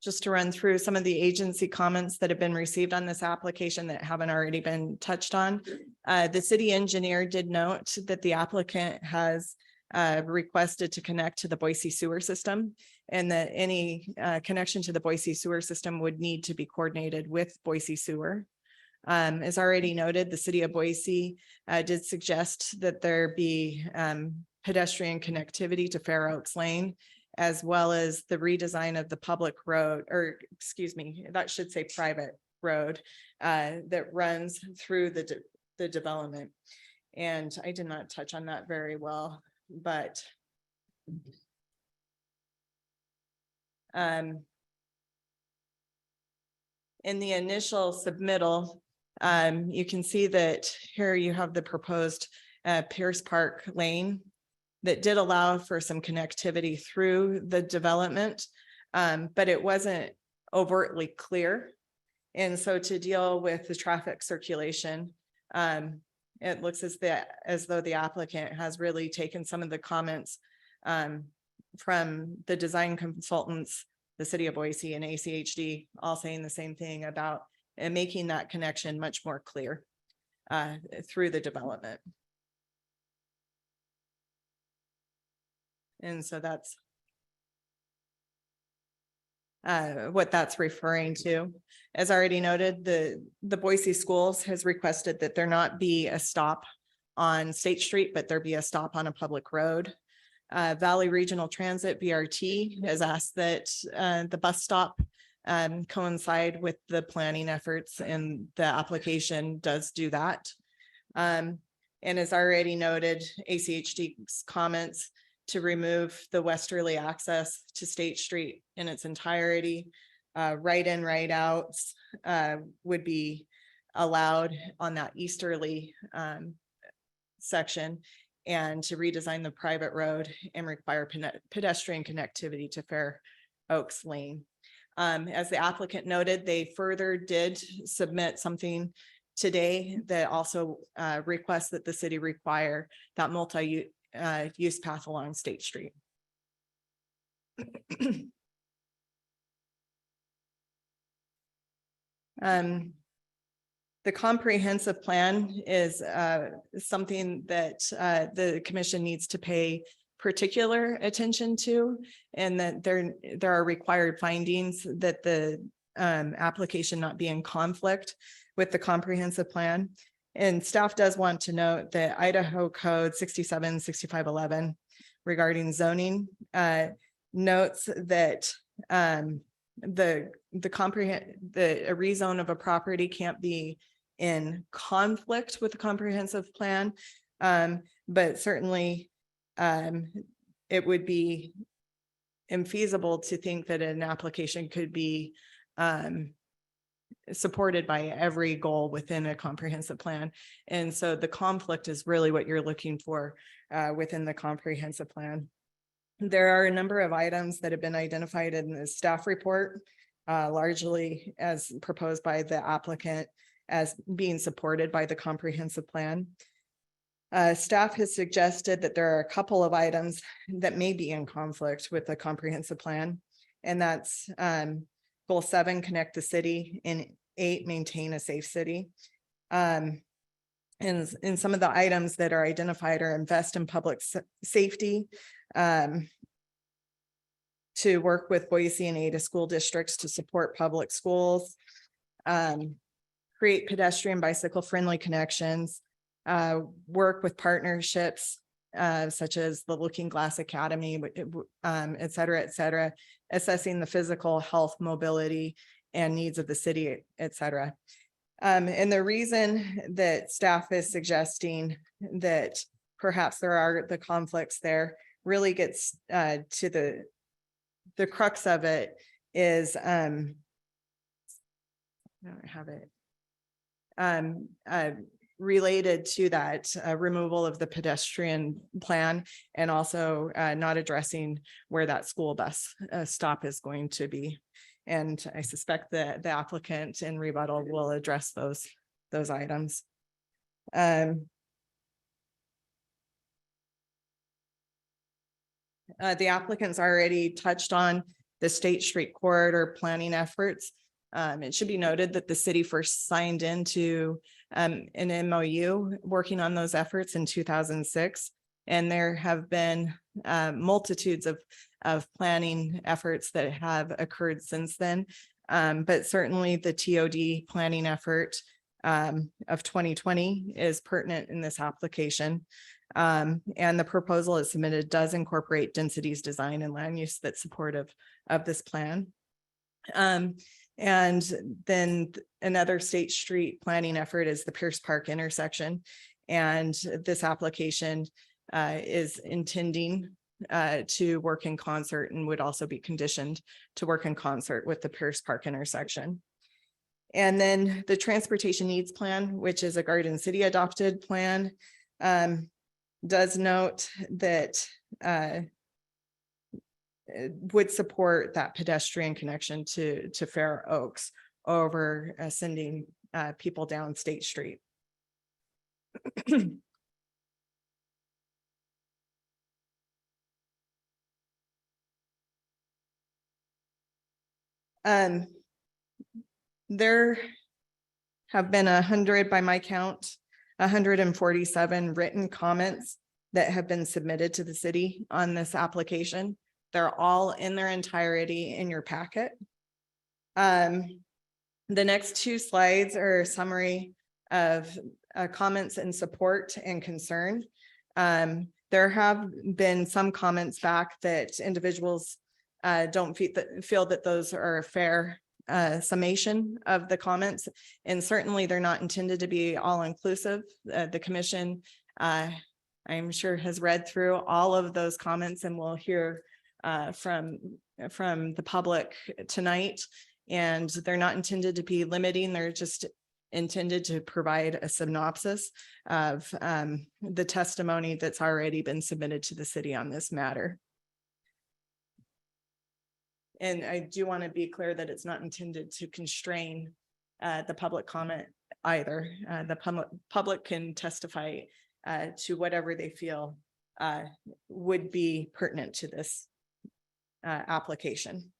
Just to run through some of the agency comments that have been received on this application that haven't already been touched on. The city engineer did note that the applicant has requested to connect to the Boise sewer system, and that any connection to the Boise sewer system would need to be coordinated with Boise Sewer. As already noted, the city of Boise did suggest that there be pedestrian connectivity to Fair Oaks Lane, as well as the redesign of the public road, or excuse me, that should say private road that runs through the development. And I did not touch on that very well, but in the initial submittal, you can see that here you have the proposed Pierce Park Lane that did allow for some connectivity through the development, but it wasn't overtly clear. And so to deal with the traffic circulation, it looks as though the applicant has really taken some of the comments from the design consultants, the city of Boise and ACHD, all saying the same thing about making that connection much more clear through the development. And so that's what that's referring to. As already noted, the Boise Schools has requested that there not be a stop on State Street, but there be a stop on a public road. Valley Regional Transit, VRT, has asked that the bus stop coincide with the planning efforts, and the application does do that. And as already noted, ACHD's comments to remove the westerly access to State Street in its entirety, right in, right outs would be allowed on that easterly section, and to redesign the private road and require pedestrian connectivity to Fair Oaks Lane. As the applicant noted, they further did submit something today that also requests that the city require that use path along State Street. The comprehensive plan is something that the commission needs to pay particular attention to, and that there are required findings that the application not be in conflict with the comprehensive plan. And staff does want to note that Idaho Code 676511 regarding zoning notes that the a rezone of a property can't be in conflict with the comprehensive plan. But certainly it would be infeasible to think that an application could be supported by every goal within a comprehensive plan. And so the conflict is really what you're looking for within the comprehensive plan. There are a number of items that have been identified in the staff report, largely as proposed by the applicant as being supported by the comprehensive plan. Staff has suggested that there are a couple of items that may be in conflict with the comprehensive plan, and that's goal 7, connect the city, and 8, maintain a safe city. And some of the items that are identified are invest in public safety, to work with Boise and Ada school districts to support public schools, create pedestrian bicycle friendly connections, work with partnerships such as the Looking Glass Academy, et cetera, assessing the physical health, mobility, and needs of the city, et cetera. And the reason that staff is suggesting that perhaps there are the conflicts there really gets to the crux of it is I don't have it related to that removal of the pedestrian plan, and also not addressing where that school bus stop is going to be. And I suspect that the applicant in rebuttal will address those items. The applicants already touched on the State Street corridor planning efforts. It should be noted that the city first signed into an MOU working on those efforts in 2006. And there have been multitudes of planning efforts that have occurred since then. But certainly the TOD planning effort of 2020 is pertinent in this application. And the proposal is submitted does incorporate densities, design, and land use that's supportive of this plan. And then another State Street planning effort is the Pierce Park intersection. And this application is intending to work in concert and would also be conditioned to work in concert with the Pierce Park intersection. And then the transportation needs plan, which is a Garden City adopted plan, does note that would support that pedestrian connection to Fair Oaks over sending people down State Street. There have been 100, by my count, 147 written comments that have been submitted to the city on this application. They're all in their entirety in your packet. The next 2 slides are a summary of comments in support and concern. There have been some comments back that individuals don't feel that those are a fair summation of the comments, and certainly they're not intended to be all inclusive. The commission, I'm sure, has read through all of those comments, and we'll hear from the public tonight. And they're not intended to be limiting, they're just intended to provide a synopsis of the testimony that's already been submitted to the city on this matter. And I do want to be clear that it's not intended to constrain the public comment either. The public can testify to whatever they feel would be pertinent to this application.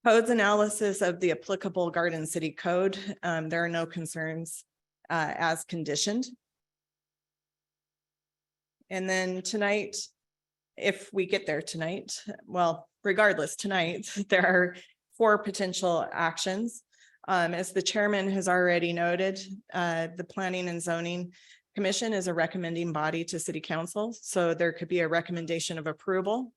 Codes analysis of the applicable Garden City Code. There are no concerns as conditioned. And then tonight, if we get there tonight, well, regardless, tonight, there are 4 potential actions. As the chairman has already noted, the Planning and Zoning Commission is a recommending body to City Council. So there could be a recommendation of approval,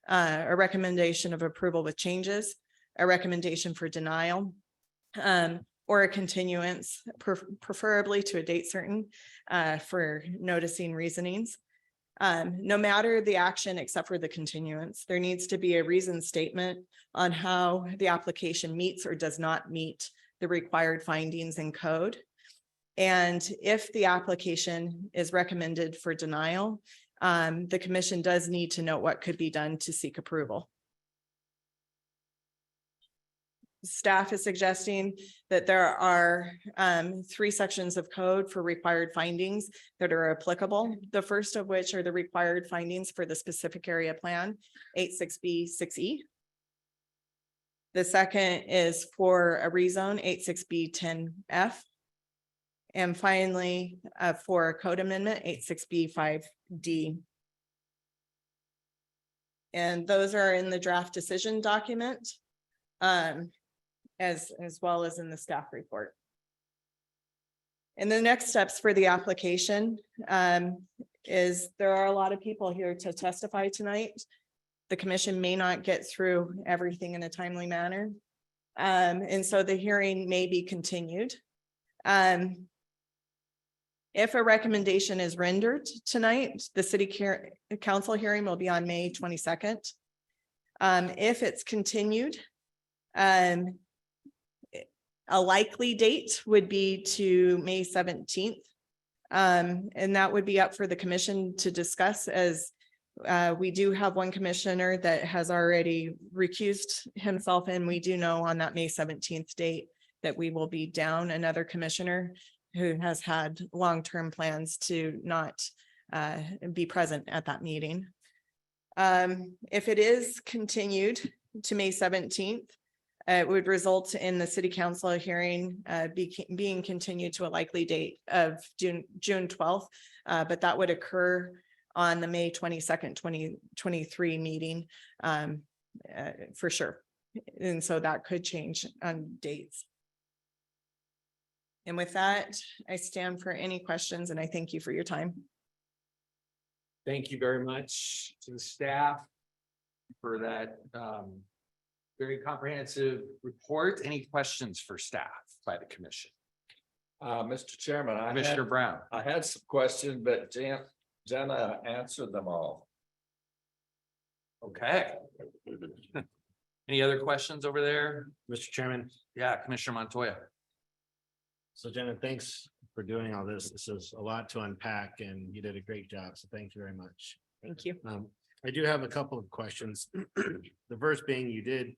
with changes, a recommendation for denial, or a continuance, preferably to a date certain, for noticing reasonings. No matter the action except for the continuance, there needs to be a reasoned statement on how the application meets or does not meet the required findings in code. And if the application is recommended for denial, the commission does need to know what could be done to seek approval. Staff is suggesting that there are 3 sections of code for required findings that are applicable. The first of which are the required findings for the specific area plan, 86B 6E. The second is for a rezone, 86B 10F. And finally, for a code amendment, 86B 5D. And those are in the draft decision document. As well as in the staff report. And the next steps for the application is there are a lot of people here to testify tonight. The commission may not get through everything in a timely manner. And so the hearing may be continued. If a recommendation is rendered tonight, the city council hearing will be on May 22nd. If it's continued, a likely date would be to May 17th. And that would be up for the commission to discuss, as we do have one commissioner that has already recused himself. And we do know on that May 17th date that we will be down another commissioner who has had long-term plans to not be present at that meeting. If it is continued to May 17th, it would result in the city council hearing being continued to a likely date of June 12th, but that would occur on the May 22nd, 2023 meeting for sure. And so that could change on dates. And with that, I stand for any questions and I thank you for your time. Thank you very much to the staff for that very comprehensive report. Any questions for staff by the commission? Mr. Chairman, Commissioner Brown. I had some questions, but Jenna answered them all. Okay. Any other questions over there? Mr. Chairman. Yeah, Commissioner Montoya. So Jenna, thanks for doing all this. This is a lot to unpack and you did a great job. So thank you very much. Thank you. I do have a couple of questions. The first being you did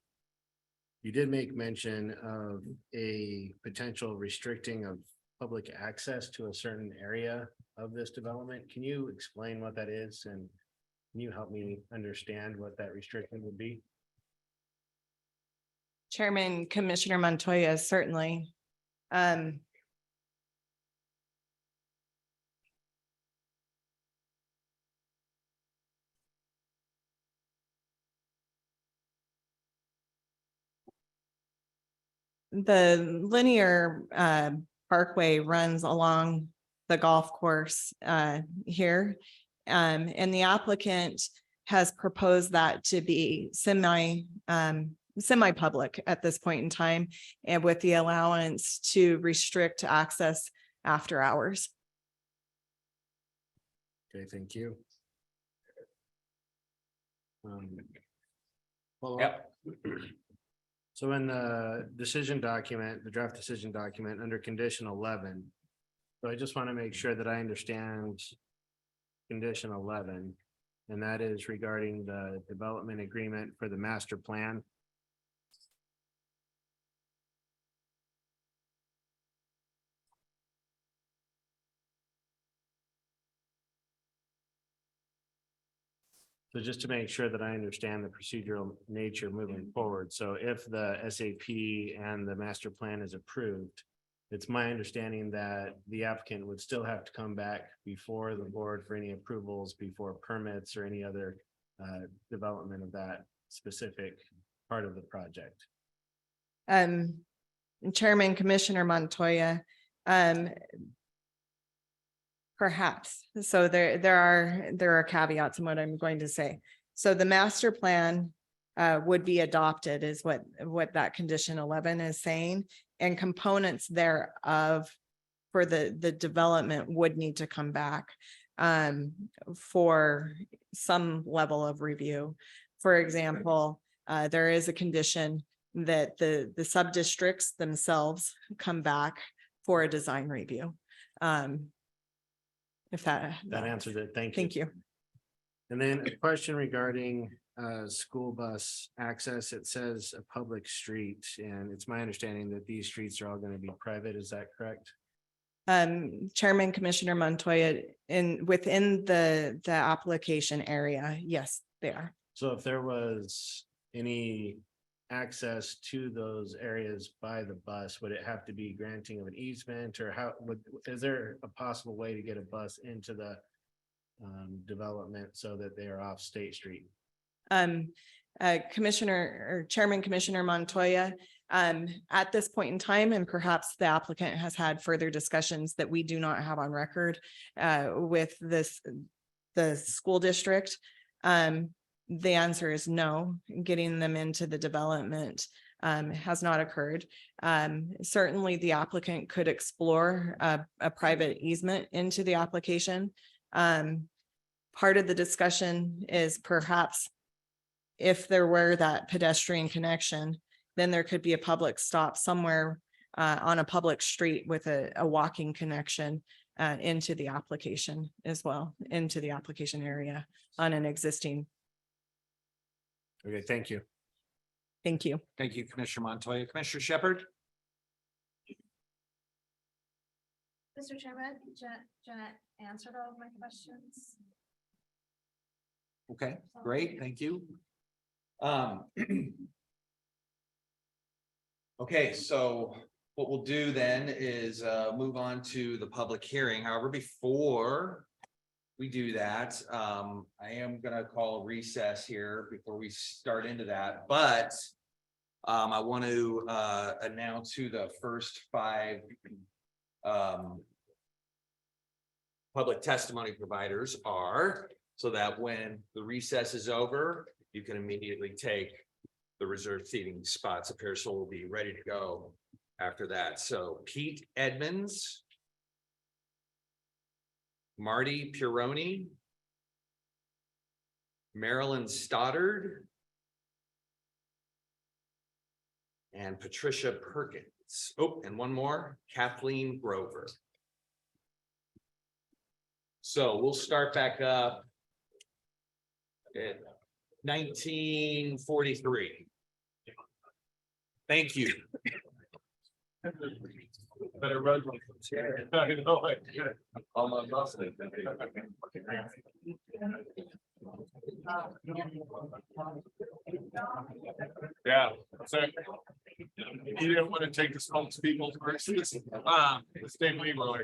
make mention of a potential restricting of public access to a certain area of this development. Can you explain what that is? And can you help me understand what that restriction would be? Chairman Commissioner Montoya, certainly. The linear parkway runs along the golf course here. And the applicant has proposed that to be semi-public at this point in time, and with the allowance to restrict access after hours. Okay, thank you. Follow Yep. up. So in the decision document, the draft decision document under condition 11. So I just want to make sure that I understand condition 11, and that is regarding the development agreement for the master plan. So just to make sure that I understand the procedural nature moving forward, so if the SAP and the master plan is approved, it's my understanding that the applicant would still have to come back before the board for any approvals, before permits or any other development of that specific part of the project. Chairman, Commissioner Montoya, perhaps. So there are caveats in what I'm going to say. So the master plan would be adopted is what that condition 11 is saying, and components thereof for the development would need to come back for some level of review. For example, there is a condition that the sub-districts themselves come back for a design review. If that answers it. Thank you. Thank you. And then a question regarding school bus access. It says a public street, and it's my understanding that these streets are all going to be private. Is that correct? Chairman, Commissioner Montoya, within the application area, yes, they are. So if there was any access to those areas by the bus, would it have to be granting of an easement, or is there a possible way to get a bus into the development so that they are off State Street? Chairman Commissioner Montoya, at this point in time, and perhaps the applicant has had further discussions that we do not have on record with the school district. The answer is no. Getting them into the development has not occurred. Certainly, the applicant could explore a private easement into the application. Part of the discussion is perhaps if there were that pedestrian connection, then there could be a public stop somewhere on a public street with a walking connection into the application as well, into the application area on an existing. Okay, thank you. Thank you. Thank you, Commissioner Montoya. Commissioner Shepherd? Mr. Chairman, Janet answered all of my questions. Okay, great, thank you. Okay, so what we'll do then is move on to the public hearing. However, before we do that, I am gonna call a recess here before we start into that, but I want to announce who the first 5 public testimony providers are, so that when the recess is over, you can immediately take the reserved seating spots. Parcel will be ready to go after that. So Pete Edmonds, Marty Pironi, Marilyn Stoddard, and Patricia Perkins. Oh, and one more, Kathleen Grover. So we'll start back up at 1943. Thank you. Better run. I know it. All my muscle. Yeah, so you didn't want to take the spokespeople versus the state legal.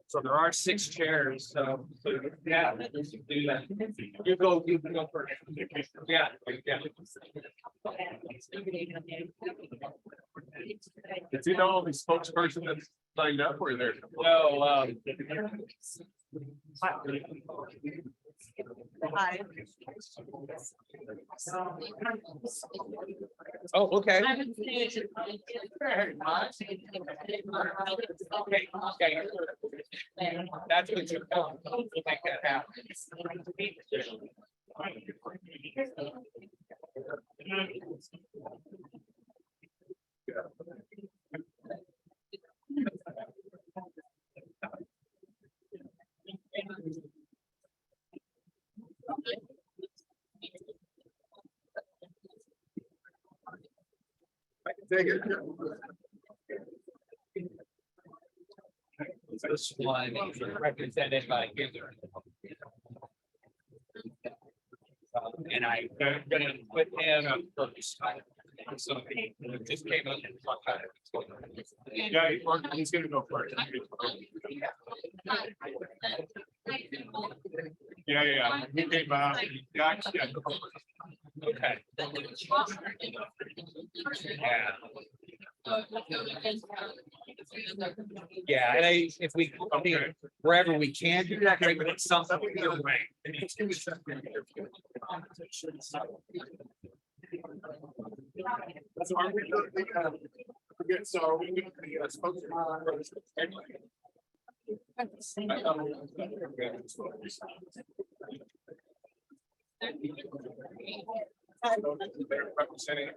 So there are 6 chairs, so yeah, do that. You go first. Yeah. Is he the only spokesperson that's signed up, or there? No, Hi. oh, okay. Okay, that's what you're doing. We'll make that happen. This one is represented by Gizzard. And I'm gonna put him first. So he just came up and talked about it. Yeah, he's gonna go first. Yeah. He came out. Yeah. Okay. Yeah. Yeah, and if we, wherever we can do that, great, but it's something either way. That's why we don't think, forget, so we need to, supposed to. Representing.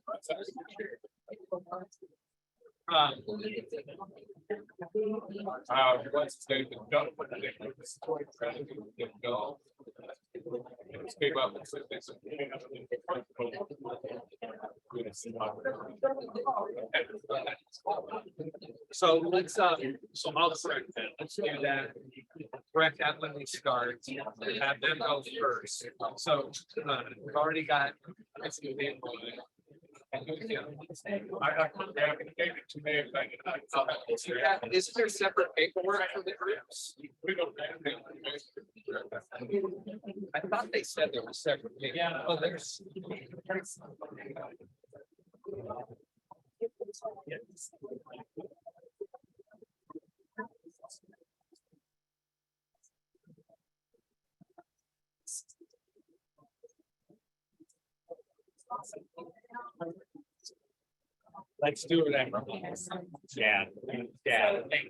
What's his name? So let's so I'll correct that. Let's do that. Correct that when we start. Have them go first. So we've already got. Is there separate paperwork for the groups? I thought they said there was separate. Yeah. Oh, there's. Let's do it. Yeah. Yeah. Okay,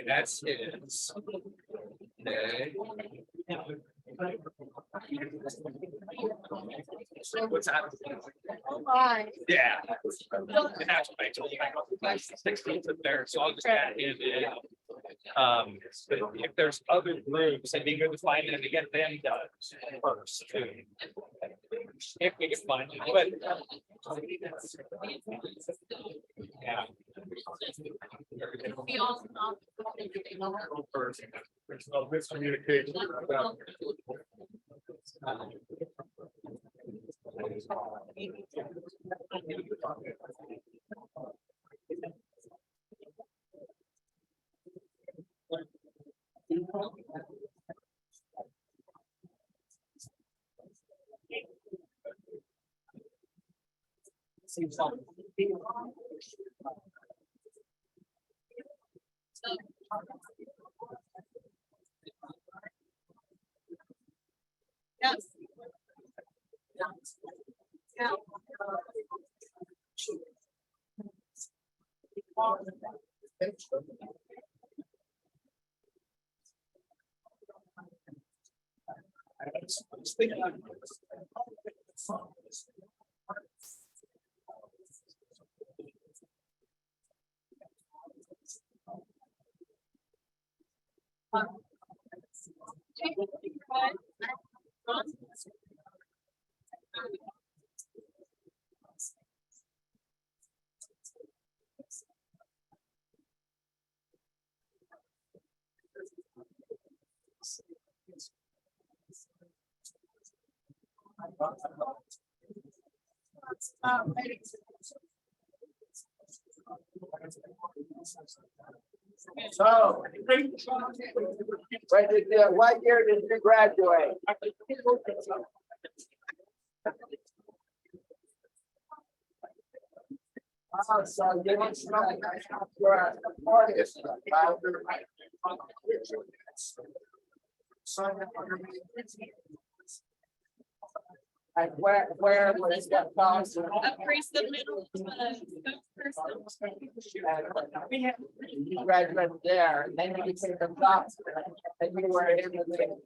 that's it. What's that? Yeah. And that's what I told you. 16th of there, so I'll just add in. If there's other groups, it'd be good to find them to get them done first. Too. If we can find it, but. Yeah. There's no miscommunication about. Seems something. Yes. Yeah. So, what year did you graduate? So you don't know you're an artist. And where was that house? Across the middle. You graduated there, and then you became a doctor, and you were in the.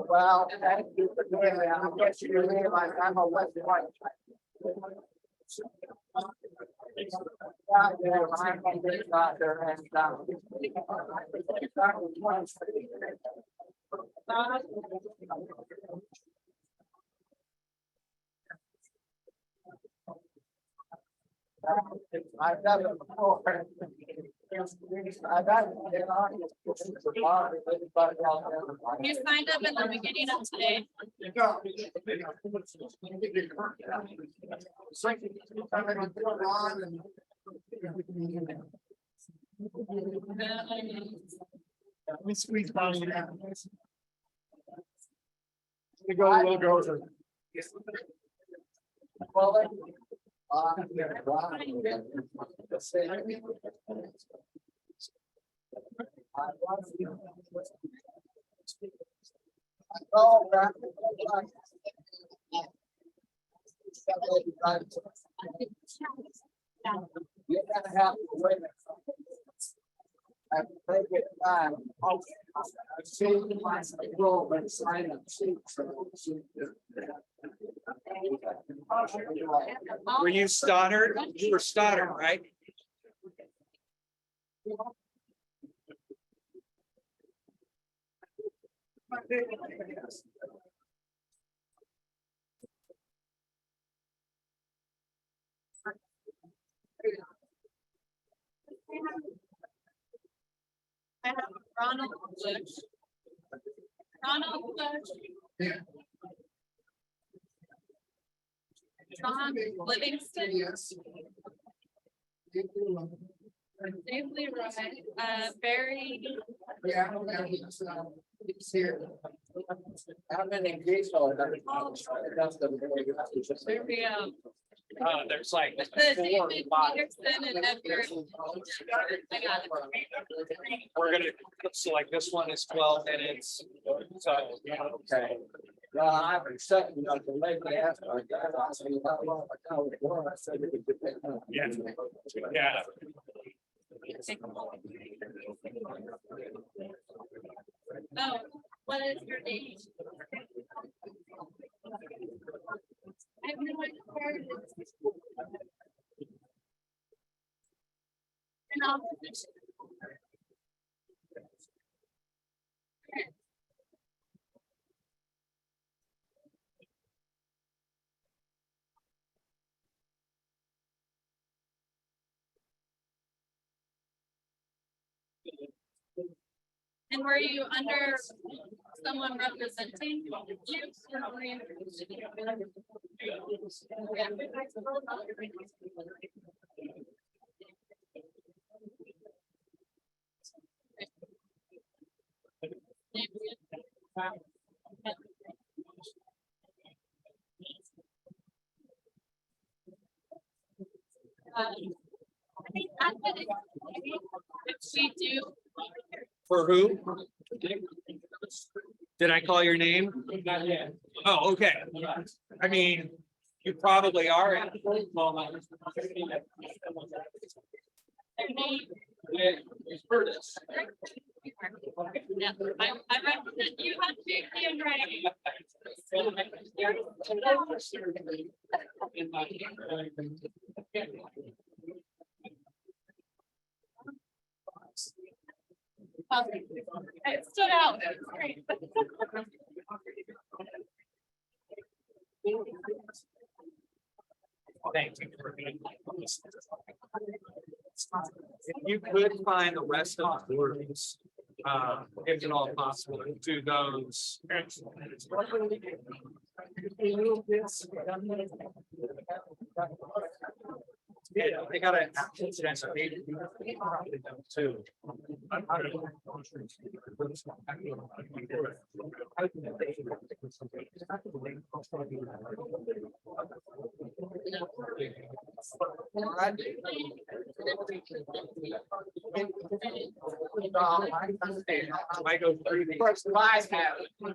Well, thank you for doing that. I guess you realize I'm a West White. Out there, I'm a big doctor and, I've done it before. I've had it on. You signed up in the beginning of today. We squeeze by it out. We go, we'll go. Well, you're gonna have to wait. I take it time. I've seen my role and sign up. Were you Stoddard? You were Stoddard, right? I have Ronald Bush. Ronald Bush. John Livingston. Yes. Safely right, Barry. Yeah, it's here. How many people? There we go. There's like The David Peterson and Edgar. I got it. we're gonna, so like this one is 12 minutes. So, Okay. Well, I'm accepting of the lady asked my dad, I said, how long ago it was? I said it would depend on. yeah. Oh, what is your name? I have no idea where it is. And I'll- And were you under someone representing you? Or were you- I think that's what we do. For who? Did I call your name? Not yet. Oh, okay. I mean, you probably are. Their name. Yeah, I represent you on safety and driving. It stood out. It was great. Thank you. If you could find the rest of the words, if at all possible, do those. Yeah, they got an incident. So they probably don't too. I go through the First life have.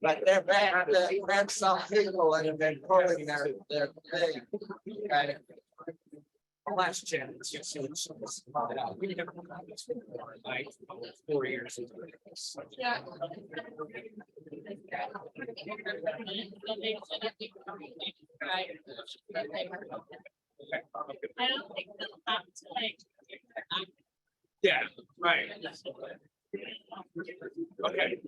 But they're bad, there's some people that have been pulling their thing. Okay. Last chance. We never got this before, like 4 years ago. Yeah. I don't think they'll have to like. Yeah, right. Okay.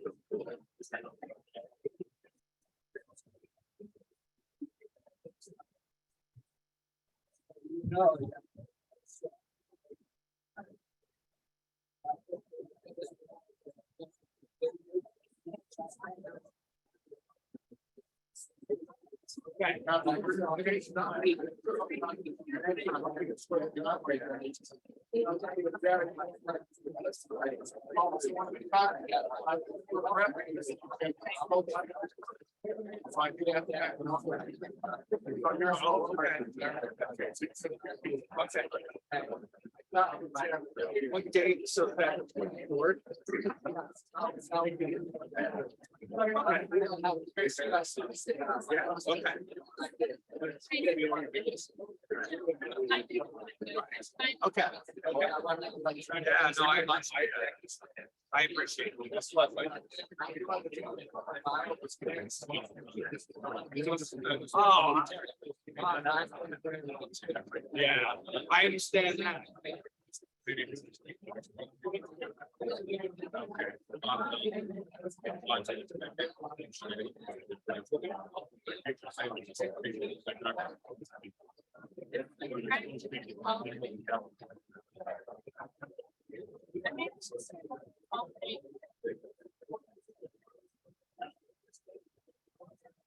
No. What date so that work? Okay. Yeah, no, I appreciate it. That's what. Oh. Yeah, I understand that.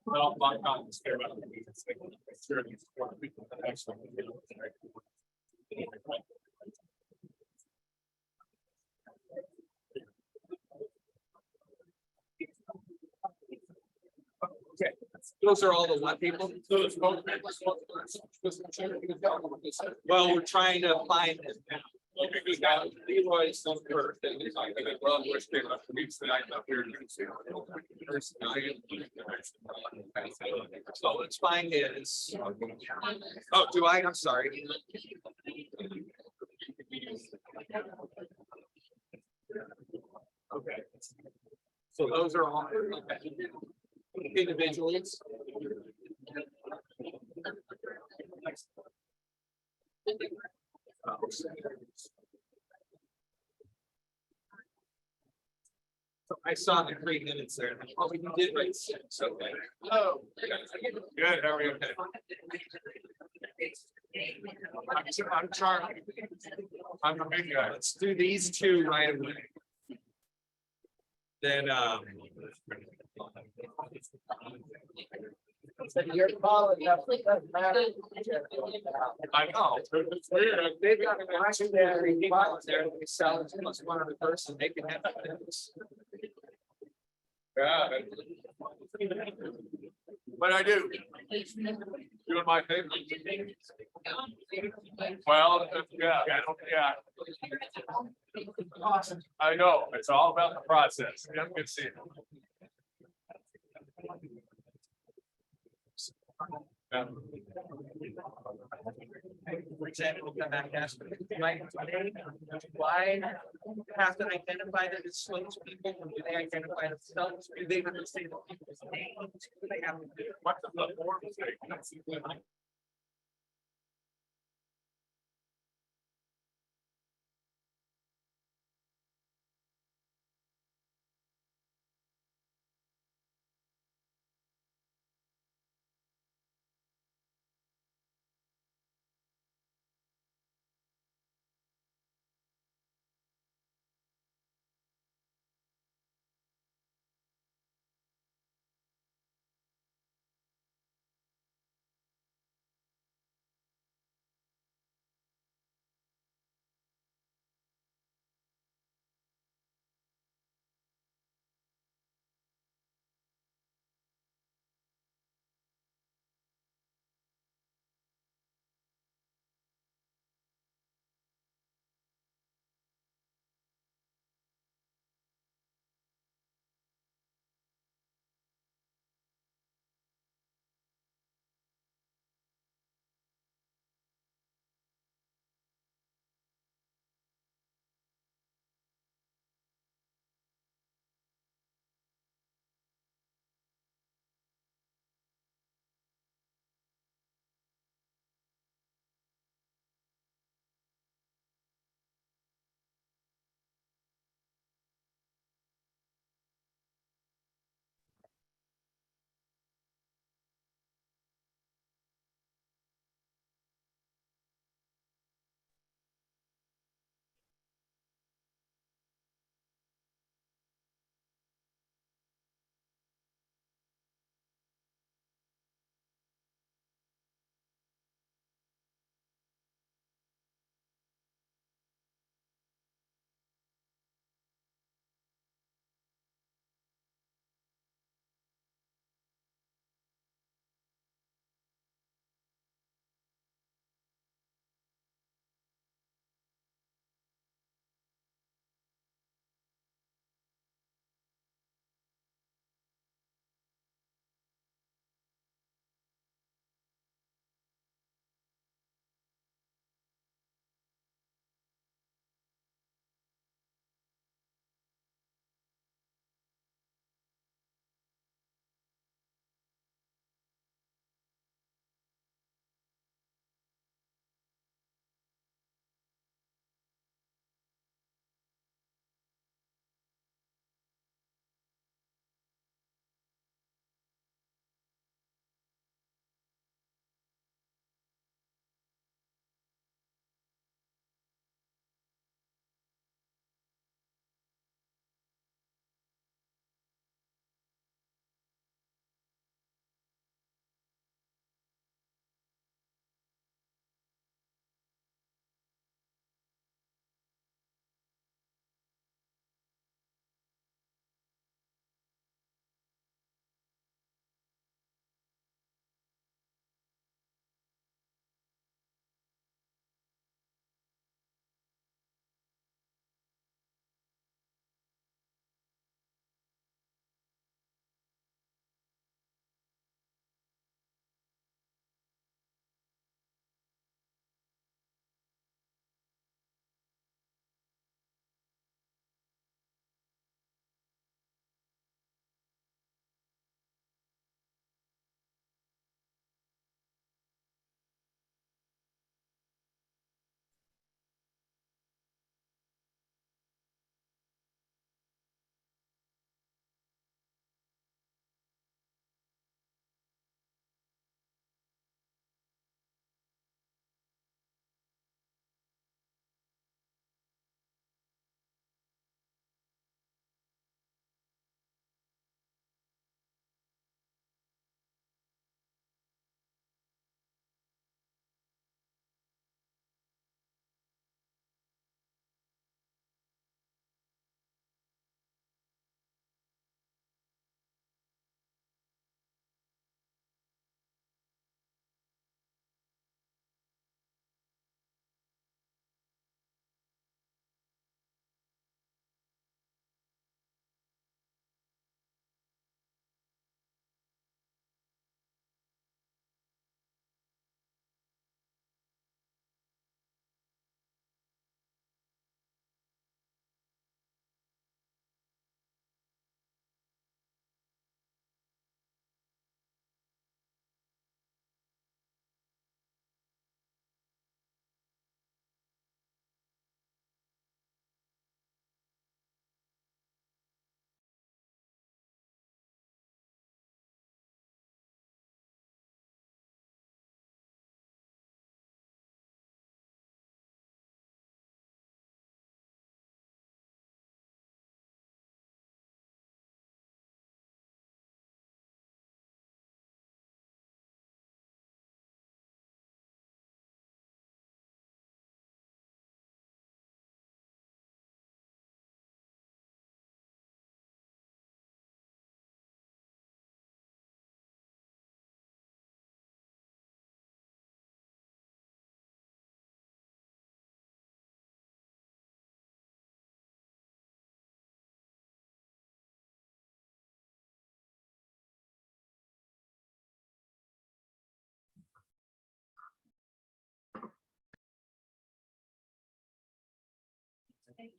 Well, my comments there about okay, those are all the what people? Well, we're trying to find it now. Okay, we got Leroy's some first, and it's like, well, we're straight up weeks that I up here. So let's find his. Oh, do I? I'm sorry. Okay. So those are all individuals. So I saw the 3 minutes there. Oh, we did write 6. Okay. Oh, good. How are you? Okay. I'm Charlie. I'm a big guy. Let's do these 2 right away. Then You're calling up. I know. It's weird. They've got an imaginary box there. They sell it to us, one other person. They can have this. Yeah. What I do? Doing my favorite. Well, yeah. I know. It's all about the process. Yeah, good seeing you. For example, come back and ask, why have to identify that it's slopes people, or do they identify themselves? Do they understand the people's names? Do they have to do? What's the form mistake?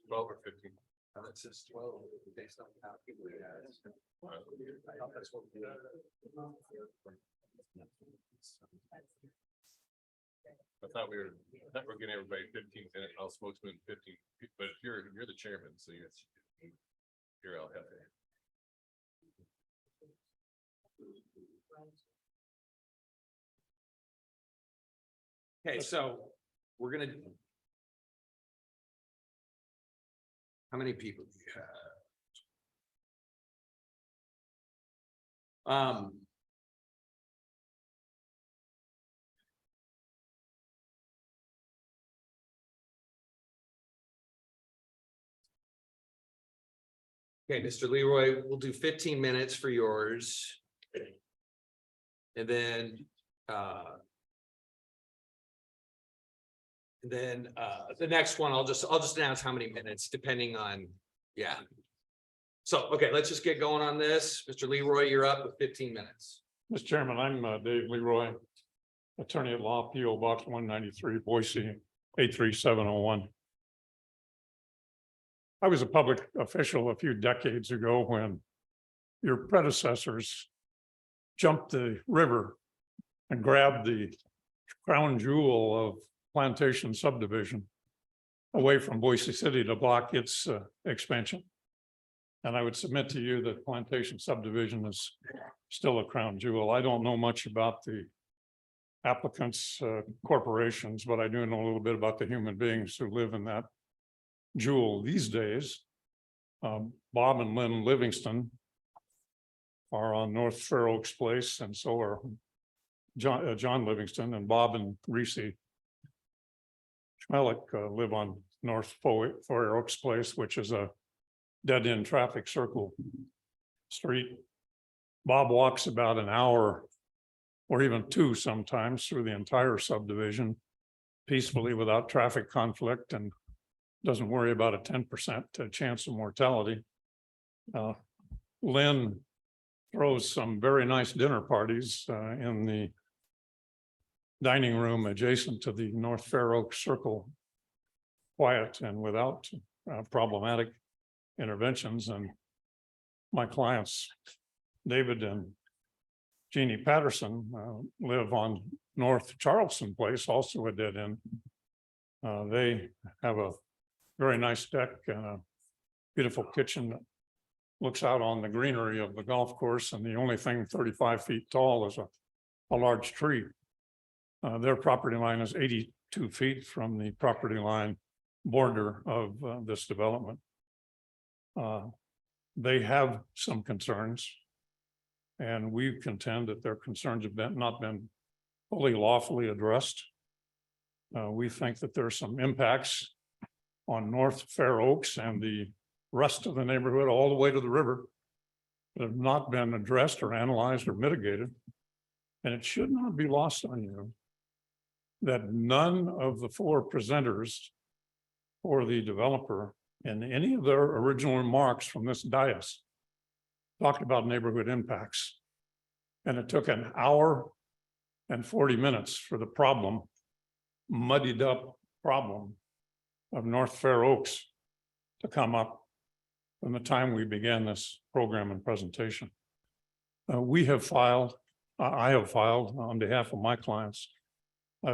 12 or 15. It says 12 based on how people it has. I thought we were getting everybody 15 minutes, all spokesmen 15, but you're the chairman, so you're El Jefe. Okay, so we're gonna. How many people do you have? Okay, Mr. Leroy, we'll do 15 minutes for yours. And then, the next one, I'll just announce how many minutes depending on, yeah. So, okay, let's just get going on this. Mr. Leroy, you're up with 15 minutes. Mr. Chairman, I'm Dave Leroy, attorney at law, P.O. Box 193, Boise, 83701. I was a public official a few decades ago when your predecessors jumped the river and grabbed the crown jewel of Plantation subdivision away from Boise City to block its expansion. And I would submit to you that Plantation subdivision is still a crown jewel. I don't know much about the applicants' corporations, but I do know a little bit about the human beings who live in that jewel these days. Bob and Lynn Livingston are on North Fair Oaks Place, and so are John Livingston and Bob and Reese Schmelik live on North Fair Oaks Place, which is a dead-end traffic circle street. Bob walks about an hour or even two sometimes through the entire subdivision peacefully without traffic conflict and doesn't worry about a 10% chance of mortality. Lynn throws some very nice dinner parties in the dining room adjacent to the North Fair Oaks Circle, quiet and without problematic interventions. And my clients, David and Jeannie Patterson, live on North Charleston Place, also a dead end. They have a very nice deck and a beautiful kitchen that looks out on the greenery of the golf course, and the only thing 35 feet tall is a large tree. Their property line is 82 feet from the property line border of this development. They have some concerns, and we contend that their concerns have not been fully lawfully addressed. We think that there are some impacts on North Fair Oaks and the rest of the neighborhood all the way to the river that have not been addressed or analyzed or mitigated. And it should not be lost on you that none of the four presenters or the developer in any of their original remarks from this dais talked about neighborhood impacts. And it took an hour and 40 minutes for the problem, muddied up problem of North Fair Oaks to come up from the time we began this program and presentation. I have filed on behalf of my clients,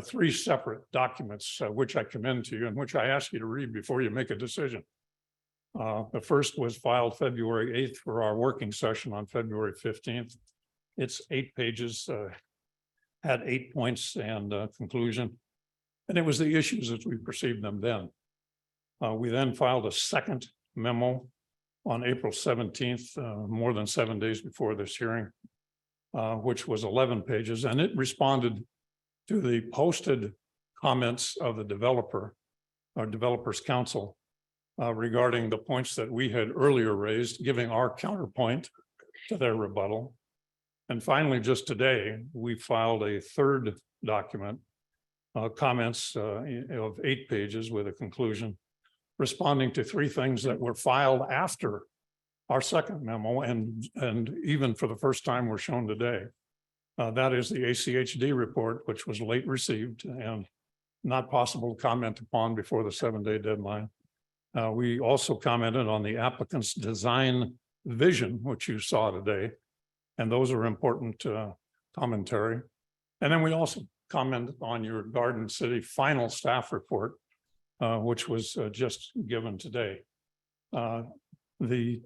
3 separate documents, which I commend to you and which I ask you to read before you make a decision. The first was filed February 8th for our working session on February 15th. It's 8 pages, had 8 points and conclusion. And it was the issues as we perceived them then. We then filed a second memo on April 17th, more than 7 days before this hearing, which was 11 pages, and it responded to the posted comments of the developer, or developers council, regarding the points that we had earlier raised, giving our counterpoint to their rebuttal. And finally, just today, we filed a third document, comments of 8 pages with a conclusion, responding to 3 things that were filed after our second memo, and even for the first time were shown today. That is the ACHD report, which was late received and not possible to comment upon before the 7-day deadline. We also commented on the applicant's design vision, which you saw today. And those are important commentary. And then we also commented on your Garden City final staff report, which was just given today. The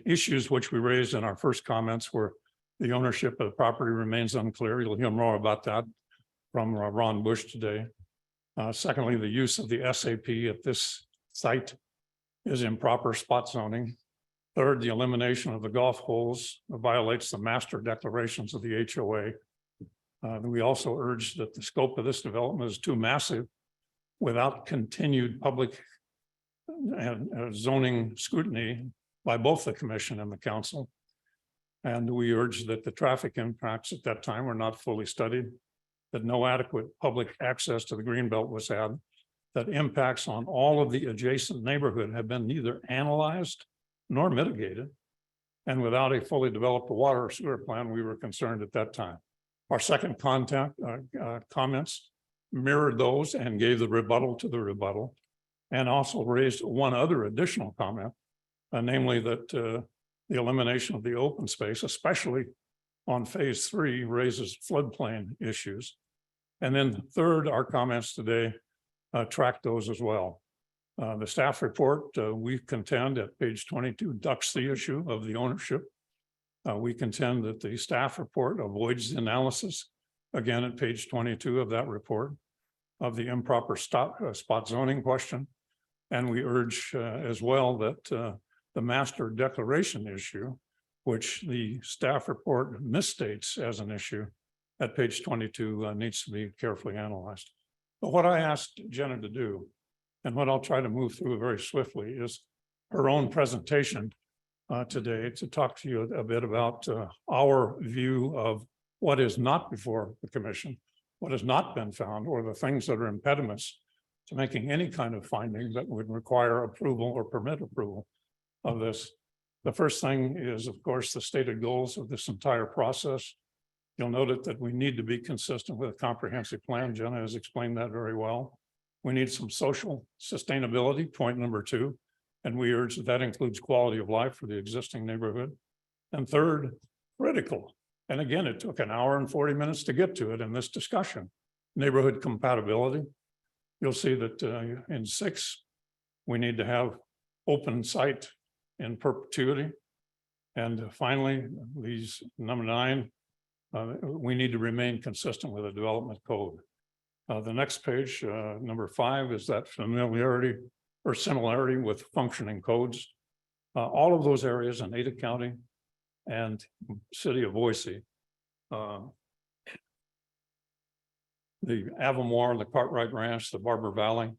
issues which we raised in our first comments were the ownership of the property remains unclear. You'll hear more about that from Ron Bush today. Secondly, the use of the SAP at this site is improper spot zoning. Third, the elimination of the golf holes violates the master declarations of the HOA. We also urged that the scope of this development is too massive without continued public and zoning scrutiny by both the commission and the council. And we urged that the traffic impacts at that time were not fully studied, that no adequate public access to the greenbelt was had, that impacts on all of the adjacent neighborhood have been neither analyzed nor mitigated. And without a fully developed water or sewer plan, we were concerned at that time. Our second comments mirrored those and gave the rebuttal to the rebuttal, and also raised one other additional comment, namely that the elimination of the open space, especially on phase 3, raises floodplain issues. And then third, our comments today track those as well. The staff report, we contend at page 22 ducks the issue of the ownership. We contend that the staff report avoids the analysis, again at page 22 of that report, of the improper spot zoning question. And we urge as well that the master declaration issue, which the staff report misstates as an issue at page 22, needs to be carefully analyzed. But what I asked Jenna to do, and what I'll try to move through very swiftly, is her own presentation today to talk to you a bit about our view of what is not before the commission, what has not been found, or the things that are impediments to making any kind of finding that would require approval or permit approval of this. The first thing is, of course, the stated goals of this entire process. You'll note that we need to be consistent with a comprehensive plan. Jenna has explained that very well. We need some social sustainability, point number 2. And we urge that includes quality of life for the existing neighborhood. And third, critical. And again, it took an hour and 40 minutes to get to it in this discussion. Neighborhood compatibility. You'll see that in 6, we need to have open site in perpetuity. And finally, these number 9, we need to remain consistent with the development code. The next page, number 5, is that familiarity or similarity with functioning codes. All of those areas in Ada County and city of Boise, the Avamore, the Cartwright Ranch, the Barber Valley,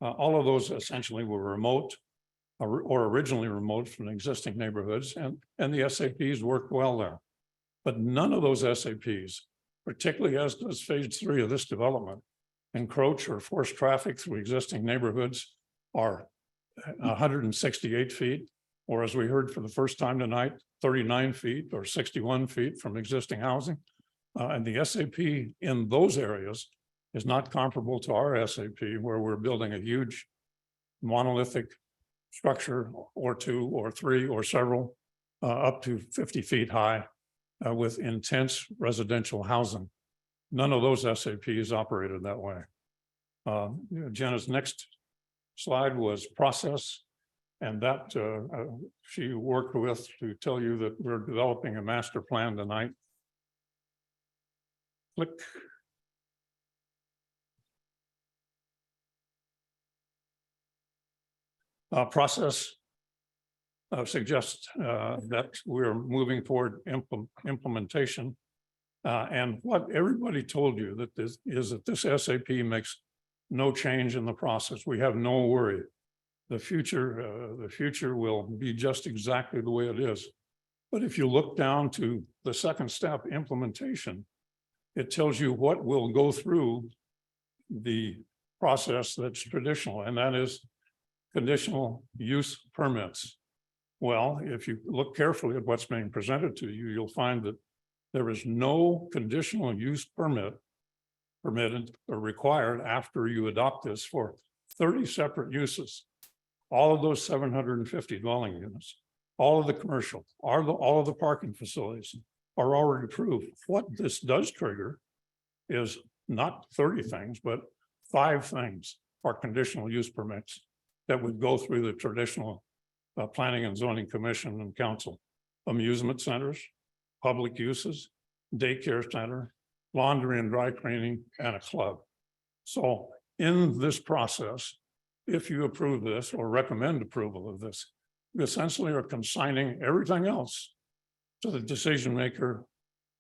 all of those essentially were remote or originally remote from existing neighborhoods, and the SAPs worked well there. But none of those SAPs, particularly as does phase 3 of this development, encroach or force traffic through existing neighborhoods, are 168 feet, or as we heard for the first time tonight, 39 feet or 61 feet from existing housing. And the SAP in those areas is not comparable to our SAP, where we're building a huge monolithic structure or 2 or 3 or several up to 50 feet high with intense residential housing. None of those SAPs operated that way. Jenna's next slide was process, and that she worked with to tell you that we're developing a master plan tonight. Click. Process suggests that we're moving toward implementation. And what everybody told you that this is that this SAP makes no change in the process. We have no worry. The future will be just exactly the way it is. But if you look down to the second step, implementation, it tells you what will go through the process that's traditional, and that is conditional use permits. Well, if you look carefully at what's being presented to you, you'll find that there is no conditional use permitted or required after you adopt this for 30 separate uses. all of those 750 dwelling units, all of the commercial, all of the parking facilities are already approved. What this does trigger is not 30 things, but 5 things are conditional use permits that would go through the traditional Planning and Zoning Commission and Council. Amusement centers, public uses, daycare center, laundry and dry cleaning, and a club. So in this process, if you approve this or recommend approval of this, you essentially are consigning everything else to the decision maker,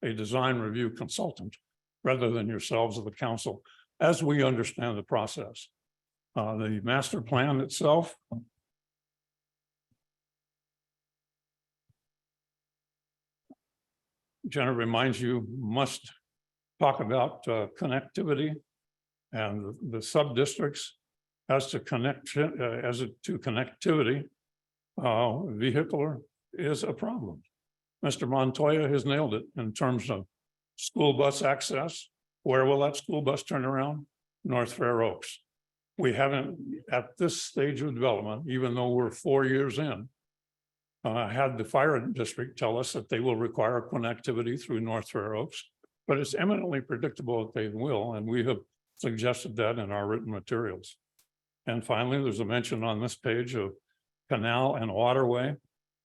a design review consultant, rather than yourselves of the council, as we understand the process. The master plan itself. Jenna reminds you must talk about connectivity and the sub-districts as to connectivity. Vehicular is a problem. Mr. Montoya has nailed it in terms of school bus access. Where will that school bus turn around? North Fair Oaks. We haven't, at this stage of development, even though we're 4 years in, had the fire district tell us that they will require connectivity through North Fair Oaks, but it's eminently predictable that they will, and we have suggested that in our written materials. And finally, there's a mention on this page of canal and waterway,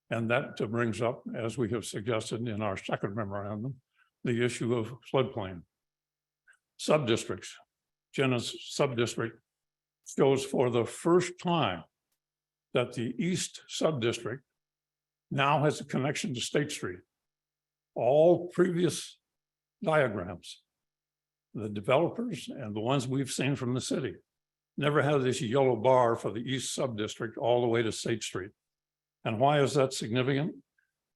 and that brings up, as we have suggested in our second memorandum, the issue of floodplain. Sub-districts. Jenna's sub-district shows for the first time that the East sub-district now has a connection to State Street. All previous diagrams, the developers and the ones we've seen from the city, never had this yellow bar for the East sub-district all the way to State Street. And why is that significant?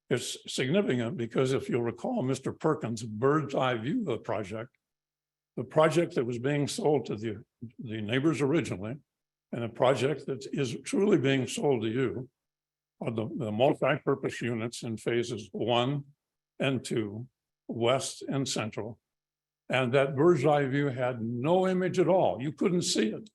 It's significant because if you'll recall Mr. Perkins' bird's eye view of the project that was being sold to the neighbors originally, and a project that is truly being sold to you, are the multi-purpose units in phases 1 and 2, west and central. And that bird's eye view had no image at all. You couldn't see it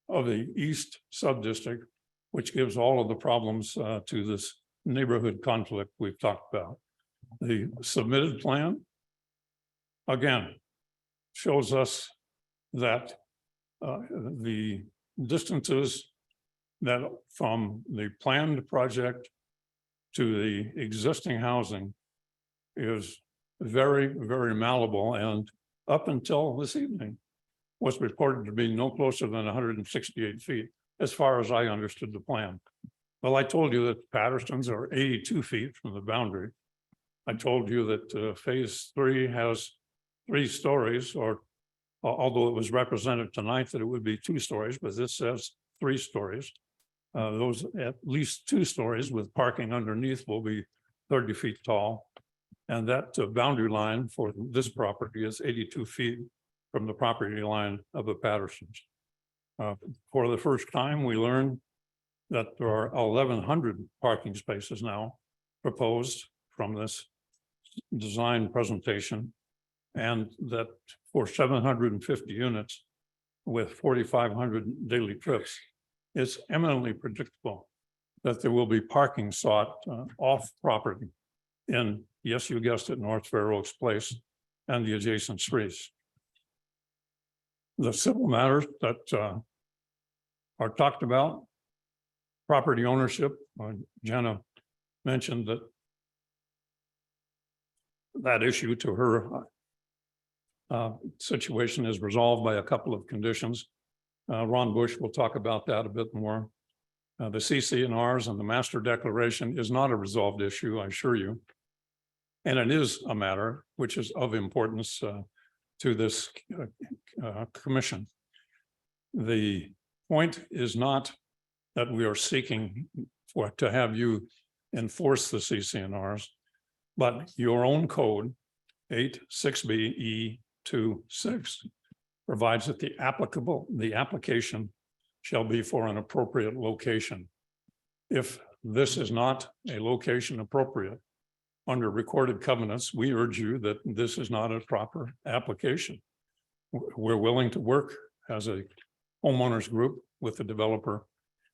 of the East sub-district, which gives all of the problems to this neighborhood conflict we've talked about. The submitted plan, again, shows us that the distances that from the planned project to the existing housing is very, very malleable, and up until this evening was reported to be no closer than 168 feet, as far as I understood the plan. Well, I told you that Patterson's are 82 feet from the boundary. I told you that phase 3 has 3 stories, or although it was represented tonight that it would be 2 stories, but this says 3 stories. Those at least 2 stories with parking underneath will be 30 feet tall. And that boundary line for this property is 82 feet from the property line of the Pattersons. For the first time, we learned that there are 1,100 parking spaces now proposed from this design presentation, and that for 750 units with 4,500 daily trips, it's eminently predictable that there will be parking sought off property in, yes, you guessed it, North Fair Oaks Place and the adjacent streets. The civil matters that are talked about, property ownership, Jenna mentioned that issue to her situation is resolved by a couple of conditions. Ron Bush will talk about that a bit more. The CC&Rs and the master declaration is not a resolved issue, I assure you. And it is a matter which is of importance to this commission. The point is not that we are seeking to have you enforce the CC&Rs, but your own code 8-6BE26 provides that the application shall be for an appropriate location. If this is not a location appropriate under recorded covenants, we urge you that this is not a proper application. We're willing to work as a homeowners group with the developer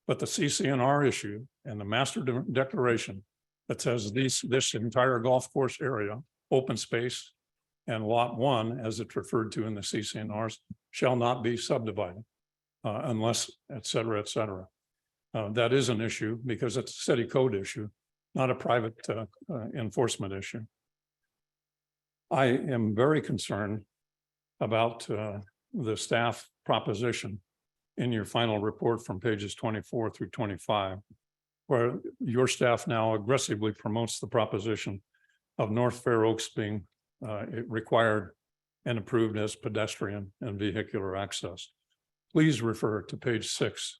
But the CCNR issue and the master declaration that says this entire golf course area, open space, and lot 1, as it's referred to in the CCNRs, shall not be subdivided unless, et cetera, et cetera. That is an issue because it's a city code issue, not a private enforcement issue. I am very concerned about the staff proposition in your final report from pages 24 through 25, where your staff now aggressively promotes the proposition of North Fair Oaks being required and approved as pedestrian and vehicular access. Please refer to page 6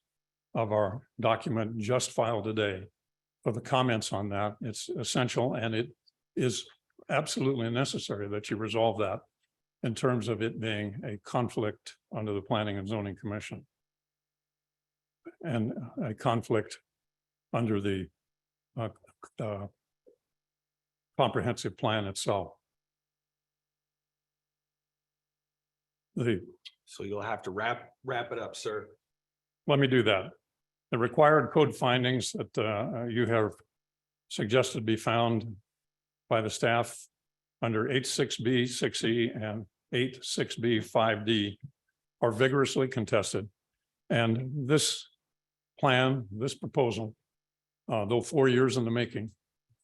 of our document just filed today for the comments on that. It's essential, and it is absolutely necessary that you resolve that in terms of it being a conflict under the Planning and Zoning Commission and a conflict under the comprehensive plan itself. So you'll have to wrap it up, sir. Let me do that. The required code findings that you have suggested be found by the staff under 8.6B, 6E, and 8.6B, 5D are vigorously contested. And this plan, this proposal, though 4 years in the making,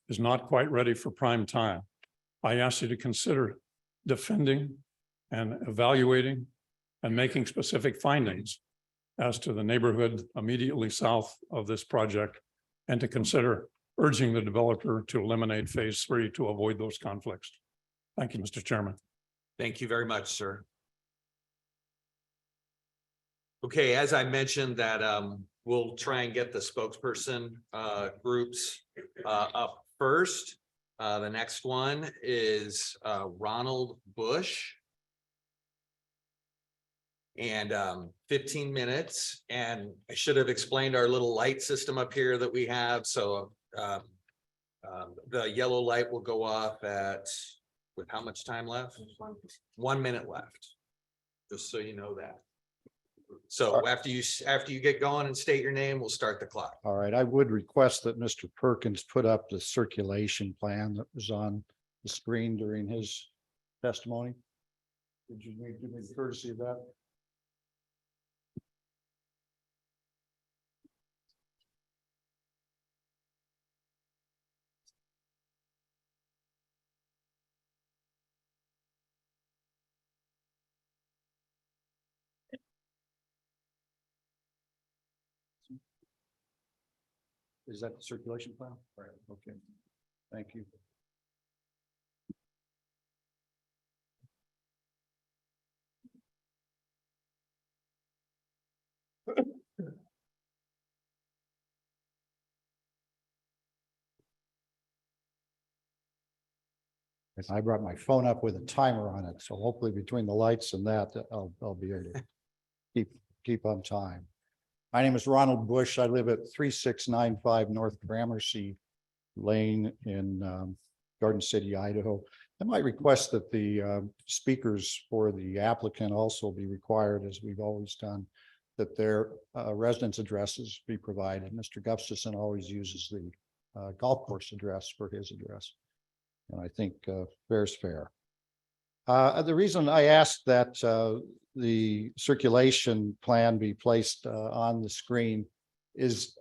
is not quite ready for prime time. I ask you to consider defending and evaluating and making specific findings as to the neighborhood immediately south of this project, and to consider urging the developer to eliminate phase 3 to avoid those conflicts. Thank you, Mr. Chairman. Thank you very much, sir. Okay, as I mentioned that we'll try and get the spokesperson groups up first. The next one is Ronald Bush. And 15 minutes. And I should have explained our little light system up here that we have. So the yellow light will go off at, with how much time left? 1 minute left. Just so you know that. So after you get going and state your name, we'll start the clock. All right, I would request that Mr. Perkins put up the circulation plan that was on the screen during his testimony. Would you give me the courtesy of that? Is that the circulation plan? Right. Okay. Thank you. I brought my phone up with a timer on it, so hopefully between the lights and that, I'll be able to keep on time. My name is Ronald Bush. I live at 3695 North Gramercy Lane in Garden City, Idaho. I might request that the speakers for the applicant also be required, as we've always done, that their residence addresses be provided. Mr. Gustafson always uses the golf course address for his address. And I think fair is fair. The reason I asked that the circulation plan be placed on the screen is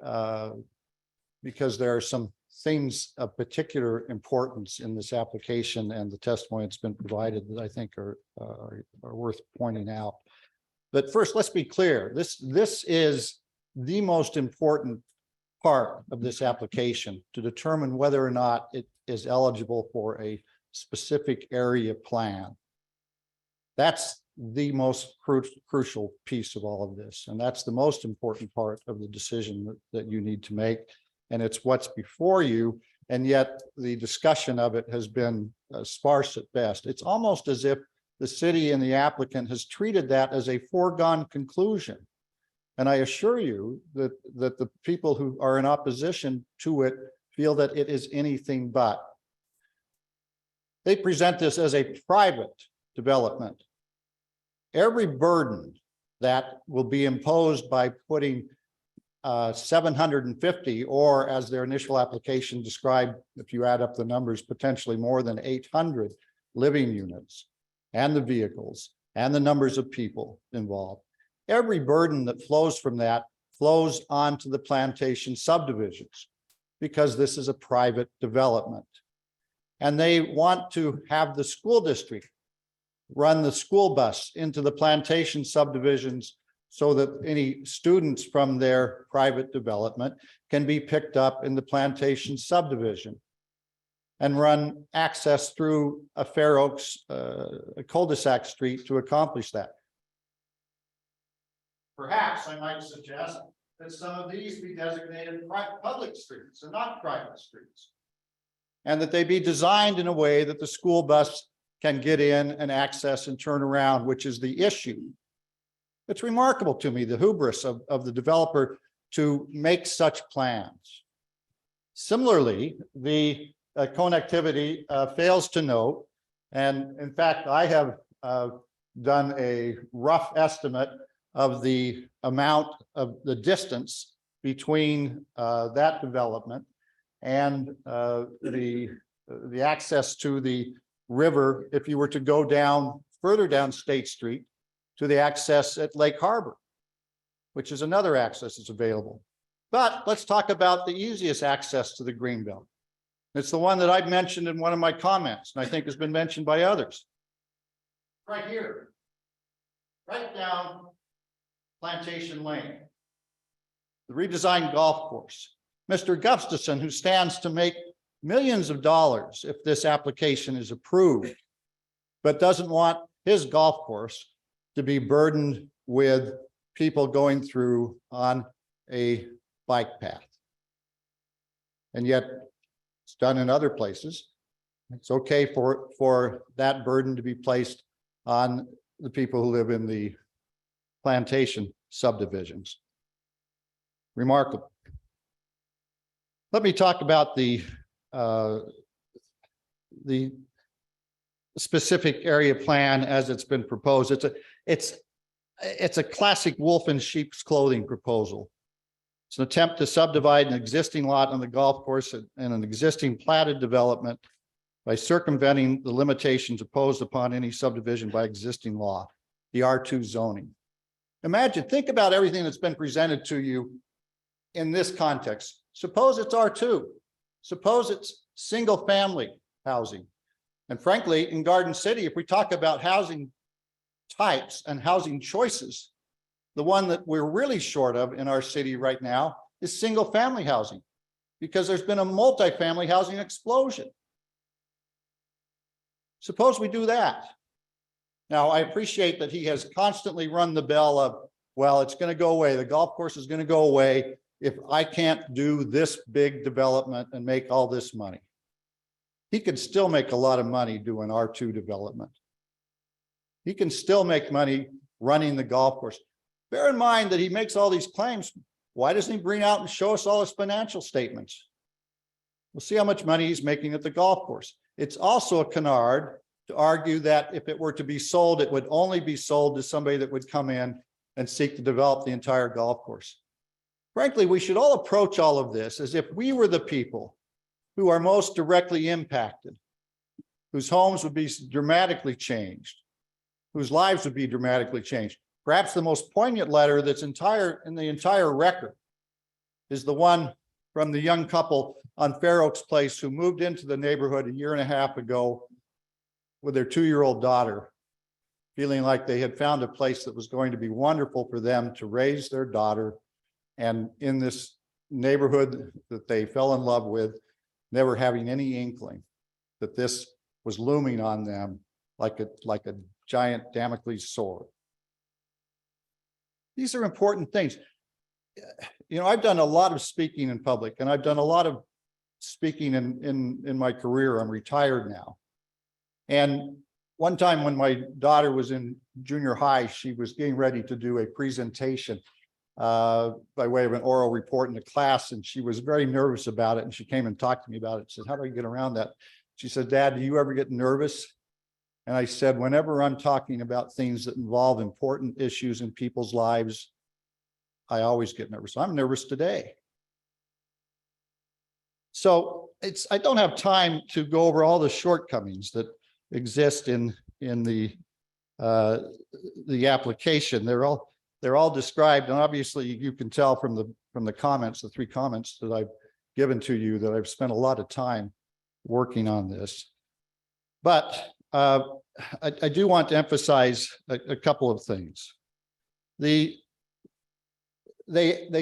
because there are some things of particular importance in this application and the testimony that's been provided that I think are worth pointing out. But first, let's be clear. This is the most important part of this application to determine whether or not it is eligible for a specific area plan. That's the most crucial piece of all of this. And that's the most important part of the decision that you need to make. And it's what's before you. And yet the discussion of it has been sparse at best. It's almost as if the city and the applicant has treated that as a foregone conclusion. And I assure you that the people who are in opposition to it feel that it is anything but. They present this as a private development. Every burden that will be imposed by putting 750, or as their initial application described, if you add up the numbers, potentially more than 800 living units, and the vehicles, and the numbers of people involved. Every burden that flows from that flows onto the plantation subdivisions, because this is a private development. And they want to have the school district run the school bus into the plantation subdivisions so that any students from their private development can be picked up in the plantation subdivision and run access through a Fair Oaks, a cul-de-sac street to accomplish that. Perhaps I might suggest that some of these be designated public streets and not private streets. And that they be designed in a way that the school bus can get in and access and turn around, which is the issue. It's remarkable to me, the hubris of the developer to make such plans. Similarly, the connectivity fails to note, and in fact, I have done a rough estimate of the amount of the distance between that development and the access to the river if you were to go down further down State Street to the access at Lake Harbor, which is another access that's available. But let's talk about the easiest access to the Greenbelt. It's the one that I've mentioned in one of my comments, and I think has been mentioned by others. Right here, right down Plantation Lane, the redesigned golf course. Mr. Gustafson, who stands to make millions of dollars if this application is approved, but doesn't want his golf course to be burdened with people going through on a bike path. And yet it's done in other places. It's okay for that burden to be placed on the people who live in the plantation subdivisions. Remarkable. Let me talk about the specific area plan as it's been proposed. It's a classic wolf in sheep's clothing proposal. It's an attempt to subdivide an existing lot on the golf course and an existing platted development by circumventing the limitations imposed upon any subdivision by existing law, the R2 zoning. Imagine, think about everything that's been presented to you in this context. Suppose it's R2. Suppose it's single family housing. And frankly, in Garden City, if we talk about housing types and housing choices, the one that we're really short of in our city right now is single family housing, because there's been a multifamily housing explosion. Suppose we do that. Now, I appreciate that he has constantly run the bell of, well, it's going to go away. The golf course is going to go away if I can't do this big development and make all this money. He can still make a lot of money doing R2 development. He can still make money running the golf course. Bear in mind that he makes all these claims. Why doesn't he bring out and show us all his financial statements? We'll see how much money he's making at the golf course. It's also a canard to argue that if it were to be sold, it would only be sold to somebody that would come in and seek to develop the entire golf course. Frankly, we should all approach all of this as if we were the people who are most directly impacted, whose homes would be dramatically changed, whose lives would be dramatically changed. Perhaps the most poignant letter that's in the entire record is the one from the young couple on Fair Oaks Place who moved into the neighborhood a year and a half ago with their 2-year-old daughter, feeling like they had found a place that was going to be wonderful for them to raise their daughter. And in this neighborhood that they fell in love with, never having any inkling that this was looming on them like a giant Damocles sword. These are important things. You know, I've done a lot of speaking in public, and I've done a lot of speaking in my career. I'm retired now. And one time when my daughter was in junior high, she was getting ready to do a presentation by way of an oral report in the class, and she was very nervous about it. And she came and talked to me about it. She said, "How do I get around that?" She said, "Dad, do you ever get nervous?" And I said, "Whenever I'm talking about things that involve important issues in people's lives, I always get nervous. I'm nervous today. So I don't have time to go over all the shortcomings that exist in the application. They're all described, and obviously you can tell from the comments, the 3 comments that I've given to you, that I've spent a lot of time working on this. But I do want to emphasize a couple of things. They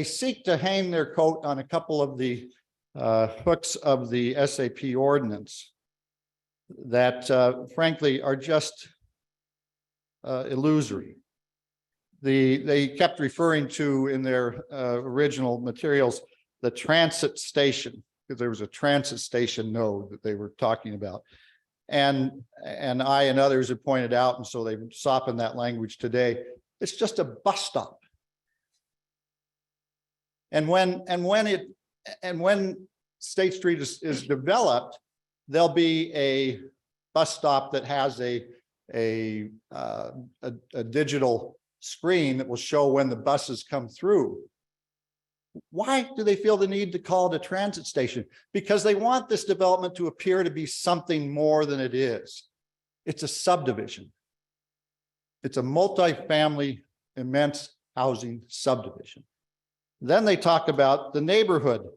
seek to hang their coat on a couple of the hooks of the SAP ordinance that frankly are just illusory. They kept referring to in their original materials the transit station, because there was a transit station node that they were talking about. And I and others have pointed out, and so they've softened that language today. It's just a bus stop. And when State Street is developed, there'll be a bus stop that has a digital screen that will show when the buses come through. Why do they feel the need to call it a transit station? Because they want this development to appear to be something more than it is. It's a subdivision. It's a multifamily, immense housing subdivision. Then they talk about the neighborhood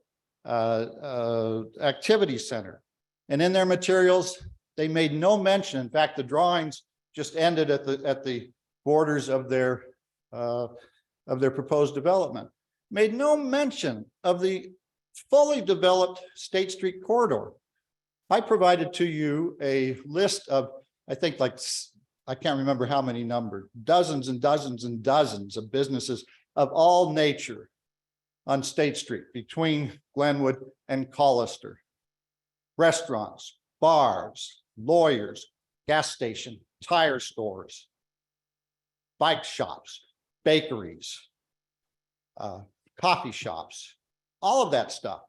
activity center. And in their materials, they made no mention. In fact, the drawings just ended at the borders of their proposed development. Made no mention of the fully developed State Street corridor. I provided to you a list of, I think, like, I can't remember how many numbers, dozens and dozens and dozens of businesses of all nature on State Street between Glenwood and Collister. Restaurants, bars, lawyers, gas station, tire stores, bike shops, bakeries, coffee shops, all of that stuff.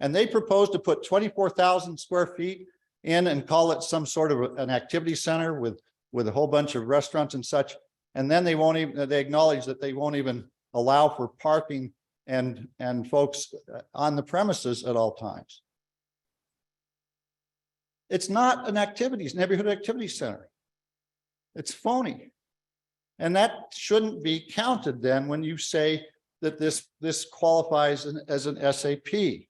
And they propose to put 24,000 square feet in and call it some sort of an activity center with a whole bunch of restaurants and such. And then they acknowledge that they won't even allow for parking and folks on the premises at all times. It's not an neighborhood activity center. It's phony. And that shouldn't be counted then when you say that this qualifies as an SAP.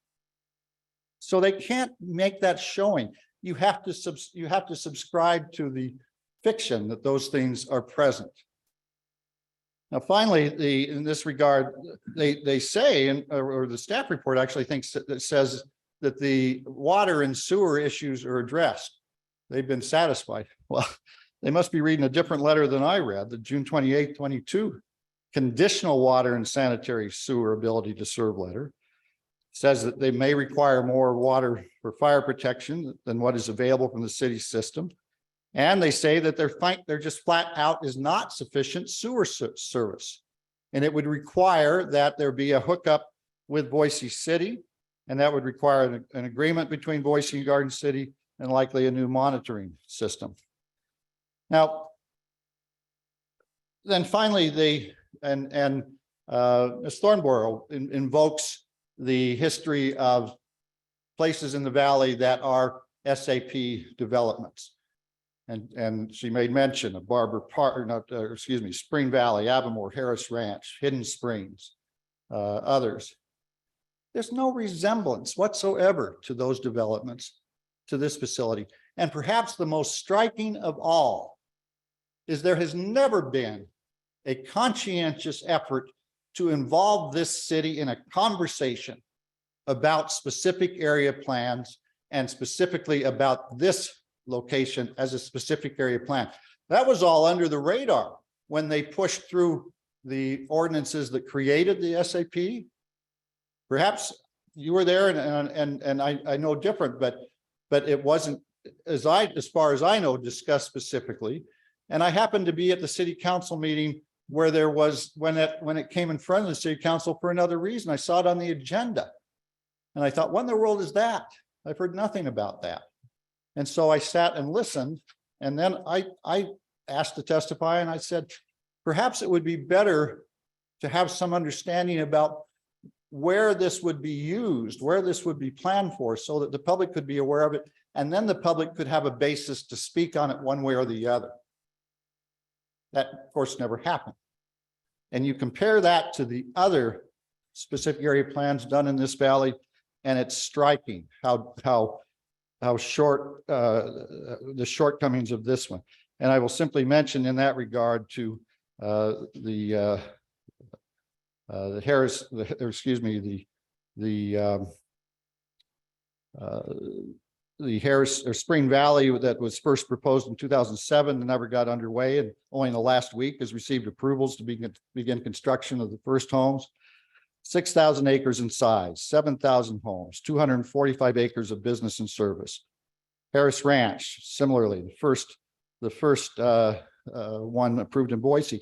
So they can't make that showing. You have to subscribe to the fiction that those things are present. Now, finally, in this regard, they say, or the staff report actually thinks that says that the water and sewer issues are addressed. They've been satisfied. Well, they must be reading a different letter than I read, the June 28, 22 conditional water and sanitary sewer ability to serve letter. Says that they may require more water for fire protection than what is available from the city system. And they say that they're just flat out is not sufficient sewer service. And it would require that there be a hookup with Boise City. And that would require an agreement between Boise and Garden City and likely a new monitoring system. Now, then finally, Ms. Thornborough invokes the history of places in the valley that are SAP developments. And she made mention of Spring Valley, Avamore, Harris Ranch, Hidden Springs, others. There's no resemblance whatsoever to those developments, to this facility. And perhaps the most striking of all is there has never been a conscientious effort to involve this city in a conversation about specific area plans and specifically about this location as a specific area plan. That was all under the radar when they pushed through the ordinances that created the SAP. Perhaps you were there and I know different, but it wasn't, as far as I know, discussed specifically. And I happened to be at the city council meeting where there was, when it came in front of the city council for another reason. I saw it on the agenda. And I thought, what in the world is that? I've heard nothing about that. And so I sat and listened. And then I asked to testify and I said, perhaps it would be better to have some understanding about where this would be used, where this would be planned for, so that the public could be aware of it. And then the public could have a basis to speak on it one way or the other. That, of course, never happened. And you compare that to the other specific area plans done in this valley, and it's striking how short the shortcomings of this one. And I will simply mention in that regard to the Harris, the Harris or Spring Valley that was first proposed in 2007 and never got underway, and only in the last week has received approvals to begin construction of the first homes. 6,000 acres in size, 7,000 homes, 245 acres of business and service. Harris Ranch, similarly, the first one approved in Boise.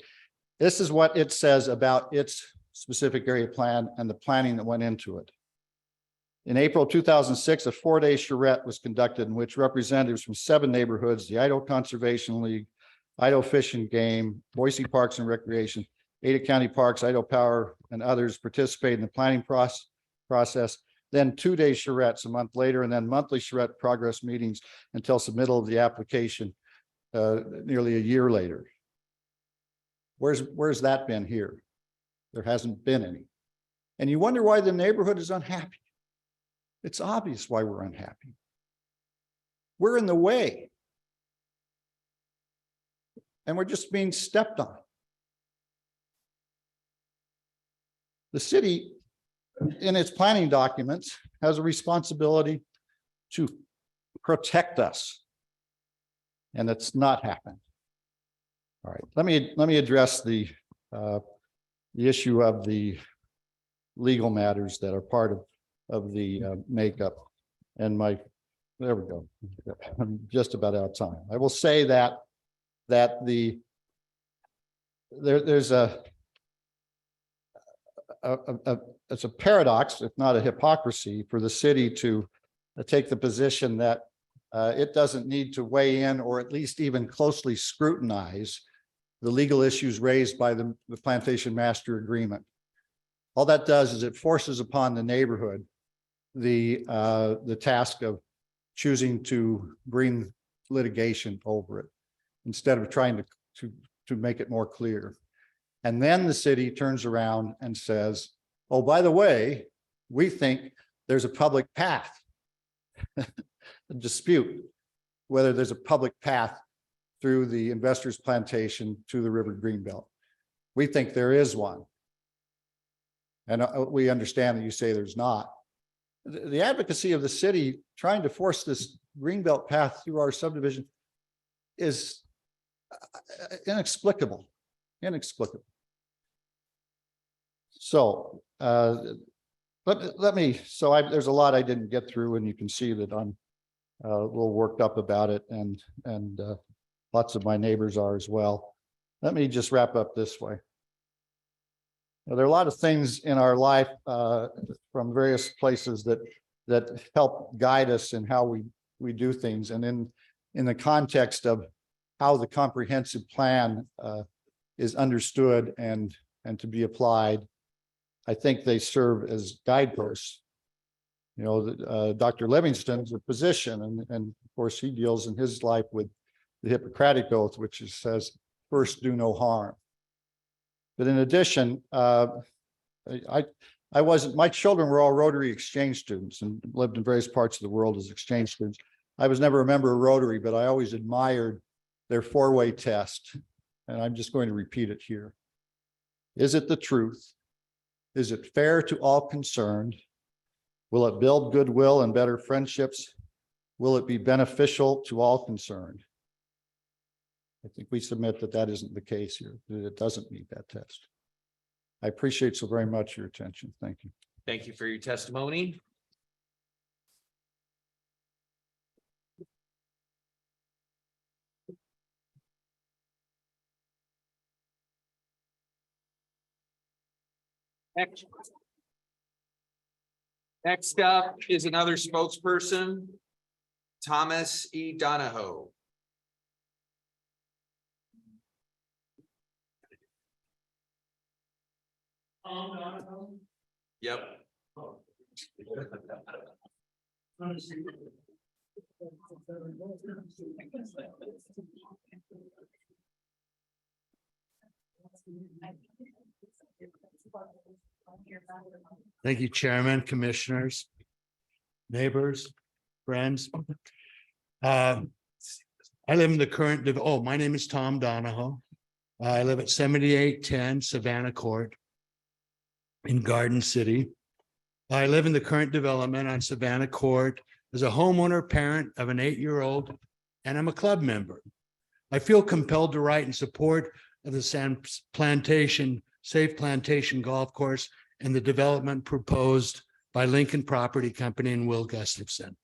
This is what it says about its specific area plan and the planning that went into it. In April 2006, a 4-day charrette was conducted in which representatives from 7 neighborhoods, the Idaho Conservation League, Idaho Fish and Game, Boise Parks and Recreation, Ada County Parks, Idaho Power, and others participated in the planning process. Then 2-day charrettes a month later, and then monthly charrette progress meetings until submittal of the application nearly a year later. Where's that been here? There hasn't been any. And you wonder why the neighborhood is unhappy. It's obvious why we're unhappy. We're in the way. And we're just being stepped on. The city, in its planning documents, has a responsibility to protect us. And it's not happened. All right, let me address the issue of the legal matters that are part of the makeup. And there we go. I'm just about out of time. I will say that there's it's a paradox, if not a hypocrisy, for the city to take the position that it doesn't need to weigh in or at least even closely scrutinize the legal issues raised by the Plantation Master Agreement. All that does is it forces upon the neighborhood the task of choosing to bring litigation over it instead of trying to make it more clear. And then the city turns around and says, oh, by the way, we think there's a public path. A dispute whether there's a public path through the Investors Plantation to the River Greenbelt. We think there is one. And we understand that you say there's not. The advocacy of the city trying to force this Greenbelt path through our subdivision is inexplicable. So there's a lot I didn't get through, and you can see that I'm a little worked up about it, and lots of my neighbors are as well. Let me just wrap up this way. Now, there are a lot of things in our life from various places that help guide us in how we do things, and in the context of how the comprehensive plan is understood and to be applied, I think they serve as guideposts. You know, Dr. Livingston's a physician, and of course he deals in his life with the Hippocratic Oath, which says, first do no harm. But in addition, my children were all Rotary exchange students and lived in various parts of the world as exchange students. I was never a member of Rotary, but I always admired their 4-way test. And I'm just going to repeat it here. Is it the truth? Is it fair to all concerned? Will it build goodwill and better friendships? Will it be beneficial to all concerned? I think we submit that isn't the case here, that it doesn't meet that test. I appreciate so very much your attention. Thank you. Thank you for your testimony. Next up is another spokesperson, Thomas E. Donahoe. Yep. Thank you, Chairman, Commissioners, neighbors, friends. I live in the current, my name is Tom Donahoe. I live at 7810 Savannah Court in Garden City. I live in the current development on Savannah Court as a homeowner, parent of an 8-year-old, and I'm a club member. I feel compelled to write in support of the Safe Plantation Golf Course and the development proposed by Lincoln Property Company and Will Gustafson.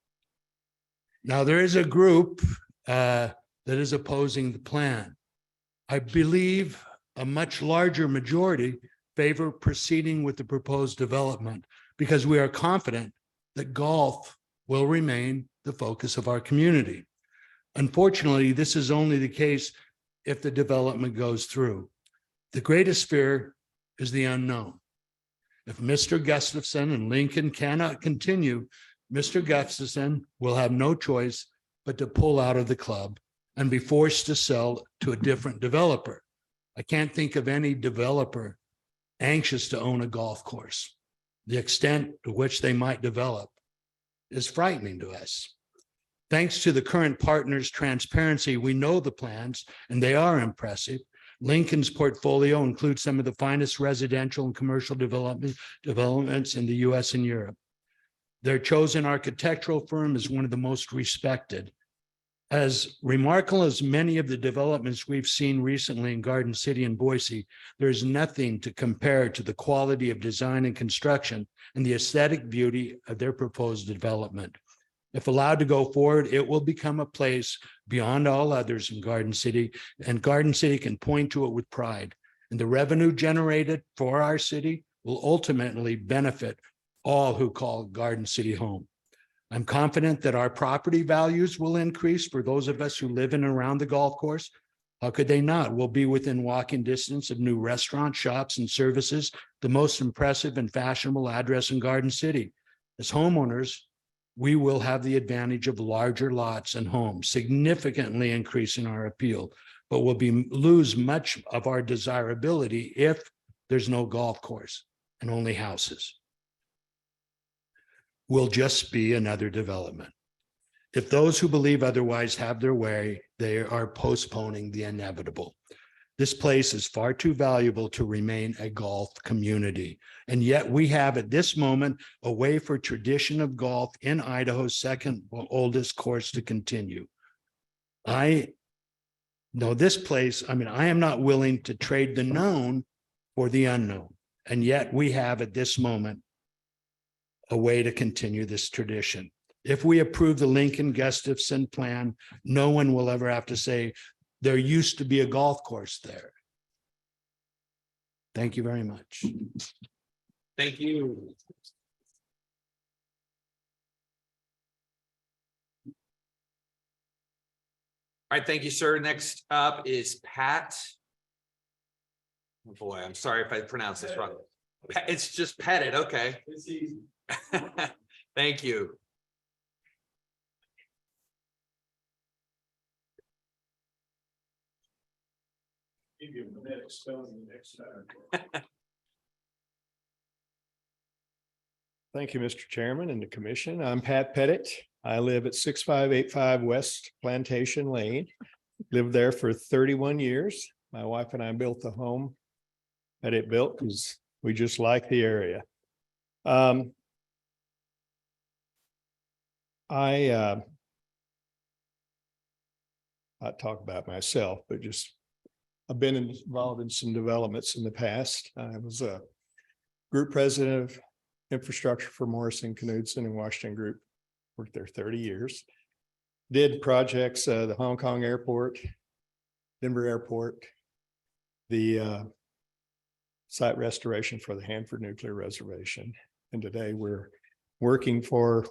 Now, there is a group that is opposing the plan. I believe a much larger majority favor proceeding with the proposed development because we are confident that golf will remain the focus of our community. Unfortunately, this is only the case if the development goes through. The greatest fear is the unknown. If Mr. Gustafson and Lincoln cannot continue, Mr. Gustafson will have no choice but to pull out of the club and be forced to sell to a different developer. I can't think of any developer anxious to own a golf course. The extent to which they might develop is frightening to us. Thanks to the current partner's transparency, we know the plans and they are impressive. Lincoln's portfolio includes some of the finest residential and commercial developments in the US and Europe. Their chosen architectural firm is one of the most respected. As remarkable as many of the developments we've seen recently in Garden City and Boise, there's nothing to compare to the quality of design and construction and the aesthetic beauty of their proposed development. If allowed to go forward, it will become a place beyond all others in Garden City, and Garden City can point to it with pride. And the revenue generated for our city will ultimately benefit all who call Garden City home. I'm confident that our property values will increase for those of us who live in and around the golf course. How could they not? We'll be within walking distance of new restaurants, shops, and services, the most impressive and fashionable address in Garden City. As homeowners, we will have the advantage of larger lots and homes, significantly increasing our appeal, but we'll lose much of our desirability if there's no golf course and only houses. Will just be another development. If those who believe otherwise have their way, they are postponing the inevitable. This place is far too valuable to remain a golf community. And yet we have at this moment a way for tradition of golf in Idaho's second oldest course to continue. I know this place, I am not willing to trade the known for the unknown. And yet we have at this moment a way to continue this tradition. If we approve the Lincoln Gustafson plan, no one will ever have to say, there used to be a golf course there. Thank you very much. Thank you. All right, thank you, sir. Next up is Pat. Oh boy, I'm sorry if I pronounced this wrong. It's just Pettit, okay. It's easy. Thank you. Give you a minute, spelling next time. Thank you, Mr. Chairman and the commission. I'm Pat Pettit. I live at 6585 West Plantation Lane. Lived there for 31 years. My wife and I built the home that it built because we just like the area. I'll talk about myself, but just I've been involved in some developments in the past. I was a group president of infrastructure for Morrison, Knudsen and Washington Group. Worked there 30 years. Did projects, the Hong Kong airport, Denver airport, the site restoration for the Hanford Nuclear Reservation. And today we're working for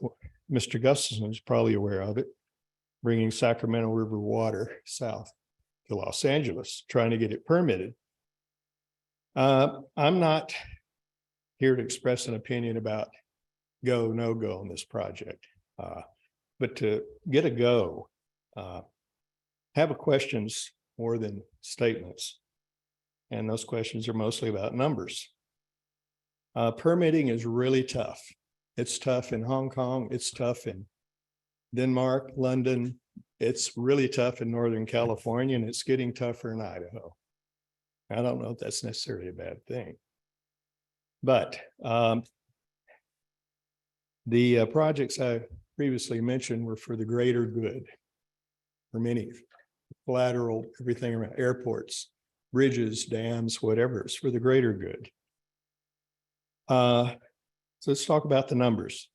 Mr. Gustafson, is probably aware of it, bringing Sacramento River water south to Los Angeles, trying to get it permitted. I'm not here to express an opinion about go, no go on this project. But to get a go, have a questions more than statements. And those questions are mostly about numbers. Permitting is really tough. It's tough in Hong Kong. It's tough in Denmark, London. It's really tough in Northern California, and it's getting tougher in Idaho. I don't know if that's necessarily a bad thing. But the projects I previously mentioned were for the greater good. For many, collateral, everything around airports, bridges, dams, whatever, it's for the greater good. So let's talk about the numbers.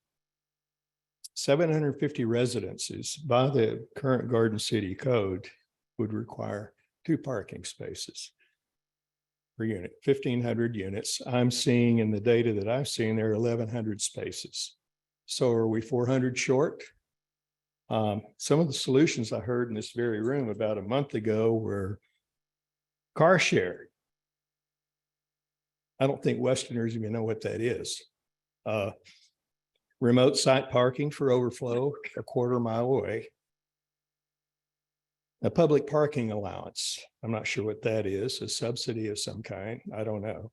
750 residences by the current Garden City code would require 2 parking spaces per unit, 1,500 units. I'm seeing in the data that I've seen, there are 1,100 spaces. So are we 400 short? Some of the solutions I heard in this very room about a month ago were car share. I don't think Westerners even know what that is. Remote site parking for overflow a quarter mile away. A public parking allowance. I'm not sure what that is, a subsidy of some kind. I don't know.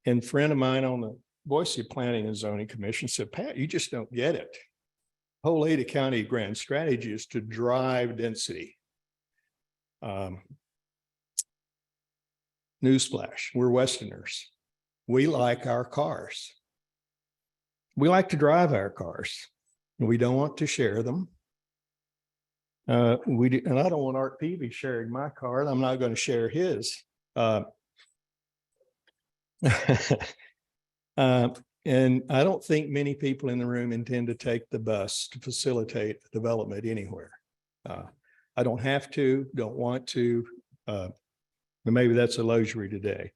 And a friend of mine on the Boise Planning and Zoning Commission said, Pat, you just don't get it. Whole Ada County grand strategy is to drive density. Newsflash, we're Westerners. We like our cars. We like to drive our cars. We don't want to share them. And I don't want Art Peavy sharing my car, and I'm not going to share his. And I don't think many people in the room intend to take the bus to facilitate development anywhere. I don't have to, don't want to, but maybe that's a luxury today.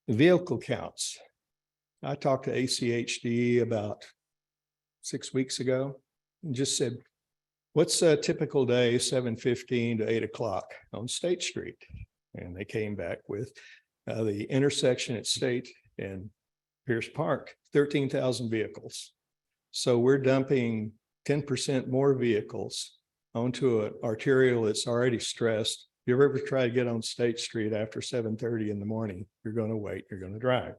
The vehicle counts. I talked to ACHD about 6 weeks ago and just said, what's a typical day, 7:15 to 8 o'clock on State Street? And they came back with the intersection at State and Pierce Park, 13,000 vehicles. So we're dumping 10% more vehicles onto an arterial that's already stressed. If you ever try to get on State Street after 7:30 in the morning, you're going to wait, you're going to drive.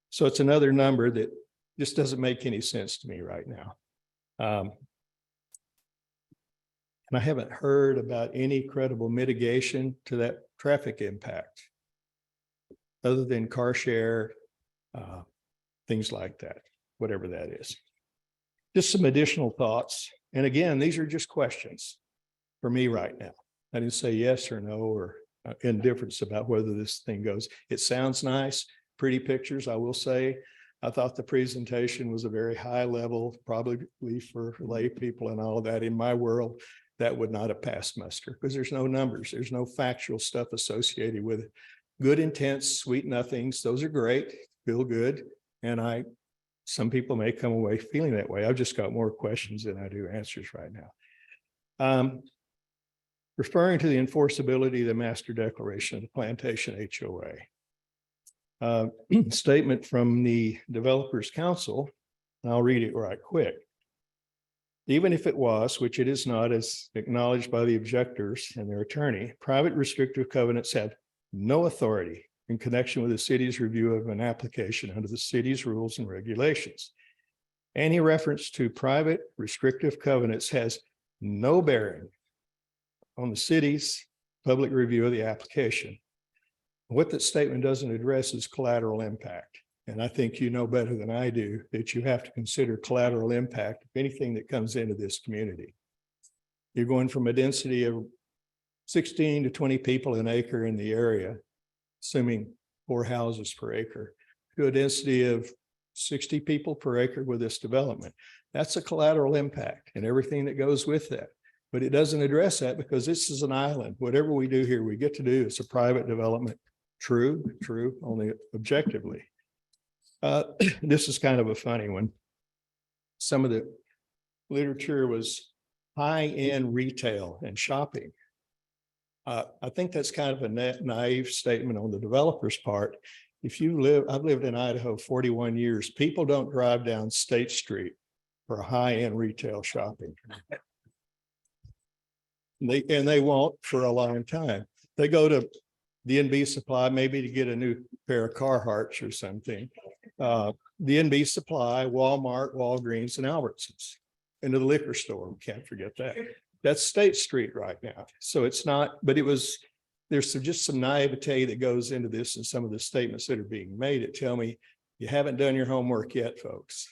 So it's another number that just doesn't make any sense to me right now. And I haven't heard about any credible mitigation to that traffic impact other than car share, things like that, whatever that is. Just some additional thoughts. And again, these are just questions for me right now. I didn't say yes or no or indifference about whether this thing goes. It sounds nice, pretty pictures, I will say. I thought the presentation was a very high level, probably for lay people and all of that. In my world, that would not have passed muster because there's no numbers. There's no factual stuff associated with it. Good intents, sweet nothings. Those are great, feel good. And some people may come away feeling that way. I've just got more questions than I do answers right now. Referring to the enforceability of the master declaration of the Plantation HOA. Statement from the Developers Council, and I'll read it right quick. Even if it was, which it is not, as acknowledged by the objectors and their attorney, private restrictive covenants have no authority in connection with the city's review of an application under the city's rules and regulations. Any reference to private restrictive covenants has no bearing on the city's public review of the application. What that statement doesn't address is collateral impact. And I think you know better than I do that you have to consider collateral impact of anything that comes into this community. You're going from a density of 16 to 20 people an acre in the area, assuming 4 houses per acre, to a density of 60 people per acre with this development. That's a collateral impact and everything that goes with that. But it doesn't address that because this is an island. Whatever we do here, we get to do. It's a private development. True, only objectively. This is kind of a funny one. Some of the literature was high-end retail and shopping. I think that's kind of a naive statement on the developer's part. If you live, I've lived in Idaho 41 years. People don't drive down State Street for high-end retail shopping. They won't for a long time. They go to D&B Supply, maybe to get a new pair of Carhartts or something. D&B Supply, Walmart, Walgreens, and Albertsons. Into the liquor store, we can't forget that. That's State Street right now. So it's not, but there's just some naivete that goes into this and some of the statements that are being made that tell me you haven't done your homework yet, folks.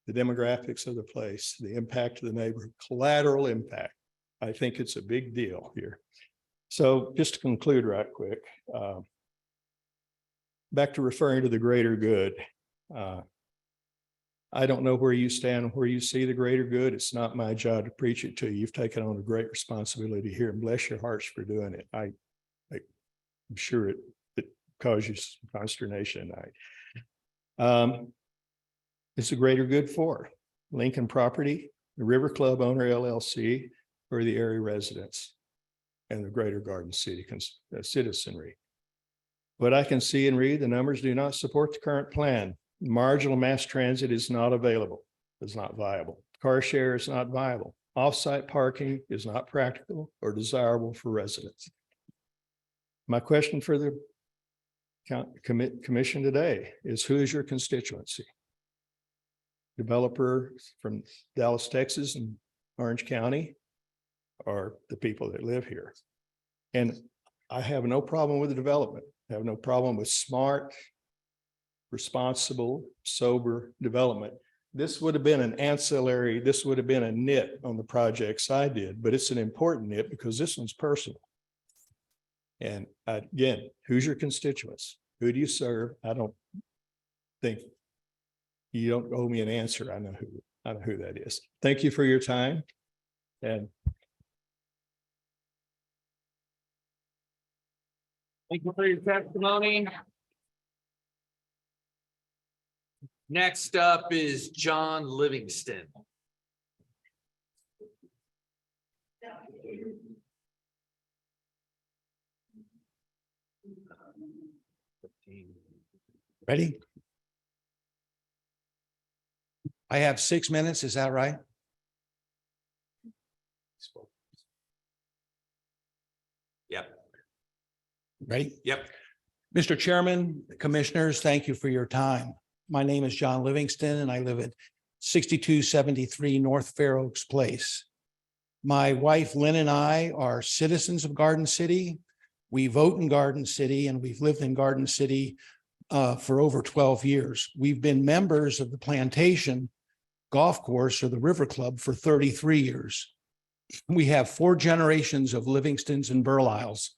The demographics of the place, the impact of the neighborhood, collateral impact. I think it's a big deal here. So just to conclude right quick, back to referring to the greater good. I don't know where you stand, where you see the greater good. It's not my job to preach it to you. You've taken on a great responsibility here, and bless your hearts for doing it. I'm sure it caused you some consternation tonight. It's a greater good for Lincoln property, the River Club owner LLC, or the area residents and the greater Garden City citizenry. What I can see and read, the numbers do not support the current plan. Marginal mass transit is not available, is not viable. Car share is not viable. Off-site parking is not practical or desirable for residents. My question for the commission today is, who is your constituency? Developer from Dallas, Texas and Orange County, or the people that live here? And I have no problem with the development. I have no problem with smart, responsible, sober development. This would have been an ancillary, this would have been a nit on the projects I did, but it's an important nit because this one's personal. And again, who's your constituents? Who do you serve? I don't think you don't owe me an answer. I know who that is. Thank you for your time. And thank you for your testimony. Next up is John Livingston. Ready? I have 6 minutes, is that right? Yep. Ready? Yep. Mr. Chairman, commissioners, thank you for your time. My name is John Livingston and I live at 6273 North Fair Oaks Place. My wife Lynn and I are citizens of Garden City. We vote in Garden City and we've lived in Garden City for over 12 years. We've been members of the Plantation Golf Course or the River Club for 33 years. We have 4 generations of Livingstons and Burlisles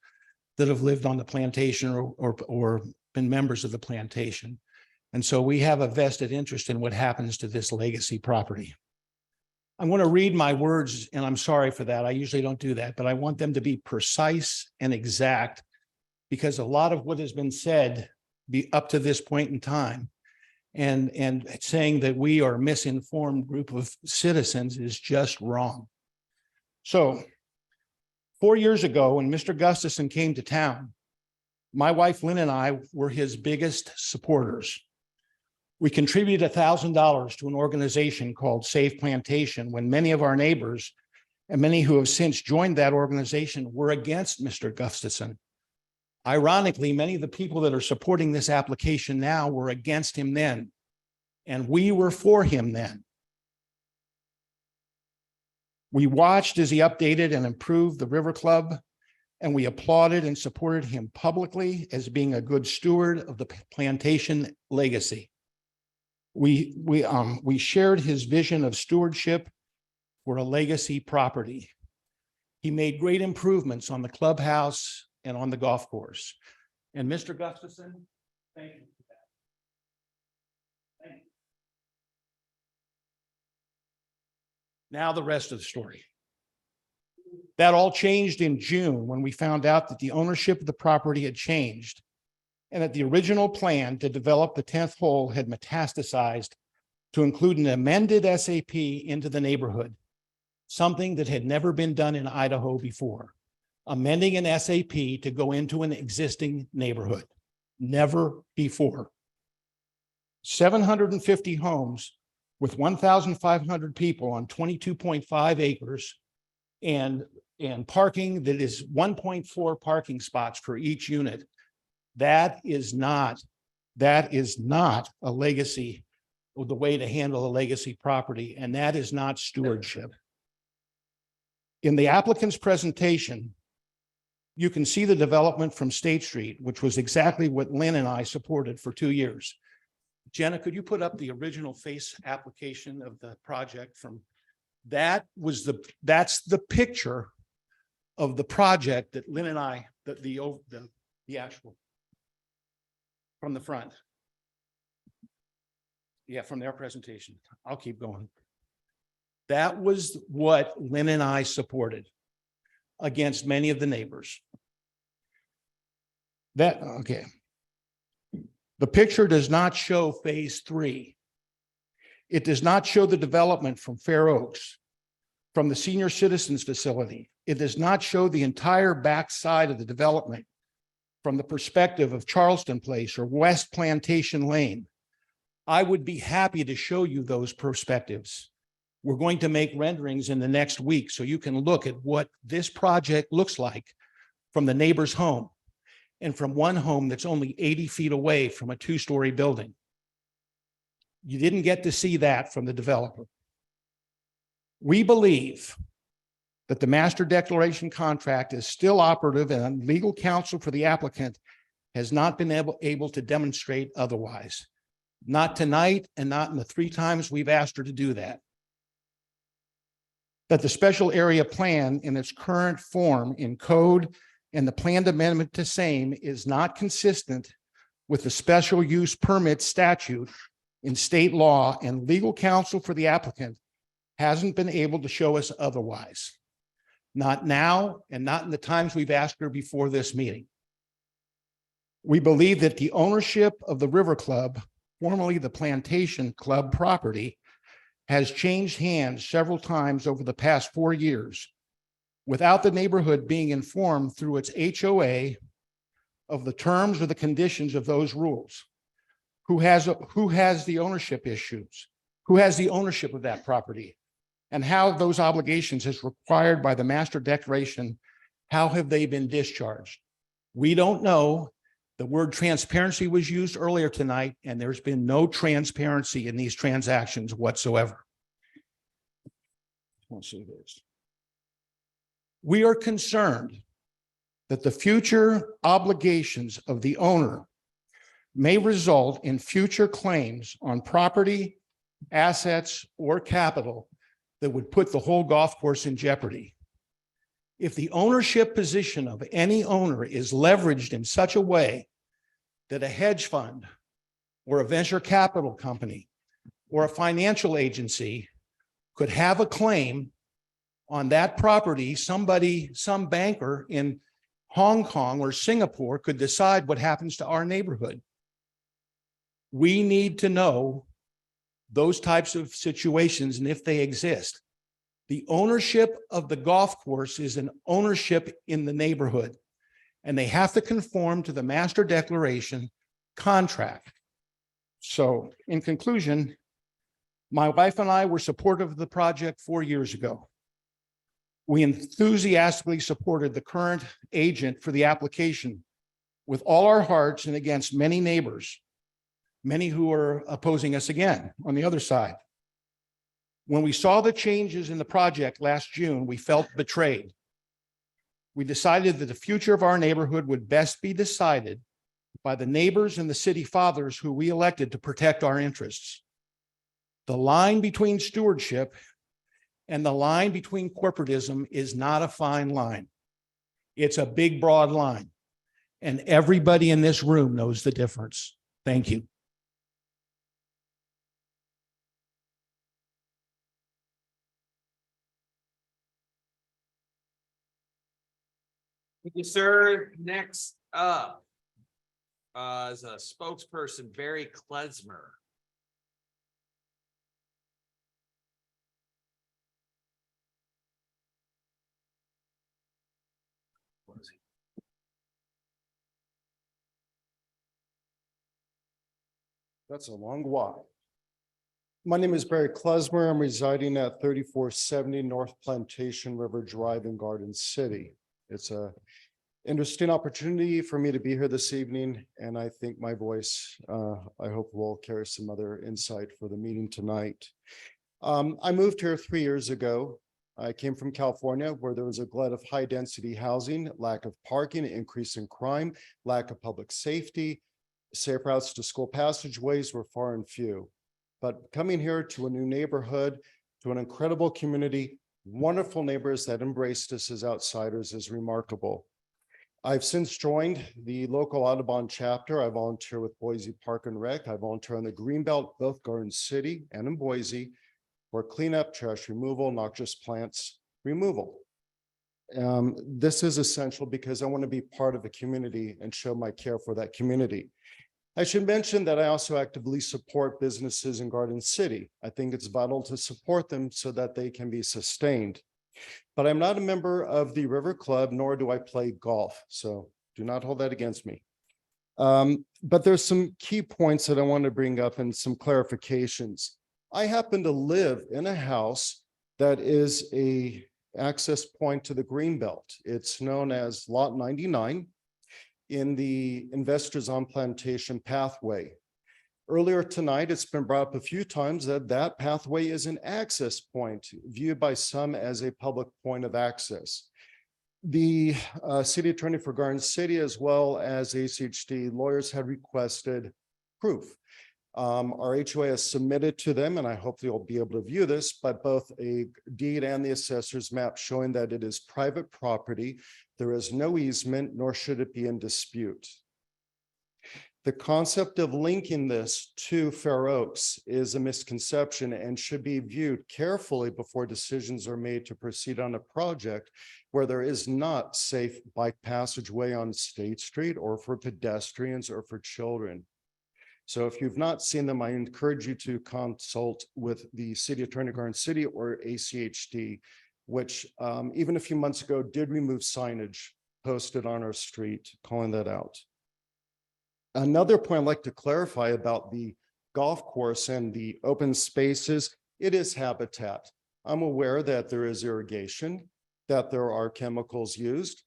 that have lived on the plantation or been members of the plantation. And so we have a vested interest in what happens to this legacy property. I'm going to read my words, and I'm sorry for that. I usually don't do that, but I want them to be precise and exact because a lot of what has been said up to this point in time and saying that we are a misinformed group of citizens is just wrong. So 4 years ago, when Mr. Gustafson came to town, my wife Lynn and I were his biggest supporters. We contributed $1,000 to an organization called Save Plantation when many of our neighbors and many who have since joined that organization were against Mr. Gustafson. Ironically, many of the people that are supporting this application now were against him then, and we were for him then. We watched as he updated and improved the River Club, and we applauded and supported him publicly as being a good steward of the plantation legacy. We shared his vision of stewardship for a legacy property. He made great improvements on the clubhouse and on the golf course. And Mr. Gustafson, thank you for that. Thank you. Now the rest of the story. That all changed in June when we found out that the ownership of the property had changed and that the original plan to develop the 10th hole had metastasized to include an amended SAP into the neighborhood, something that had never been done in Idaho before, amending an SAP to go into an existing neighborhood. Never before. 750 homes with 1,500 people on 22.5 acres and parking that is 1.4 parking spots for each unit. That is not a legacy, or the way to handle a legacy property, and that is not stewardship. In the applicant's presentation, you can see the development from State Street, which was exactly what Lynn and I supported for 2 years. Jenna, could you put up the original face application of the project from, that's the picture of the project that Lynn and I, the actual from the front. Yeah, from their presentation. I'll keep going. That was what Lynn and I supported against many of the neighbors. Okay. The picture does not show phase 3. It does not show the development from Fair Oaks, from the senior citizens facility. It does not show the entire backside of the development from the perspective of Charleston Place or West Plantation Lane. I would be happy to show you those perspectives. We're going to make renderings in the next week so you can look at what this project looks like from the neighbor's home and from one home that's only 80 feet away from a 2-story building. You didn't get to see that from the developer. We believe that the master declaration contract is still operative and legal counsel for the applicant has not been able to demonstrate otherwise. Not tonight and not in the 3 times we've asked her to do that. That the special area plan in its current form in code and the planned amendment to same is not consistent with the special use permit statute in state law, and legal counsel for the applicant hasn't been able to show us otherwise. Not now and not in the times we've asked her before this meeting. We believe that the ownership of the River Club, formerly the Plantation Club property, has changed hands several times over the past 4 years without the neighborhood being informed through its HOA of the terms or the conditions of those rules. Who has the ownership issues? Who has the ownership of that property? And how those obligations as required by the master declaration, how have they been discharged? We don't know. The word transparency was used earlier tonight, and there's been no transparency in these transactions whatsoever. Let's see this. We are concerned that the future obligations of the owner may result in future claims on property, assets, or capital that would put the whole golf course in jeopardy. If the ownership position of any owner is leveraged in such a way that a hedge fund or a venture capital company or a financial agency could have a claim on that property, some banker in Hong Kong or Singapore could decide what happens to our neighborhood. We need to know those types of situations and if they exist. The ownership of the golf course is an ownership in the neighborhood, and they have to conform to the master declaration contract. So in conclusion, my wife and I were supportive of the project 4 years ago. We enthusiastically supported the current agent for the application with all our hearts and against many neighbors, many who are opposing us again on the other side. When we saw the changes in the project last June, we felt betrayed. We decided that the future of our neighborhood would best be decided by the neighbors and the city fathers who we elected to protect our interests. The line between stewardship and the line between corporatism is not a fine line. It's a big, broad line. And everybody in this room knows the difference. Thank you. Thank you, sir. Next up, as a spokesperson, Barry Klesmer. That's a long walk. My name is Barry Klesmer. I'm residing at 3470 North Plantation River Drive in Garden City. It's a interesting opportunity for me to be here this evening, and I think my voice, I hope, will carry some other insight for the meeting tonight. I moved here 3 years ago. I came from California, where there was a glut of high-density housing, lack of parking, increase in crime, lack of public safety. Safe routes to school passageways were far and few. But coming here to a new neighborhood, to an incredible community, wonderful neighbors that embraced us as outsiders is remarkable. I've since joined the local Audubon chapter. I volunteer with Boise Park and Rec. I volunteer on the Greenbelt, both Garden City and in Boise, for cleanup, trash removal, noxious plants removal. This is essential because I want to be part of the community and show my care for that community. I should mention that I also actively support businesses in Garden City. I think it's vital to support them so that they can be sustained. But I'm not a member of the River Club, nor do I play golf. So do not hold that against me. But there's some key points that I want to bring up and some clarifications. I happen to live in a house that is a access point to the Greenbelt. It's known as Lot 99 in the Investors on Plantation pathway. Earlier tonight, it's been brought up a few times that that pathway is an access point, viewed by some as a public point of access. The city attorney for Garden City, as well as ACHD lawyers, had requested proof. Our HOA has submitted to them, and I hope they'll be able to view this, but both a deed and the assessor's map showing that it is private property. There is no easement, nor should it be in dispute. The concept of linking this to Fair Oaks is a misconception and should be viewed carefully before decisions are made to proceed on a project where there is not safe bike passageway on State Street or for pedestrians or for children. So if you've not seen them, I encourage you to consult with the city attorney, Garden City, or ACHD, which even a few months ago did remove signage posted on our street calling that out. Another point I'd like to clarify about the golf course and the open spaces, it is habitat. I'm aware that there is irrigation, that there are chemicals used.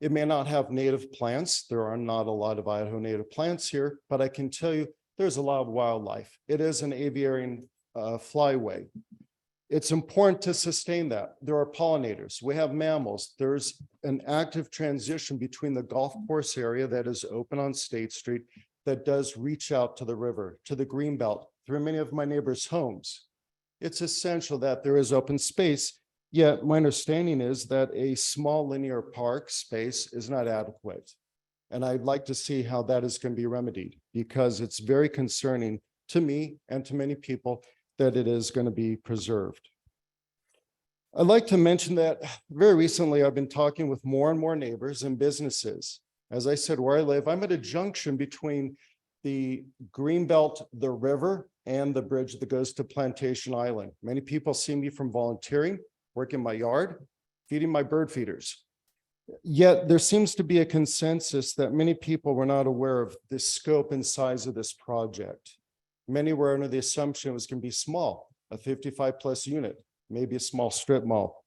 It may not have native plants. There are not a lot of Idaho native plants here, but I can tell you there's a lot of wildlife. It is an aviary flyway. It's important to sustain that. There are pollinators. We have mammals. There's an active transition between the golf course area that is open on State Street that does reach out to the river, to the Greenbelt, through many of my neighbors' homes. It's essential that there is open space, yet my understanding is that a small linear park space is not adequate. And I'd like to see how that is going to be remedied, because it's very concerning to me and to many people that it is going to be preserved. I'd like to mention that very recently I've been talking with more and more neighbors and businesses. As I said, where I live, I'm at a junction between the Greenbelt, the river, and the bridge that goes to Plantation Island. Many people see me from volunteering, working my yard, feeding my bird feeders. Yet there seems to be a consensus that many people were not aware of the scope and size of this project. Many were under the assumption it was going to be small, a 55+ unit, maybe a small strip mall.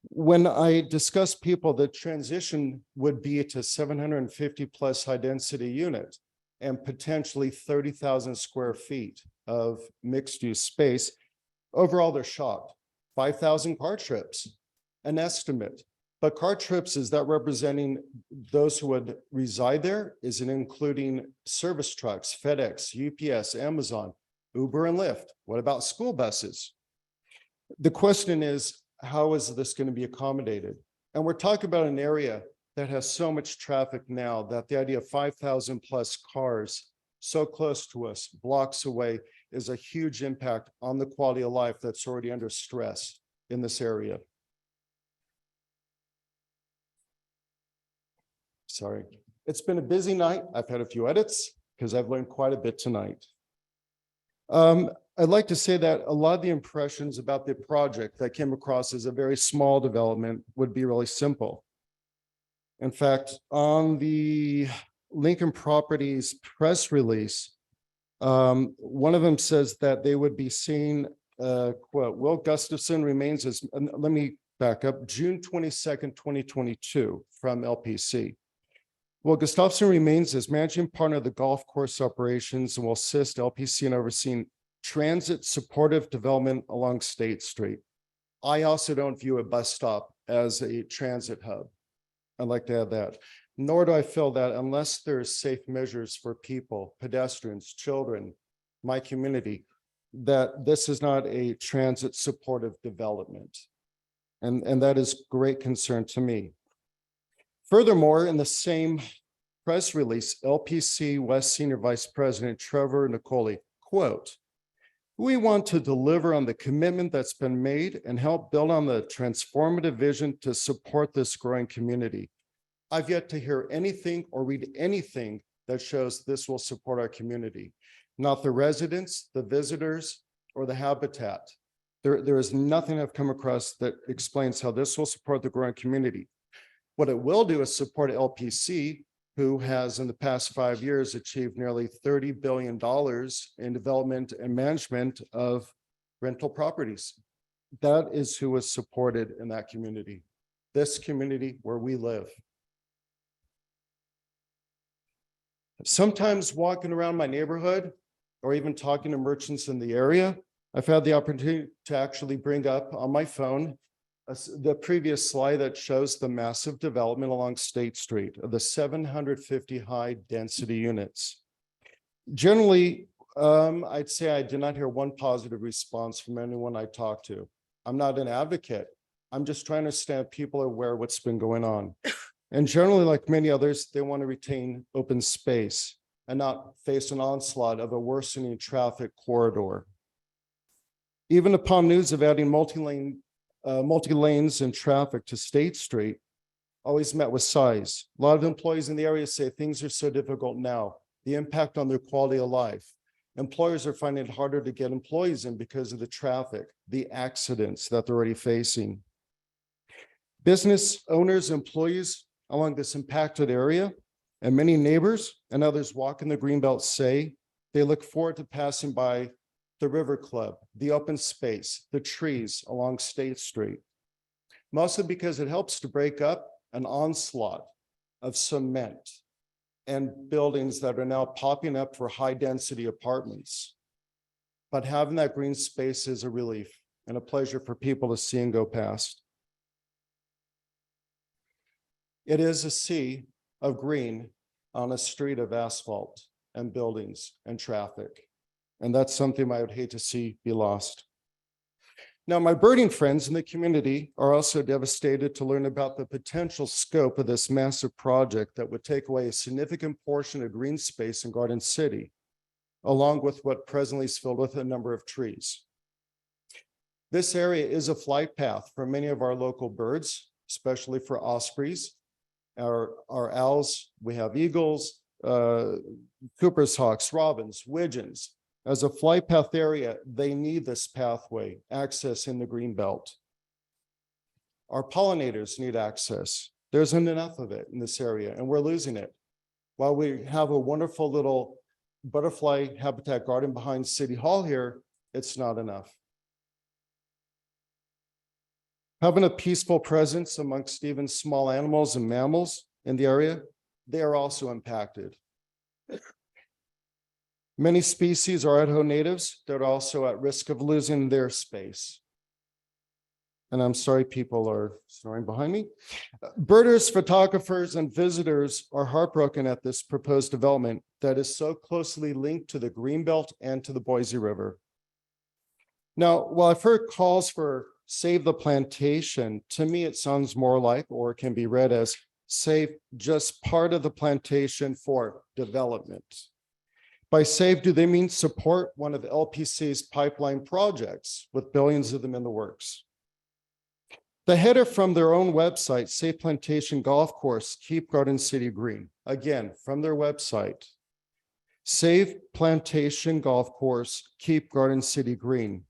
When I discussed people, the transition would be to 750+ high density unit and potentially 30,000 square feet of mixed use space. Overall, they're shocked. 5,000 car trips, an estimate. But car trips, is that representing those who would reside there? Is it including service trucks, FedEx, UPS, Amazon, Uber and Lyft? What about school buses? The question is, how is this going to be accommodated? And we're talking about an area that has so much traffic now that the idea of 5,000+ cars so close to us, blocks away, is a huge impact on the quality of life that's already under stress in this area. Sorry. It's been a busy night. I've had a few edits because I've learned quite a bit tonight. I'd like to say that a lot of the impressions about the project that came across as a very small development would be really simple. In fact, on the Lincoln Properties press release, One of them says that they would be seeing, quote, Will Gustafson remains as, let me back up, June 22nd, 2022 from LPC. Will Gustafson remains as managing partner of the golf course operations and will assist LPC in overseeing transit supportive development along State Street. I also don't view a bus stop as a transit hub. I'd like to add that. Nor do I feel that unless there's safe measures for people, pedestrians, children, my community, that this is not a transit supportive development. And that is great concern to me. Furthermore, in the same press release, LPC West Senior Vice President Trevor Nicoll, quote, we want to deliver on the commitment that's been made and help build on the transformative vision to support this growing community. I've yet to hear anything or read anything that shows this will support our community, not the residents, the visitors, or the habitat. There is nothing I've come across that explains how this will support the growing community. What it will do is support LPC, who has in the past 5 years achieved nearly $30 billion in development and management of rental properties. That is who is supported in that community, this community where we live. Sometimes walking around my neighborhood or even talking to merchants in the area, I've had the opportunity to actually bring up on my phone the previous slide that shows the massive development along State Street of the 750 high density units. Generally, I'd say I did not hear one positive response from anyone I talked to. I'm not an advocate. I'm just trying to understand people are aware of what's been going on. And generally, like many others, they want to retain open space and not face an onslaught of a worsening traffic corridor. Even upon news of adding multi-lanes and traffic to State Street, always met with sighs. A lot of employees in the area say things are so difficult now, the impact on their quality of life. Employers are finding it harder to get employees in because of the traffic, the accidents that they're already facing. Business owners, employees along this impacted area, and many neighbors and others walking the Greenbelt say they look forward to passing by the River Club, the open space, the trees along State Street, mostly because it helps to break up an onslaught of cement and buildings that are now popping up for high density apartments. But having that green space is a relief and a pleasure for people to see and go past. It is a sea of green on a street of asphalt and buildings and traffic. And that's something I would hate to see be lost. Now, my birding friends in the community are also devastated to learn about the potential scope of this massive project that would take away a significant portion of green space in Garden City, along with what presently is filled with a number of trees. This area is a flight path for many of our local birds, especially for ospreys. Our owls, we have eagles, Cooper's hawks, robins, widgeons. As a flight path area, they need this pathway, access in the green belt. Our pollinators need access. There isn't enough of it in this area, and we're losing it. While we have a wonderful little butterfly habitat garden behind City Hall here, it's not enough. Having a peaceful presence amongst even small animals and mammals in the area, they are also impacted. Many species are Idaho natives that are also at risk of losing their space. And I'm sorry, people are snoring behind me. Birders, photographers, and visitors are heartbroken at this proposed development that is so closely linked to the Greenbelt and to the Boise River. Now, while I've heard calls for save the plantation, to me it sounds more like, or can be read as, save just part of the plantation for development. By save, do they mean support one of LPC's pipeline projects with billions of them in the works? The header from their own website, Save Plantation Golf Course, Keep Garden City Green. Again, from their website, Save Plantation Golf Course, Keep Garden City Green.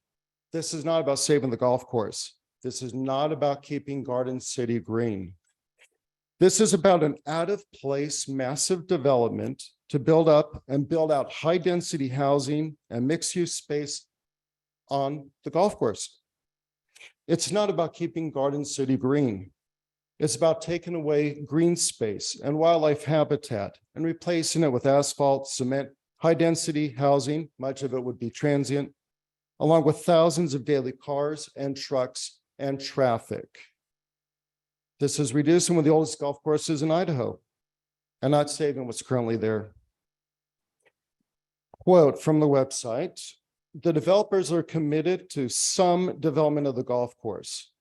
This is not about saving the golf course. This is not about keeping Garden City green. This is about an out-of-place massive development to build up and build out high-density housing and mixed-use space on the golf course. It's not about keeping Garden City green. It's about taking away green space and wildlife habitat and replacing it with asphalt, cement, high-density housing, much of it would be transient, along with thousands of daily cars and trucks and traffic. This is reducing one of the oldest golf courses in Idaho and not saving what's currently there. Quote from the website, the developers are committed to some development of the golf course.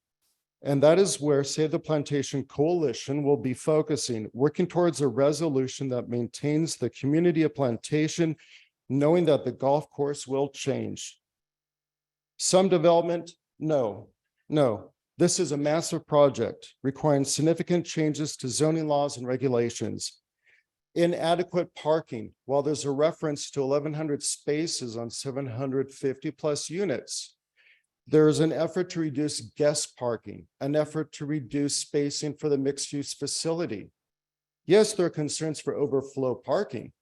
And that is where Save the Plantation Coalition will be focusing, working towards a resolution that maintains the community of Plantation, knowing that the golf course will change. Some development, no. This is a massive project requiring significant changes to zoning laws and regulations. Inadequate parking, while there's a reference to 1,100 spaces on 750 plus units. There is an effort to reduce guest parking, an effort to reduce spacing for the mixed-use facility. Yes, there are concerns for overflow parking,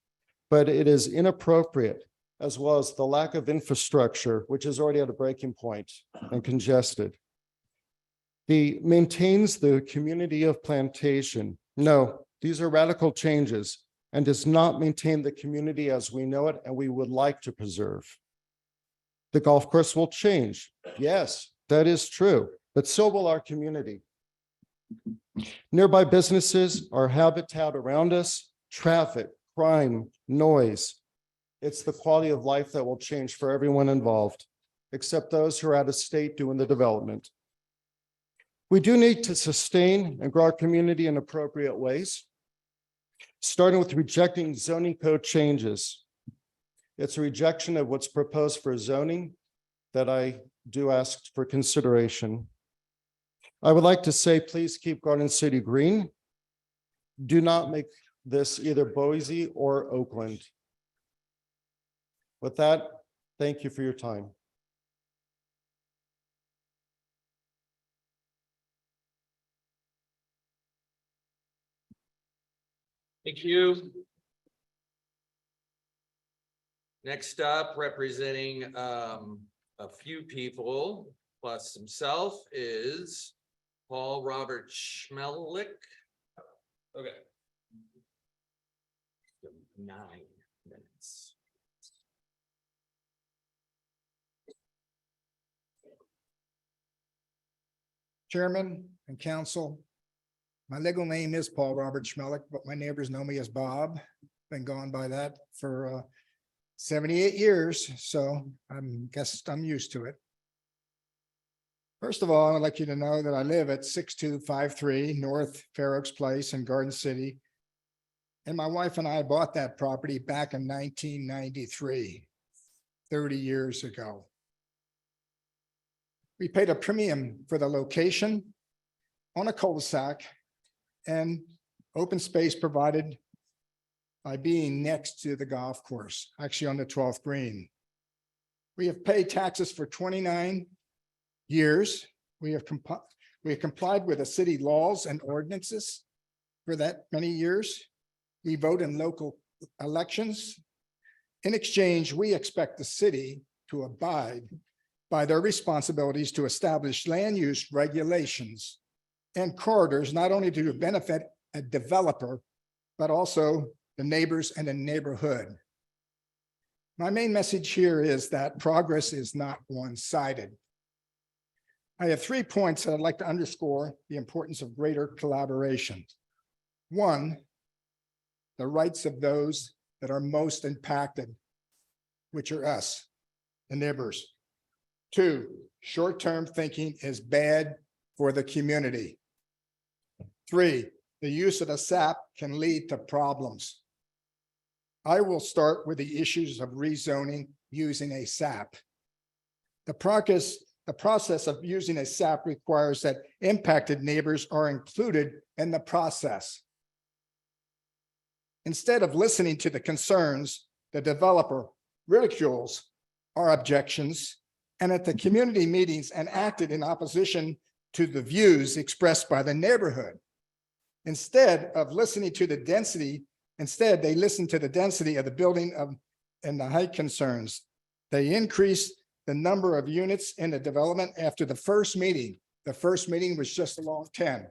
but it is inappropriate, as well as the lack of infrastructure, which is already at a breaking point and congested. The maintains the community of Plantation. No, these are radical changes and does not maintain the community as we know it and we would like to preserve. The golf course will change. Yes, that is true, but so will our community. Nearby businesses, our habitat around us, traffic, crime, noise. It's the quality of life that will change for everyone involved, except those who are out of state doing the development. We do need to sustain and grow our community in appropriate ways, starting with rejecting zoning code changes. It's a rejection of what's proposed for zoning that I do ask for consideration. I would like to say, please keep Garden City green. Do not make this either Boise or Oakland. With that, thank you for your time. Thank you. Next up, representing a few people plus himself is Paul Robert Schmelik. Okay. 9 minutes. Chairman and council, my legal name is Paul Robert Schmelik, but my neighbors know me as Bob. Been gone by that for 78 years, so I guess I'm used to it. First of all, I'd like you to know that I live at 6253 North Fair Oaks Place in Garden City. And my wife and I bought that property back in 1993, 30 years ago. We paid a premium for the location on a cul-de-sac and open space provided by being next to the golf course, actually on the 12th green. We have paid taxes for 29 years. We have complied with the city laws and ordinances for that many years. We vote in local elections. In exchange, we expect the city to abide by their responsibilities to establish land use regulations and corridors, not only to benefit a developer, but also the neighbors and the neighborhood. My main message here is that progress is not one-sided. I have 3 points that I'd like to underscore the importance of greater collaboration. 1, the rights of those that are most impacted, which are us, the neighbors. 2, short-term thinking is bad for the community. 3, the use of the SAP can lead to problems. I will start with the issues of rezoning using a SAP. The process of using a SAP requires that impacted neighbors are included in the process. Instead of listening to the concerns, the developer ridicules our objections and at the community meetings and acted in opposition to the views expressed by the neighborhood. Instead of listening to the density Instead, they listened to the density of the building and the height concerns. They increased the number of units in the development after the first meeting. The first meeting was just along 10.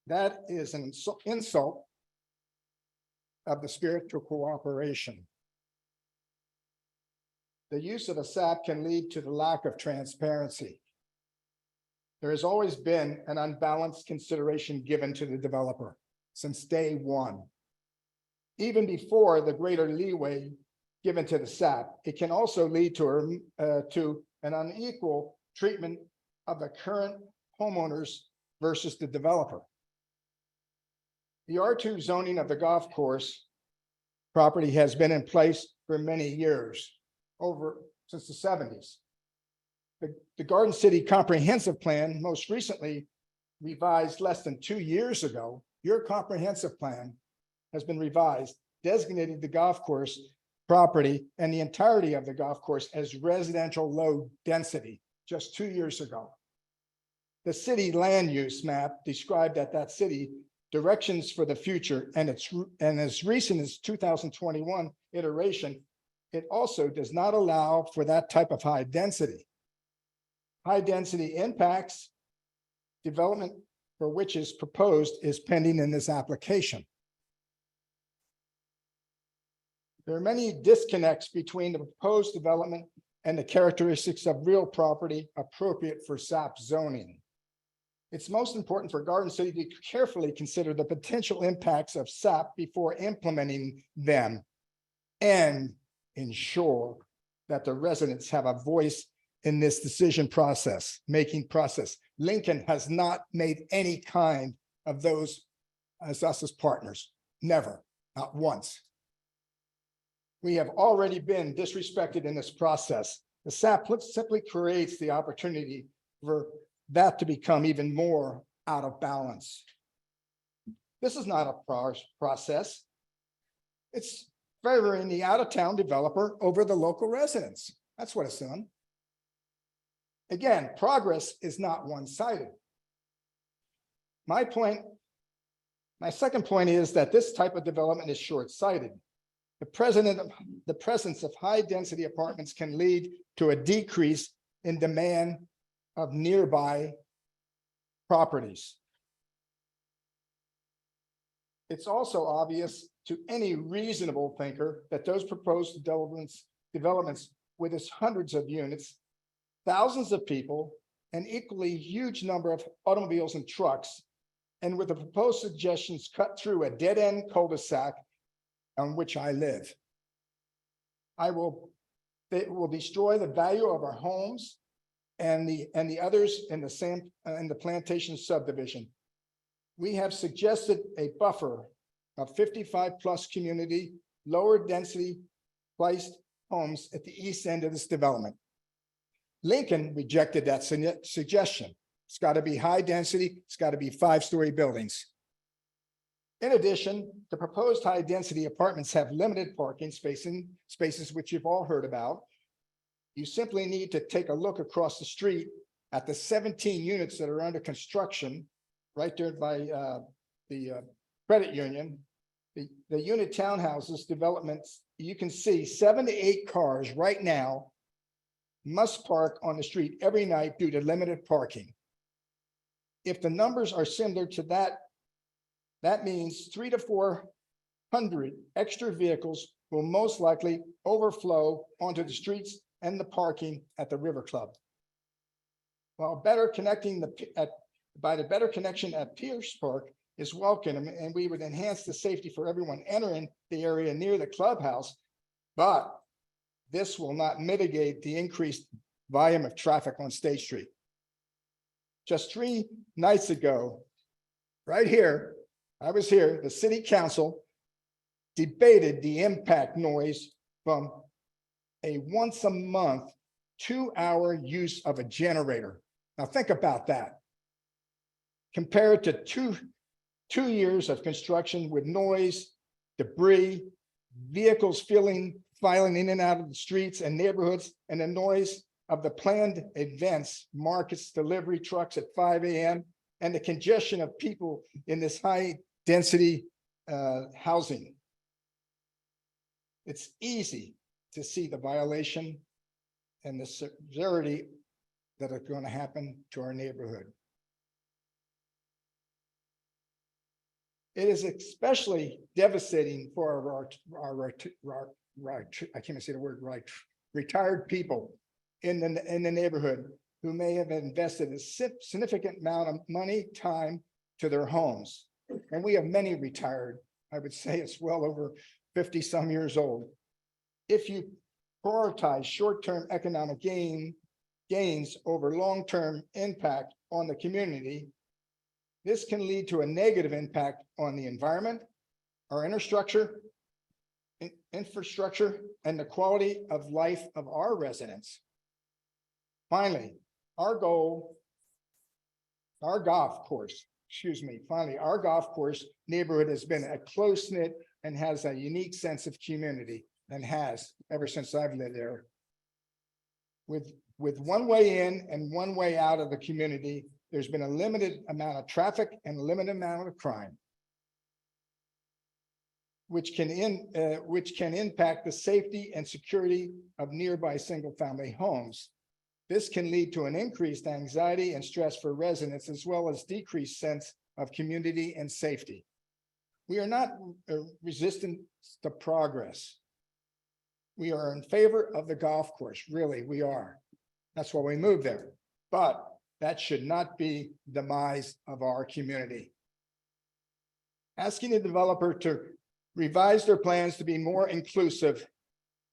That is an insult of the spirit to cooperation. The use of a SAP can lead to the lack of transparency. There has always been an unbalanced consideration given to the developer since day one. Even before the greater leeway given to the SAP, it can also lead to an unequal treatment of the current homeowners versus the developer. The R2 zoning of the golf course property has been in place for many years, since the 70s. The Garden City Comprehensive Plan, most recently revised less than 2 years ago, your comprehensive plan has been revised, designating the golf course property and the entirety of the golf course as residential low density just 2 years ago. The city land use map described at that city directions for the future, and as recent as 2021 iteration, it also does not allow for that type of high density. High density impacts development for which is proposed is pending in this application. There are many disconnects between the proposed development and the characteristics of real property appropriate for SAP zoning. It's most important for Garden City to carefully consider the potential impacts of SAP before implementing them and ensure that the residents have a voice in this decision making process. Lincoln has not made any kind of those as us as partners, never, not once. We have already been disrespected in this process. The SAP simply creates the opportunity for that to become even more out of balance. This is not a process. It's favoring the out-of-town developer over the local residents. That's what it's done. Again, progress is not one-sided. My second point is that this type of development is short-sighted. The presence of high-density apartments can lead to a decrease in demand of nearby properties. It's also obvious to any reasonable thinker that those proposed developments with its hundreds of units, thousands of people, an equally huge number of automobiles and trucks, and with the proposed suggestions cut through a dead-end cul-de-sac on which I live. It will destroy the value of our homes and the others in the plantation subdivision. We have suggested a buffer of 55+ community, lower density placed homes at the east end of this development. Lincoln rejected that suggestion. It's got to be high density, it's got to be 5-story buildings. In addition, the proposed high density apartments have limited parking spaces, which you've all heard about. You simply need to take a look across the street at the 17 units that are under construction right there by the credit union. The unit townhouses developments, you can see 7 to 8 cars right now must park on the street every night due to limited parking. If the numbers are similar to that, that means 300 to 400 extra vehicles will most likely overflow onto the streets and the parking at the River Club. While better connection at Pierce Park is welcome, and we would enhance the safety for everyone entering the area near the clubhouse, but this will not mitigate the increased volume of traffic on State Street. Just 3 nights ago, right here, I was here, the city council debated the impact noise from a once a month 2-hour use of a generator. Now think about that. Compared to two years of construction with noise, debris, vehicles filing in and out of the streets and neighborhoods, and the noise of the planned events, markets, delivery trucks at 5 a.m., and the congestion of people in this high density housing. It's easy to see the violation and the severity that are going to happen to our neighborhood. It is especially devastating for I can't even say the word right, retired people in the neighborhood who may have invested a significant amount of money, time to their homes. And we have many retired, I would say it's well over 50 some years old. If you prioritize short-term economic gains over long-term impact on the community, this can lead to a negative impact on the environment, our infrastructure, and the quality of life of our residents. Finally, our golf course neighborhood has been a close-knit and has a unique sense of community, and has ever since I've lived there. With one way in and one way out of the community, there's been a limited amount of traffic and a limited amount of crime, which can impact the safety and security of nearby single-family homes. This can lead to an increased anxiety and stress for residents, as well as decreased sense of community and safety. We are not resistant to progress. We are in favor of the golf course, really, we are. That's why we moved there. But that should not be the demise of our community. Asking the developer to revise their plans to be more inclusive,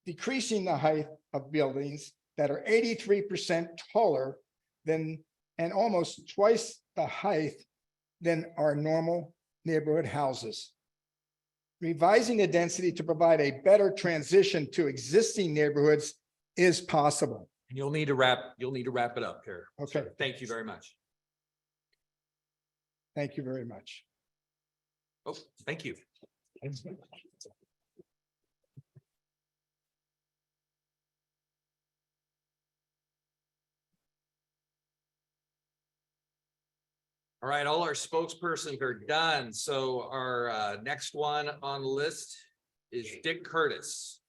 decreasing the height of buildings that are 83% taller than and almost twice the height than our normal neighborhood houses. Revising the density to provide a better transition to existing neighborhoods is possible. And you'll need to wrap it up here. Okay. Thank you very much. Thank you very much. Oh, thank you. All right, all our spokespersons are done. So our next one on the list is Dick Curtis.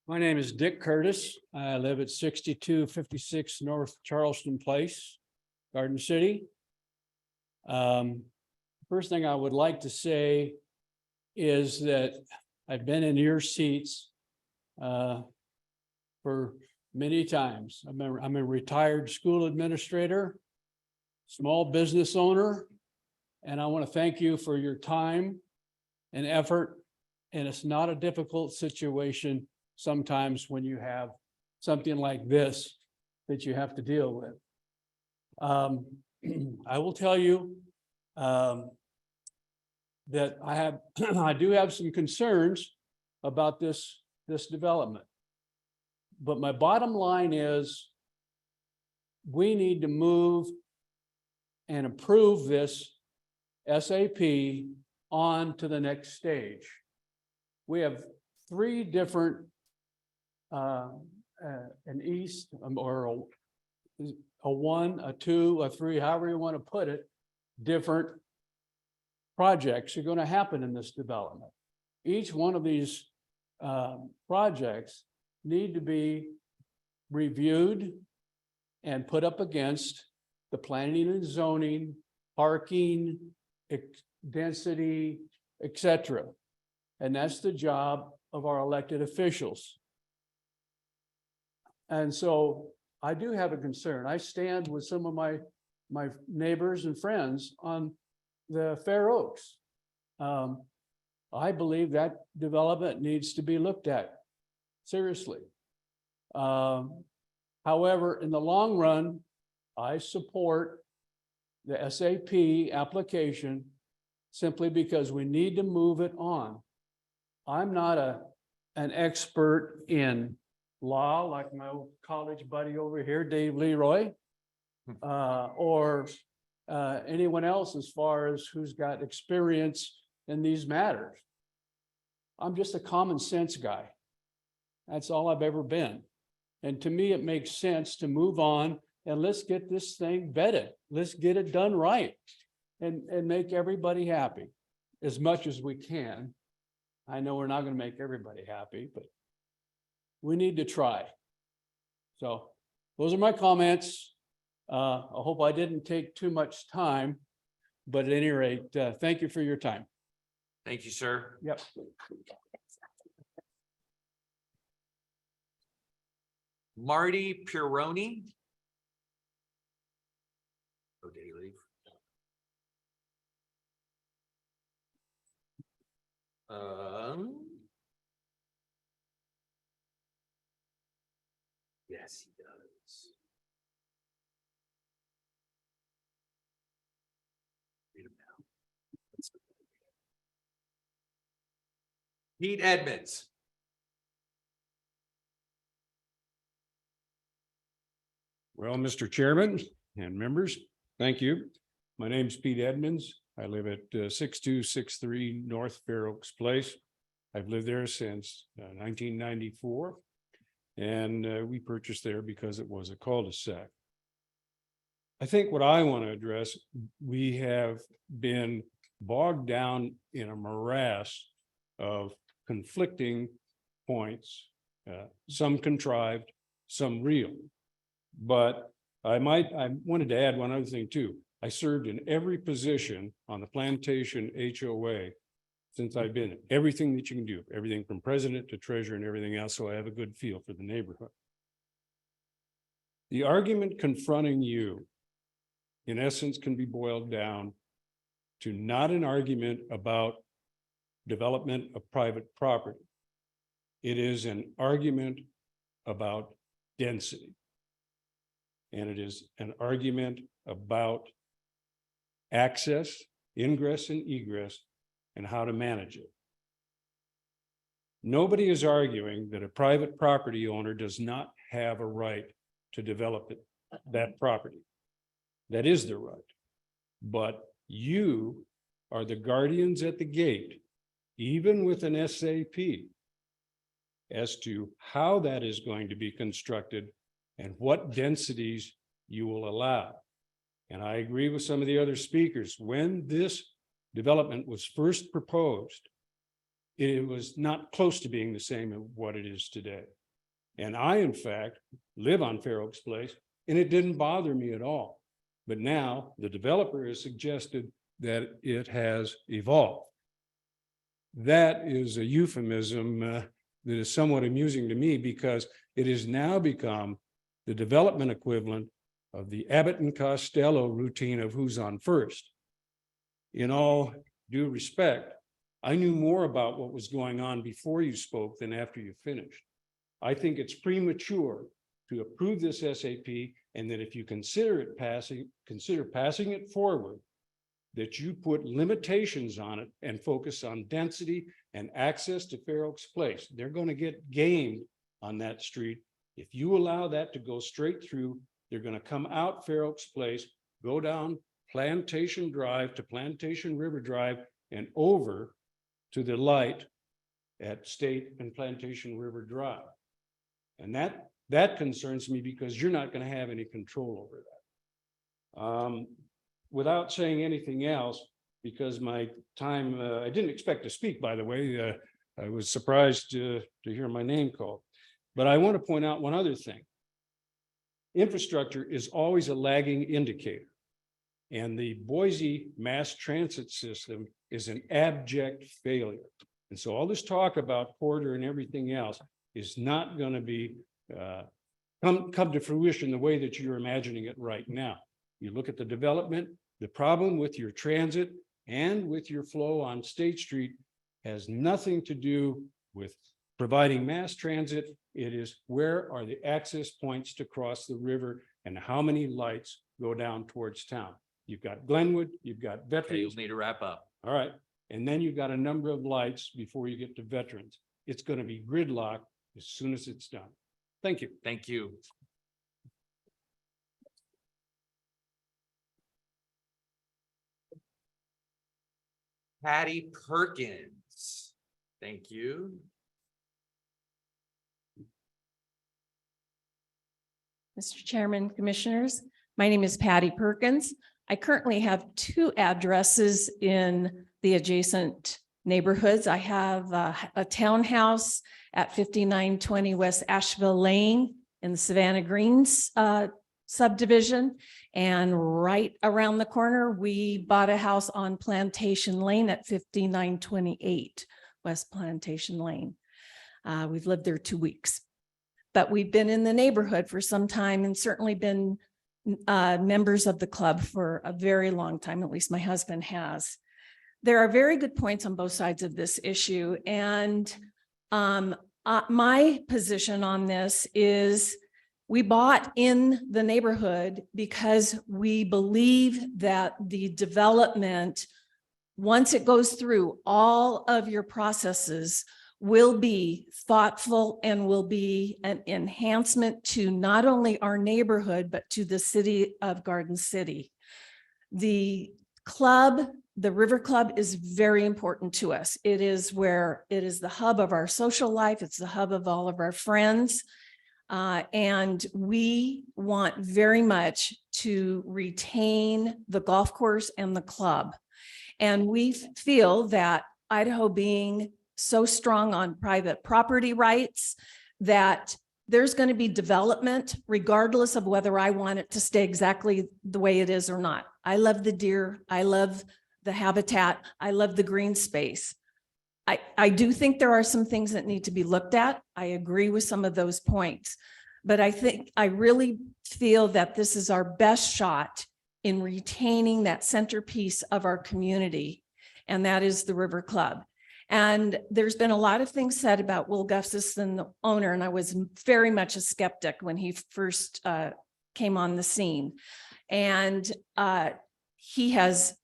My name is Dick Curtis. I live at 6256 North Charleston Place, Garden City. First thing I would like to say is that I've been in your seats for many times. I'm a retired school administrator, small business owner, and I want to thank you for your time and effort. And it's not a difficult situation sometimes when you have something like this that you have to deal with. I will tell you that I do have some concerns about this development. But my bottom line is we need to move and approve this SAP on to the next stage. We have three different an east or a 1, a 2, a 3, however you want to put it, different projects are going to happen in this development. Each one of these projects need to be reviewed and put up against the planning and zoning, parking, density, etc. And that's the job of our elected officials. And so I do have a concern. I stand with some of my neighbors and friends on the Fair Oaks. I believe that development needs to be looked at seriously. However, in the long run, I support the SAP application simply because we need to move it on. I'm not an expert in law like my college buddy over here, Dave Leroy, or anyone else as far as who's got experience in these matters. I'm just a common sense guy. That's all I've ever been. And to me, it makes sense to move on and let's get this thing vetted. Let's get it done right and make everybody happy as much as we can. I know we're not going to make everybody happy, but we need to try. So those are my comments. I hope I didn't take too much time, but at any rate, thank you for your time. Thank you, sir. Yep. Marty Pironi. Oh, did he leave? Yes, he does. Read him now. Pete Edmonds. Well, Mr. Chairman and members, thank you. My name's Pete Edmonds. I live at 6263 North Fair Oaks Place. I've lived there since 1994. And we purchased there because it was a cul-de-sac. I think what I want to address, we have been bogged down in a morass of conflicting points, some contrived, some real. But I wanted to add one other thing too. I served in every position on the plantation HOA since I've been, everything that you can do, everything from president to treasurer and everything else. So I have a good feel for the neighborhood. The argument confronting you, in essence, can be boiled down to not an argument about development of private property. It is an argument about density. And it is an argument about access, ingress and egress, and how to manage it. Nobody is arguing that a private property owner does not have a right to develop that property. That is their right. But you are the guardians at the gate, even with an SAP, as to how that is going to be constructed and what densities you will allow. And I agree with some of the other speakers. When this development was first proposed, it was not close to being the same as what it is today. And I, in fact, live on Fair Oaks Place, and it didn't bother me at all. But now the developer has suggested that it has evolved. That is a euphemism that is somewhat amusing to me because it has now become the development equivalent of the Abbott and Costello routine of who's on first. In all due respect, I knew more about what was going on before you spoke than after you finished. I think it's premature to approve this SAP, and that if you consider passing it forward, that you put limitations on it and focus on density and access to Fair Oaks Place. They're going to get gamed on that street. If you allow that to go straight through, they're going to come out Fair Oaks Place, go down Plantation Drive to Plantation River Drive and over to the light at State and Plantation River Drive. And that concerns me because you're not going to have any control over that. Without saying anything else, because my time, I didn't expect to speak, by the way. I was surprised to hear my name called. But I want to point out one other thing. Infrastructure is always a lagging indicator. And the Boise mass transit system is an abject failure. And so all this talk about corridor and everything else is not going to be come to fruition the way that you're imagining it right now. You look at the development, the problem with your transit and with your flow on State Street has nothing to do with providing mass transit. It is where are the access points to cross the river and how many lights go down towards town. You've got Glenwood, you've got Veterans. Okay, you'll need to wrap up. All right. And then you've got a number of lights before you get to Veterans. It's going to be gridlocked as soon as it's done. Thank you. Thank you. Patty Perkins. Thank you. Mr. Chairman, Commissioners, my name is Patty Perkins. I currently have 2 addresses in the adjacent neighborhoods. I have a townhouse at 5920 West Asheville Lane in the Savannah Greens subdivision. And right around the corner, we bought a house on Plantation Lane at 5928 West Plantation Lane. We've lived there 2 weeks. But we've been in the neighborhood for some time and certainly been members of the club for a very long time, at least my husband has. There are very good points on both sides of this issue. And my position on this is we bought in the neighborhood because we believe that the development, once it goes through all of your processes, will be thoughtful and will be an enhancement to not only our neighborhood, but to the city of Garden City. The club, the River Club, is very important to us. It is the hub of our social life. It's the hub of all of our friends. And we want very much to retain the golf course and the club. And we feel that Idaho being so strong on private property rights, that there's going to be development regardless of whether I want it to stay exactly the way it is or not. I love the deer. I love the habitat. I love the green space. I do think there are some things that need to be looked at. I agree with some of those points, but I really feel that this is our best shot in retaining that centerpiece of our community, and that is the River Club. And there's been a lot of things said about Will Gustafson, the owner, and I was very much a skeptic when he first came on the scene. And he has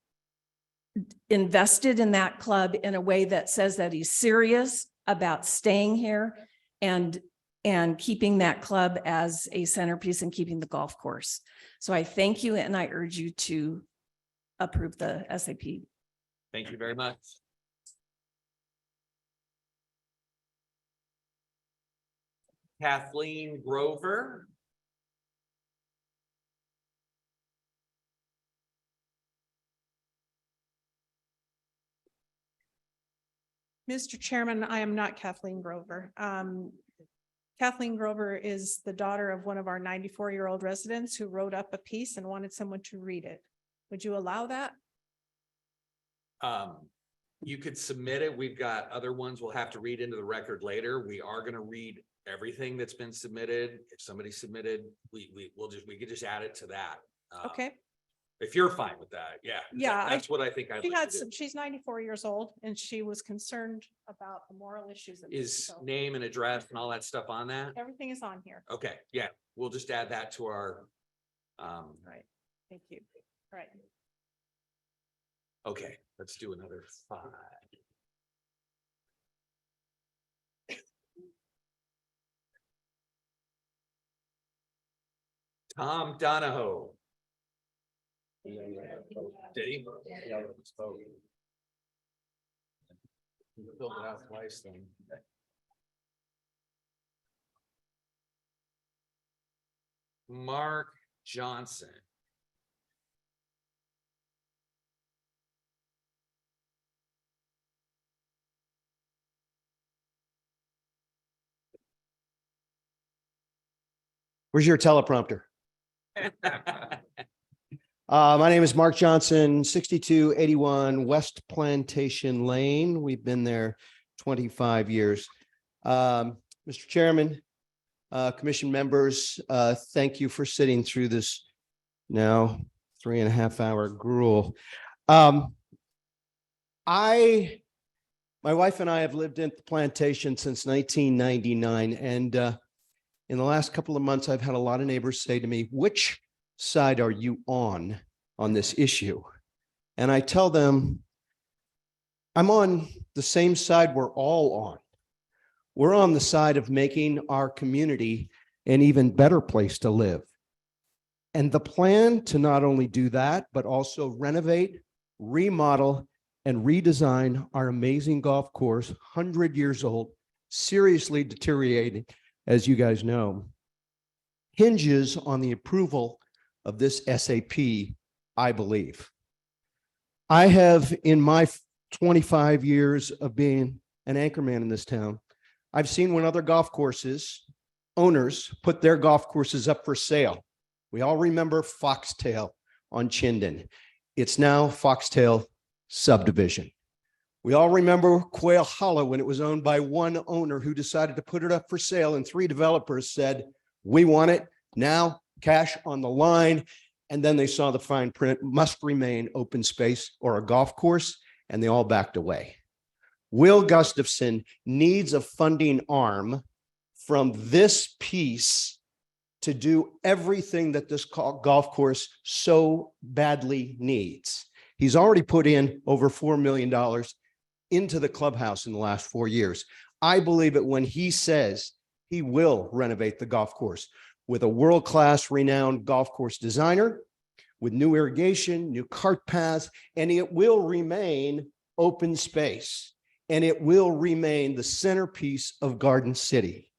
invested in that club in a way that says that he's serious about staying here and keeping that club as a centerpiece and keeping the golf course. So I thank you, and I urge you to approve the SAP. Thank you very much. Kathleen Grover. Mr. Chairman, I am not Kathleen Grover. Kathleen Grover is the daughter of one of our 94-year-old residents who wrote up a piece and wanted someone to read it. Would you allow that? You could submit it. We've got other ones we'll have to read into the record later. We are going to read everything that's been submitted. If somebody submitted, we could just add it to that. Okay. If you're fine with that, yeah. Yeah, That's what I think I'd like to do. she's 94 years old and she was concerned about the moral issues. Of this, Is so name and address and all that stuff on that? everything is on here. Okay, yeah, we'll just add that to our, Right. Thank you. Right. okay, let's do another 5. Tom Donahoe. Did he? Filled it out twice then. Mark Johnson. Where's your teleprompter? My name is Mark Johnson, 6281 West Plantation Lane. We've been there 25 years. Mr. Chairman, commission members, thank you for sitting through this now 3.5-hour gruel. My wife and I have lived in the plantation since 1999, and in the last couple of months, I've had a lot of neighbors say to me, which side are you on this issue? And I tell them, I'm on the same side we're all on. We're on the side of making our community an even better place to live. And the plan to not only do that, but also renovate, remodel, and redesign our amazing golf course, 100 years old, seriously deteriorating, as you guys know, hinges on the approval of this SAP, I believe. I have, in my 25 years of being an anchorman in this town, I've seen when other golf courses, owners put their golf courses up for sale. We all remember Foxtail on Chinden. It's now Foxtail Subdivision. We all remember Quail Hollow when it was owned by one owner who decided to put it up for sale, and 3 developers said, we want it now, cash on the line. And then they saw the fine print, must remain open space or a golf course, and they all backed away. Will Gustafson needs a funding arm from this piece to do everything that this golf course so badly needs. He's already put in over $4 million into the clubhouse in the last 4 years. I believe it when he says he will renovate the golf course with a world-class renowned golf course designer, with new irrigation, new cart paths, and it will remain open space, and it will remain the centerpiece of Garden City.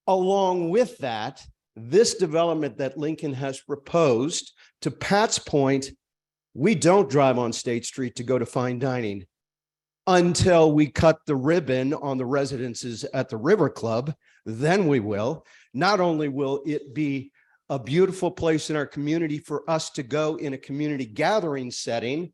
Along with that, this development that Lincoln has proposed, to Pat's point, we don't drive on State Street to go to fine dining until we cut the ribbon on the residences at the River Club. Then we will. Not only will it be a beautiful place in our community for us to go in a community gathering setting,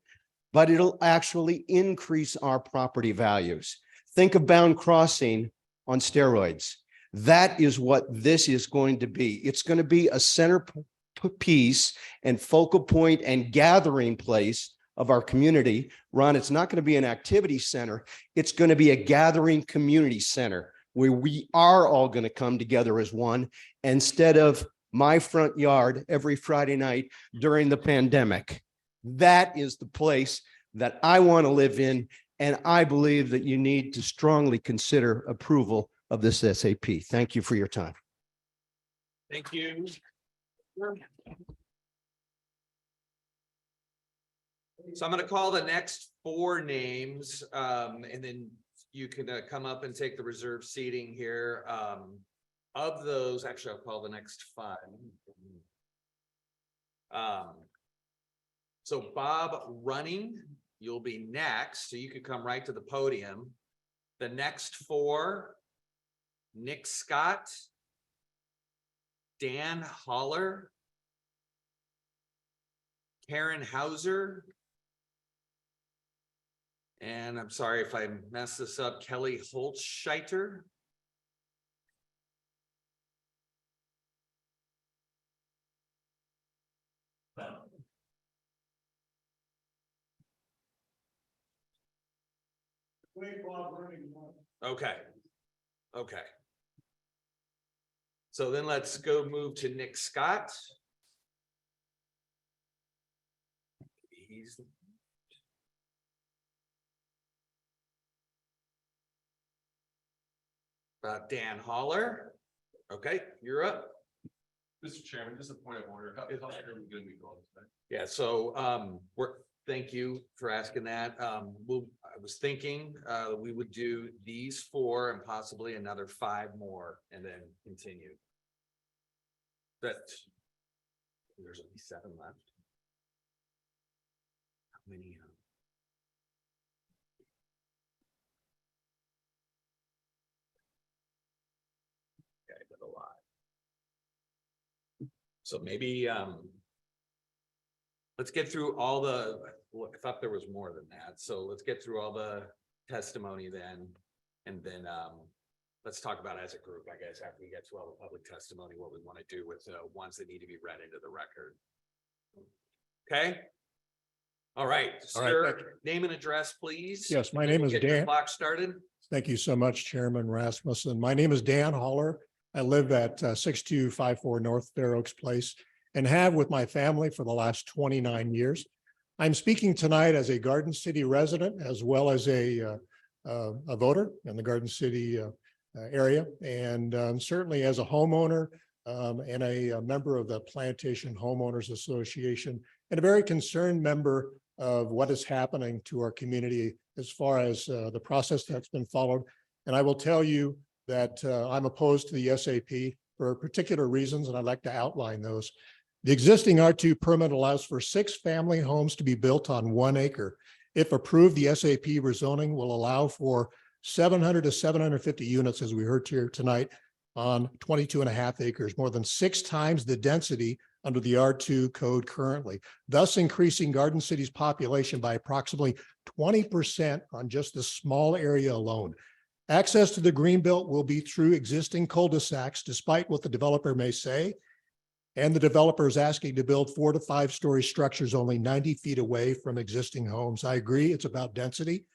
but it'll actually increase our property values. Think of Bound Crossing on steroids. That is what this is going to be. It's going to be a centerpiece and focal point and gathering place of our community. Ron, it's not going to be an activity center. It's going to be a gathering community center where we are all going to come together as one, instead of my front yard every Friday night during the pandemic. That is the place that I want to live in, and I believe that you need to strongly consider approval of this SAP. Thank you for your time. Thank you. So I'm going to call the next 4 names, and then you can come up and take the reserved seating here. Of those, actually, I'll call the next 5. So Bob Running, you'll be next, so you could come right to the podium. The next 4, Nick Scott, Dan Holler, Karen Hauser, and I'm sorry if I mess this up, Kelly Holtscheiter. Okay. Okay. So then let's go move to Nick Scott. He's Dan Holler. Okay, you're up. Mr. Chairman, just a point of order. How are we going to be going today? Yeah, so thank you for asking that. I was thinking we would do these 4 and possibly another 5 more and then continue. But there's only 7 left. How many? Okay, but a lot. So maybe let's get through all the, well, I thought there was more than that. So let's get through all the testimony then. And then let's talk about as a group, I guess, after we get to all the public testimony, what we want to do with the ones that need to be read into the record. Okay. All right, sir, name and address, please. Yes, my name is Get your Dan. clock started. Thank you so much, Chairman Rasmussen. My name is Dan Holler. I live at 6254 North Fair Oaks Place and have with my family for the last 29 years. I'm speaking tonight as a Garden City resident as well as a voter in the Garden City area, and certainly as a homeowner and a member of the Plantation Homeowners Association, and a very concerned member of what is happening to our community as far as the process that's been followed. And I will tell you that I'm opposed to the SAP for particular reasons, and I'd like to outline those. The existing R2 permit allows for 6 family homes to be built on 1 acre. If approved, the SAP rezoning will allow for 700 to 750 units, as we heard here tonight, on 22.5 acres, more than 6 times the density under the R2 code currently, thus increasing Garden City's population by approximately 20% on just this small area alone. Access to the Greenbelt will be through existing cul-de-sacs, despite what the developer may say. And the developer is asking to build 4 to 5 story structures only 90 feet away from existing homes. I agree, it's about density.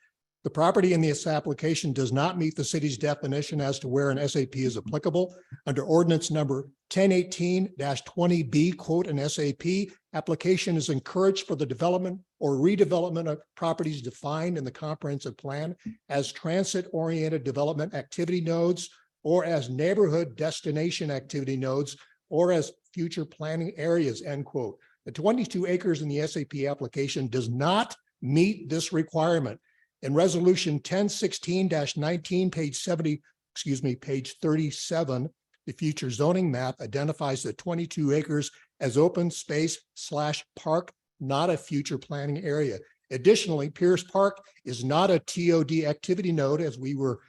The property in this application does not meet the city's definition as to where an SAP is applicable. Under ordinance number 1018-20B, quote, an SAP application is encouraged for the development or redevelopment of properties defined in the comprehensive plan as transit-oriented development activity nodes, or as neighborhood destination activity nodes, or as future planning areas, end quote. The 22 acres in the SAP application does not meet this requirement. In resolution 1016-19, page 37, the future zoning map identifies the 22 acres as open space / park, not a future planning area. Additionally, Pierce Park is not a TOD activity node, as we were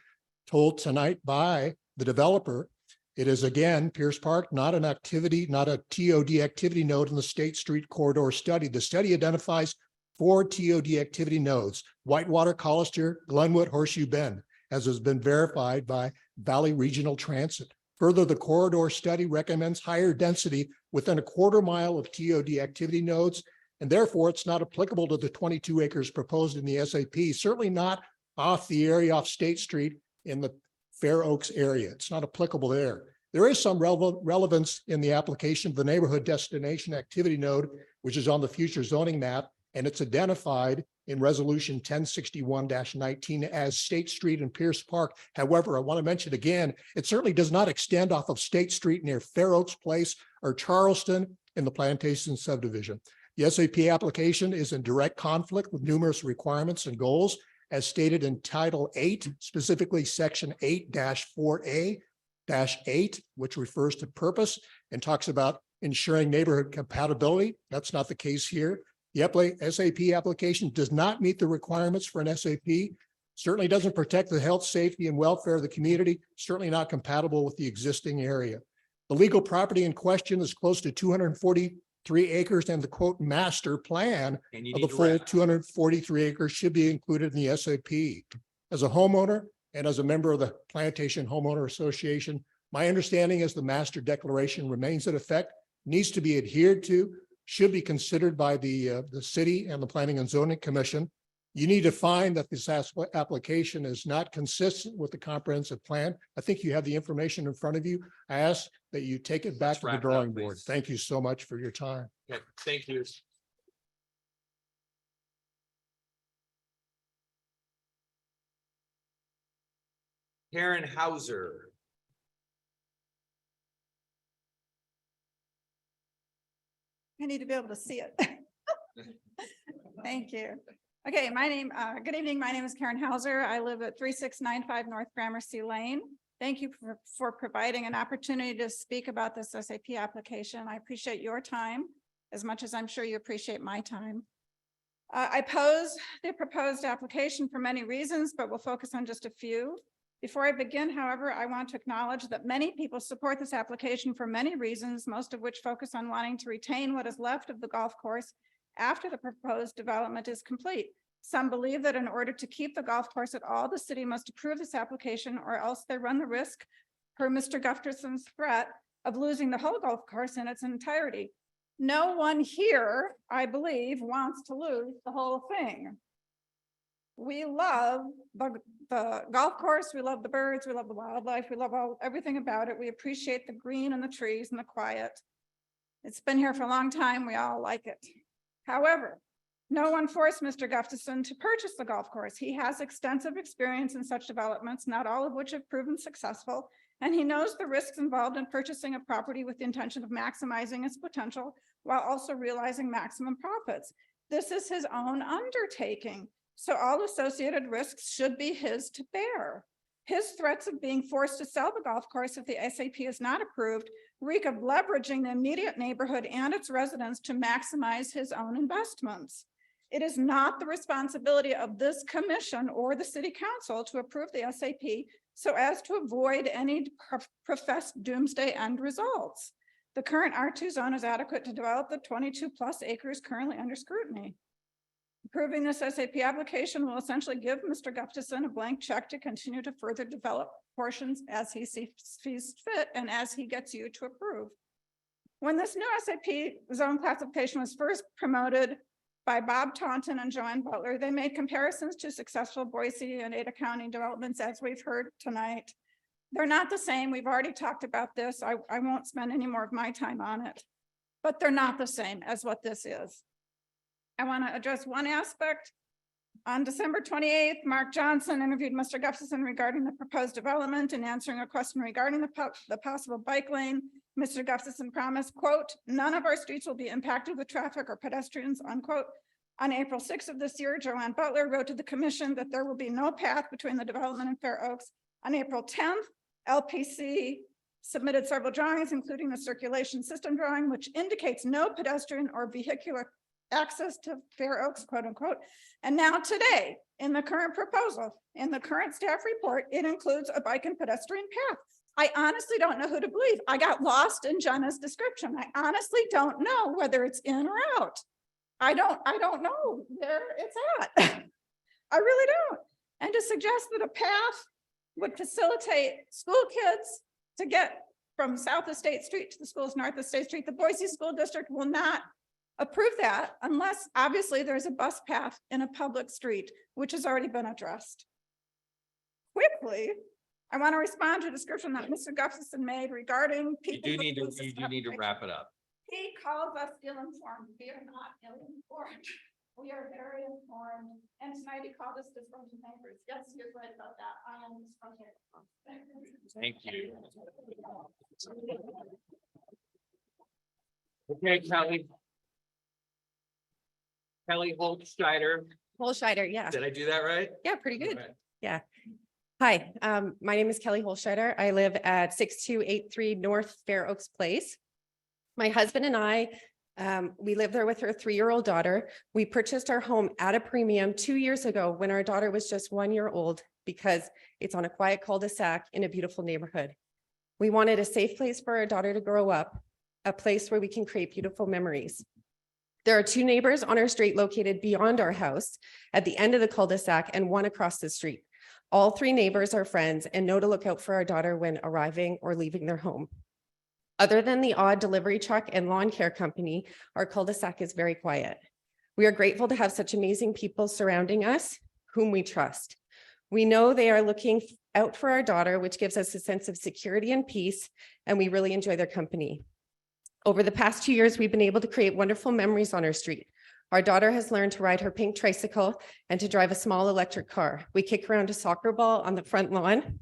told tonight by the developer. It is, again, Pierce Park, not an activity, not a TOD activity node in the State Street Corridor study. The study identifies 4 TOD activity nodes: Whitewater, Collister, Glenwood, Horseshoe Bend, as has been verified by Valley Regional Transit. Further, the corridor study recommends higher density within a 1/4 mile of TOD activity nodes, and therefore it's not applicable to the 22 acres proposed in the SAP, certainly not off the area off State Street in the Fair Oaks area. It's not applicable there. There is some relevance in the application of the neighborhood destination activity node, which is on the future zoning map, and it's identified in resolution 1061-19 as State Street and Pierce Park. However, I want to mention again, it certainly does not extend off of State Street near Fair Oaks Place or Charleston in the Plantation subdivision. The SAP application is in direct conflict with numerous requirements and goals as stated in Title 8, specifically Section 8-4A-8, which refers to purpose and talks about ensuring neighborhood compatibility. That's not the case here. The SAP application does not meet the requirements for an SAP, certainly doesn't protect the health, safety, and welfare of the community, certainly not compatible with the existing area. The legal property in question is close to 243 acres, and the quote master plan of the full 243 acres should be included in the SAP. As a homeowner and as a member of the Plantation Homeowner Association, my understanding is the master declaration remains in effect, needs to be adhered to, should be considered by the city and the Planning and Zoning Commission. You need to find that this application is not consistent with the comprehensive plan. I think you have the information in front of you. I ask that you take it back to the drawing board. Thank you so much for your time. Okay, thank you. Karen Hauser. I need to be able to see it. Thank you. Okay, good evening. My name is Karen Hauser. I live at 3695 North Gramercy Lane. Thank you for providing an opportunity to speak about this SAP application. I appreciate your time as much as I'm sure you appreciate my time. I pose the proposed application for many reasons, but we'll focus on just a few. Before I begin, however, I want to acknowledge that many people support this application for many reasons, most of which focus on wanting to retain what is left of the golf course after the proposed development is complete. Some believe that in order to keep the golf course at all, the city must approve this application, or else they run the risk, per Mr. Gufterson's threat, of losing the whole golf course in its entirety. No one here, I believe, wants to lose the whole thing. We love the golf course, we love the birds, we love the wildlife, we love everything about it. We appreciate the green and the trees and the quiet. It's been here for a long time, we all like it. However, no one forced Mr. Gufterson to purchase the golf course. He has extensive experience in such developments, not all of which have proven successful, and he knows the risks involved in purchasing a property with the intention of maximizing its potential while also realizing maximum profits. This is his own undertaking, so all associated risks should be his to bear. His threats of being forced to sell the golf course if the SAP is not approved reek of leveraging the immediate neighborhood and its residents to maximize his own investments. It is not the responsibility of this commission or the city council to approve the SAP so as to avoid any professed doomsday end results. The current R2 zone is adequate to develop the 22 plus acres currently under scrutiny. Approving this SAP application will essentially give Mr. Gustafson a blank check to continue to further develop portions as he sees fit and as he gets you to approve. When this new SAP zone classification was first promoted by Bob Taunton and Joanne Butler, they made comparisons to successful Boise and Ada County developments, as we've heard tonight. They're not the same. We've already talked about this. I won't spend any more of my time on it, but they're not the same as what this is. I want to address one aspect. On December 28th, Mark Johnson interviewed Mr. Gustafson regarding the proposed development and answering a question regarding the possible bike lane. Mr. Gustafson promised, quote, "None of our streets will be impacted with traffic or pedestrians," unquote. On April 6th of this year, Joanne Butler wrote to the commission that there will be no path between the development and Fair Oaks. On April 10th, LPC submitted several drawings, including the circulation system drawing, which indicates no pedestrian or vehicular access to Fair Oaks, quote unquote. And now today, in the current proposal, in the current staff report, it includes a bike and pedestrian path. I honestly don't know who to believe. I got lost in Jenna's description. I honestly don't know whether it's in or out. I don't know where it's at. I really don't. And to suggest that a path would facilitate school kids to get from South of State Street to the schools north of State Street, the Boise School District will not approve that unless obviously there's a bus path in a public street, which has already been addressed. Quickly, I want to respond to a description that Mr. Gustafson made regarding people. You do need to wrap it up. He calls us ill-informed. We are not ill-informed. We are very informed. And tonight he called us disgruntled neighbors. Yes, you're right about that. I am disgruntled. Thank you. Okay, Kelly. Kelly Holtschneider. Holschneider, yeah. Did I do that right? Yeah, pretty good. Okay. Yeah. Hi, my name is Kelly Holschneider. I live at 6283 North Fair Oaks Place. My husband and I, we live there with our 3-year-old daughter. We purchased our home at a premium 2 years ago when our daughter was just 1 year old because it's on a quiet cul-de-sac in a beautiful neighborhood. We wanted a safe place for our daughter to grow up, a place where we can create beautiful memories. There are 2 neighbors on our street located beyond our house at the end of the cul-de-sac and one across the street. All 3 neighbors are friends and know to look out for our daughter when arriving or leaving their home. Other than the odd delivery truck and lawn care company, our cul-de-sac is very quiet. We are grateful to have such amazing people surrounding us whom we trust. We know they are looking out for our daughter, which gives us a sense of security and peace, and we really enjoy their company. Over the past 2 years, we've been able to create wonderful memories on our street. Our daughter has learned to ride her pink tricycle and to drive a small electric car. We kick around a soccer ball on the front lawn,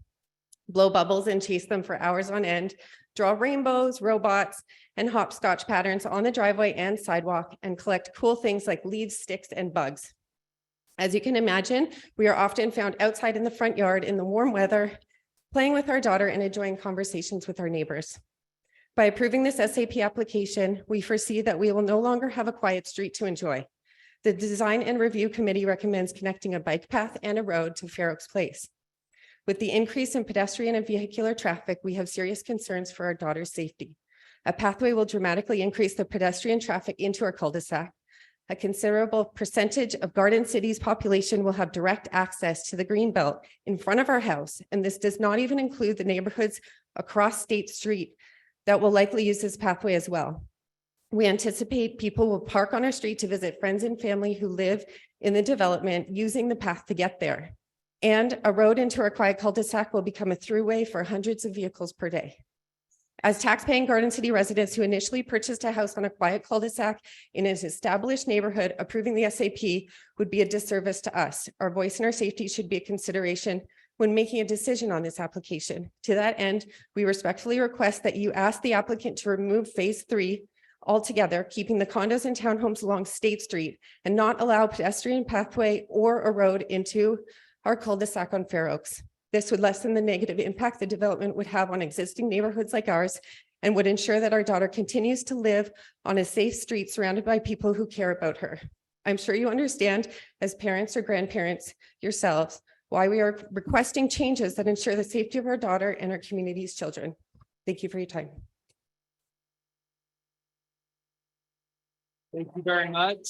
blow bubbles and chase them for hours on end, draw rainbows, robots, and hopscotch patterns on the driveway and sidewalk, and collect cool things like leaves, sticks, and bugs. As you can imagine, we are often found outside in the front yard in the warm weather, playing with our daughter and enjoying conversations with our neighbors. By approving this SAP application, we foresee that we will no longer have a quiet street to enjoy. The Design and Review Committee recommends connecting a bike path and a road to Fair Oaks Place. With the increase in pedestrian and vehicular traffic, we have serious concerns for our daughter's safety. A pathway will dramatically increase the pedestrian traffic into our cul-de-sac. A considerable percentage of Garden City's population will have direct access to the greenbelt in front of our house, and this does not even include the neighborhoods across State Street that will likely use this pathway as well. We anticipate people will park on our street to visit friends and family who live in the development using the path to get there. And a road into our quiet cul-de-sac will become a throughway for hundreds of vehicles per day. As taxpaying Garden City residents who initially purchased a house on a quiet cul-de-sac in an established neighborhood, approving the SAP would be a disservice to us. Our voice and our safety should be a consideration when making a decision on this application. To that end, we respectfully request that you ask the applicant to remove phase 3 altogether, keeping the condos and townhomes along State Street and not allow pedestrian pathway or a road into our cul-de-sac on Fair Oaks. This would lessen the negative impact the development would have on existing neighborhoods like ours and would ensure that our daughter continues to live on a safe street surrounded by people who care about her. I'm sure you understand, as parents or grandparents yourselves, why we are requesting changes that ensure the safety of our daughter and our community's children. Thank you for your time. Thank you very much.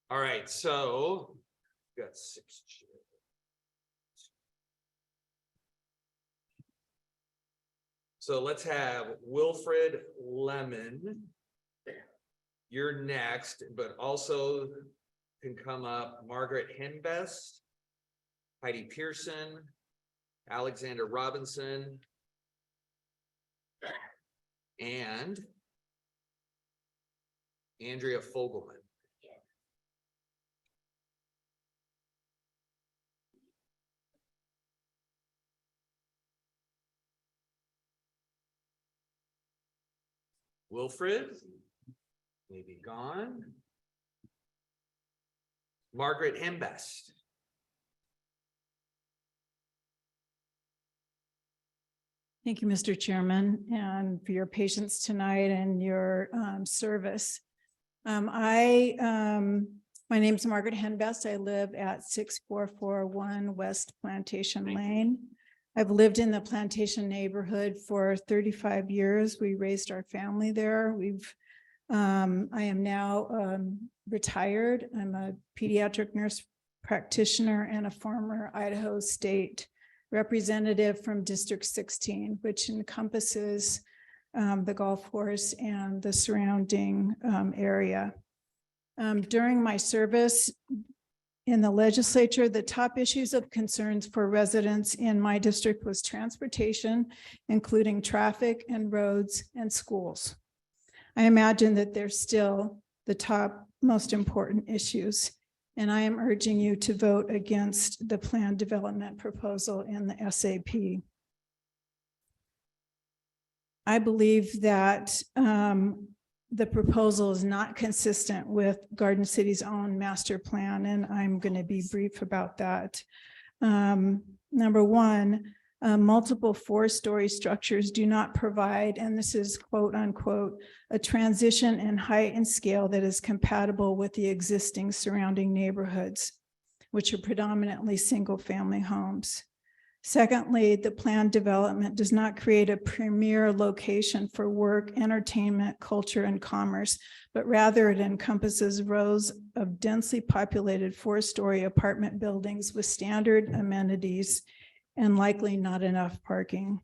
All right, so we got 6 chairs. So let's have Wilfred Lemon. You're next, but also can come up Margaret Henbest, Heidi Pearson, Alexander Robinson, and Andrea Fogelman. Wilfred, maybe gone. Margaret Hembest. Thank you, Mr. Chairman, and for your patience tonight and your service. My name is Margaret Henbest. I live at 6441 West Plantation Lane. I've lived in the Plantation neighborhood for 35 years. We raised our family there. I am now retired. I'm a pediatric nurse practitioner and a former Idaho State representative from District 16, which encompasses the golf course and the surrounding area. During my service in the legislature, the top issues of concerns for residents in my district was transportation, including traffic and roads and schools. I imagine that they're still the top most important issues, and I am urging you to vote against the planned development proposal in the SAP. I believe that the proposal is not consistent with Garden City's own master plan, and I'm going to be brief about that. Number one, multiple 4-story structures do not provide, and this is quote unquote, a transition in height and scale that is compatible with the existing surrounding neighborhoods, which are predominantly single-family homes. Secondly, the planned development does not create a premier location for work, entertainment, culture, and commerce, but rather it encompasses rows of densely populated 4-story apartment buildings with standard amenities and likely not enough parking.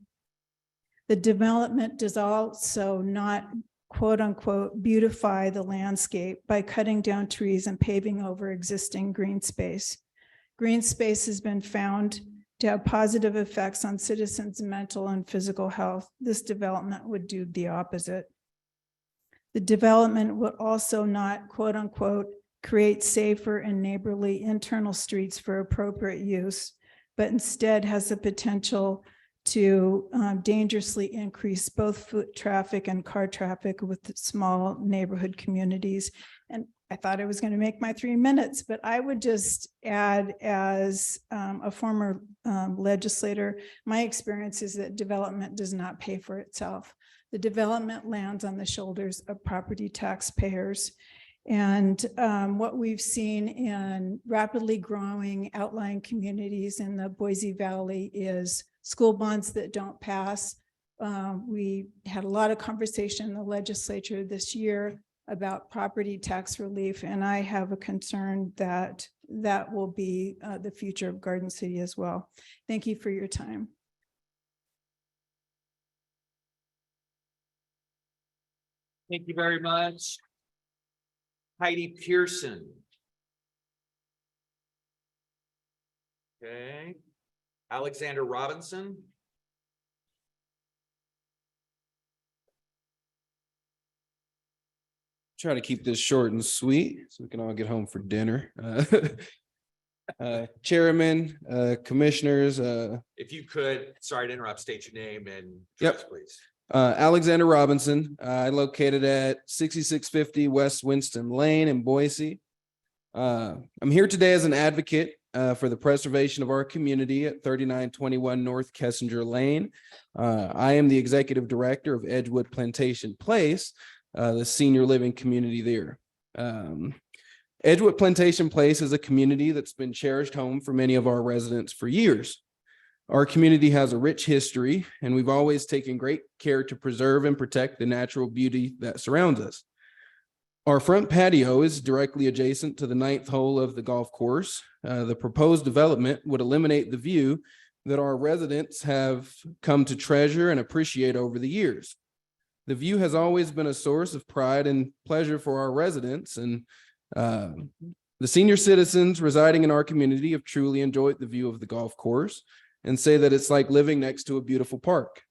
The development does also not, quote unquote, beautify the landscape by cutting down trees and paving over existing green space. Green space has been found to have positive effects on citizens' mental and physical health. This development would do the opposite. The development would also not, quote unquote, create safer and neighborly internal streets for appropriate use, but instead has the potential to dangerously increase both foot traffic and car traffic with small neighborhood communities. And I thought I was going to make my 3 minutes, but I would just add, as a former legislator, my experience is that development does not pay for itself. The development lands on the shoulders of property taxpayers. And what we've seen in rapidly growing outlying communities in the Boise Valley is school bonds that don't pass. We had a lot of conversation in the legislature this year about property tax relief, and I have a concern that that will be the future of Garden City as well. Thank you for your time. Thank you very much. Heidi Pearson. Okay. Alexander Robinson. try to keep this short and sweet so we can all get home for dinner. Chairman, commissioners, If you could, sorry to interrupt, state your name and Yep. address, please. Alexander Robinson, I located at 6650 West Winston Lane in Boise. I'm here today as an advocate for the preservation of our community at 3921 North Kessinger Lane. I am the executive director of Edgewood Plantation Place, the senior living community there. Edgewood Plantation Place is a community that's been cherished home for many of our residents for years. Our community has a rich history, and we've always taken great care to preserve and protect the natural beauty that surrounds us. Our front patio is directly adjacent to the 9th hole of the golf course. The proposed development would eliminate the view that our residents have come to treasure and appreciate over the years. The view has always been a source of pride and pleasure for our residents, and the senior citizens residing in our community have truly enjoyed the view of the golf course and say that it's like living next to a beautiful park.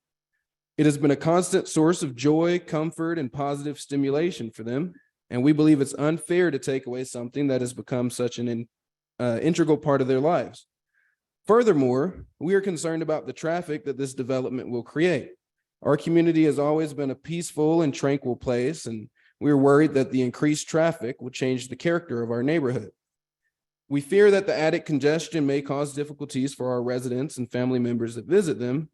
It has been a constant source of joy, comfort, and positive stimulation for them, and we believe it's unfair to take away something that has become such an integral part of their lives. Furthermore, we are concerned about the traffic that this development will create. Our community has always been a peaceful and tranquil place, and we are worried that the increased traffic will change the character of our neighborhood. We fear that the added congestion may cause difficulties for our residents and family members that visit them.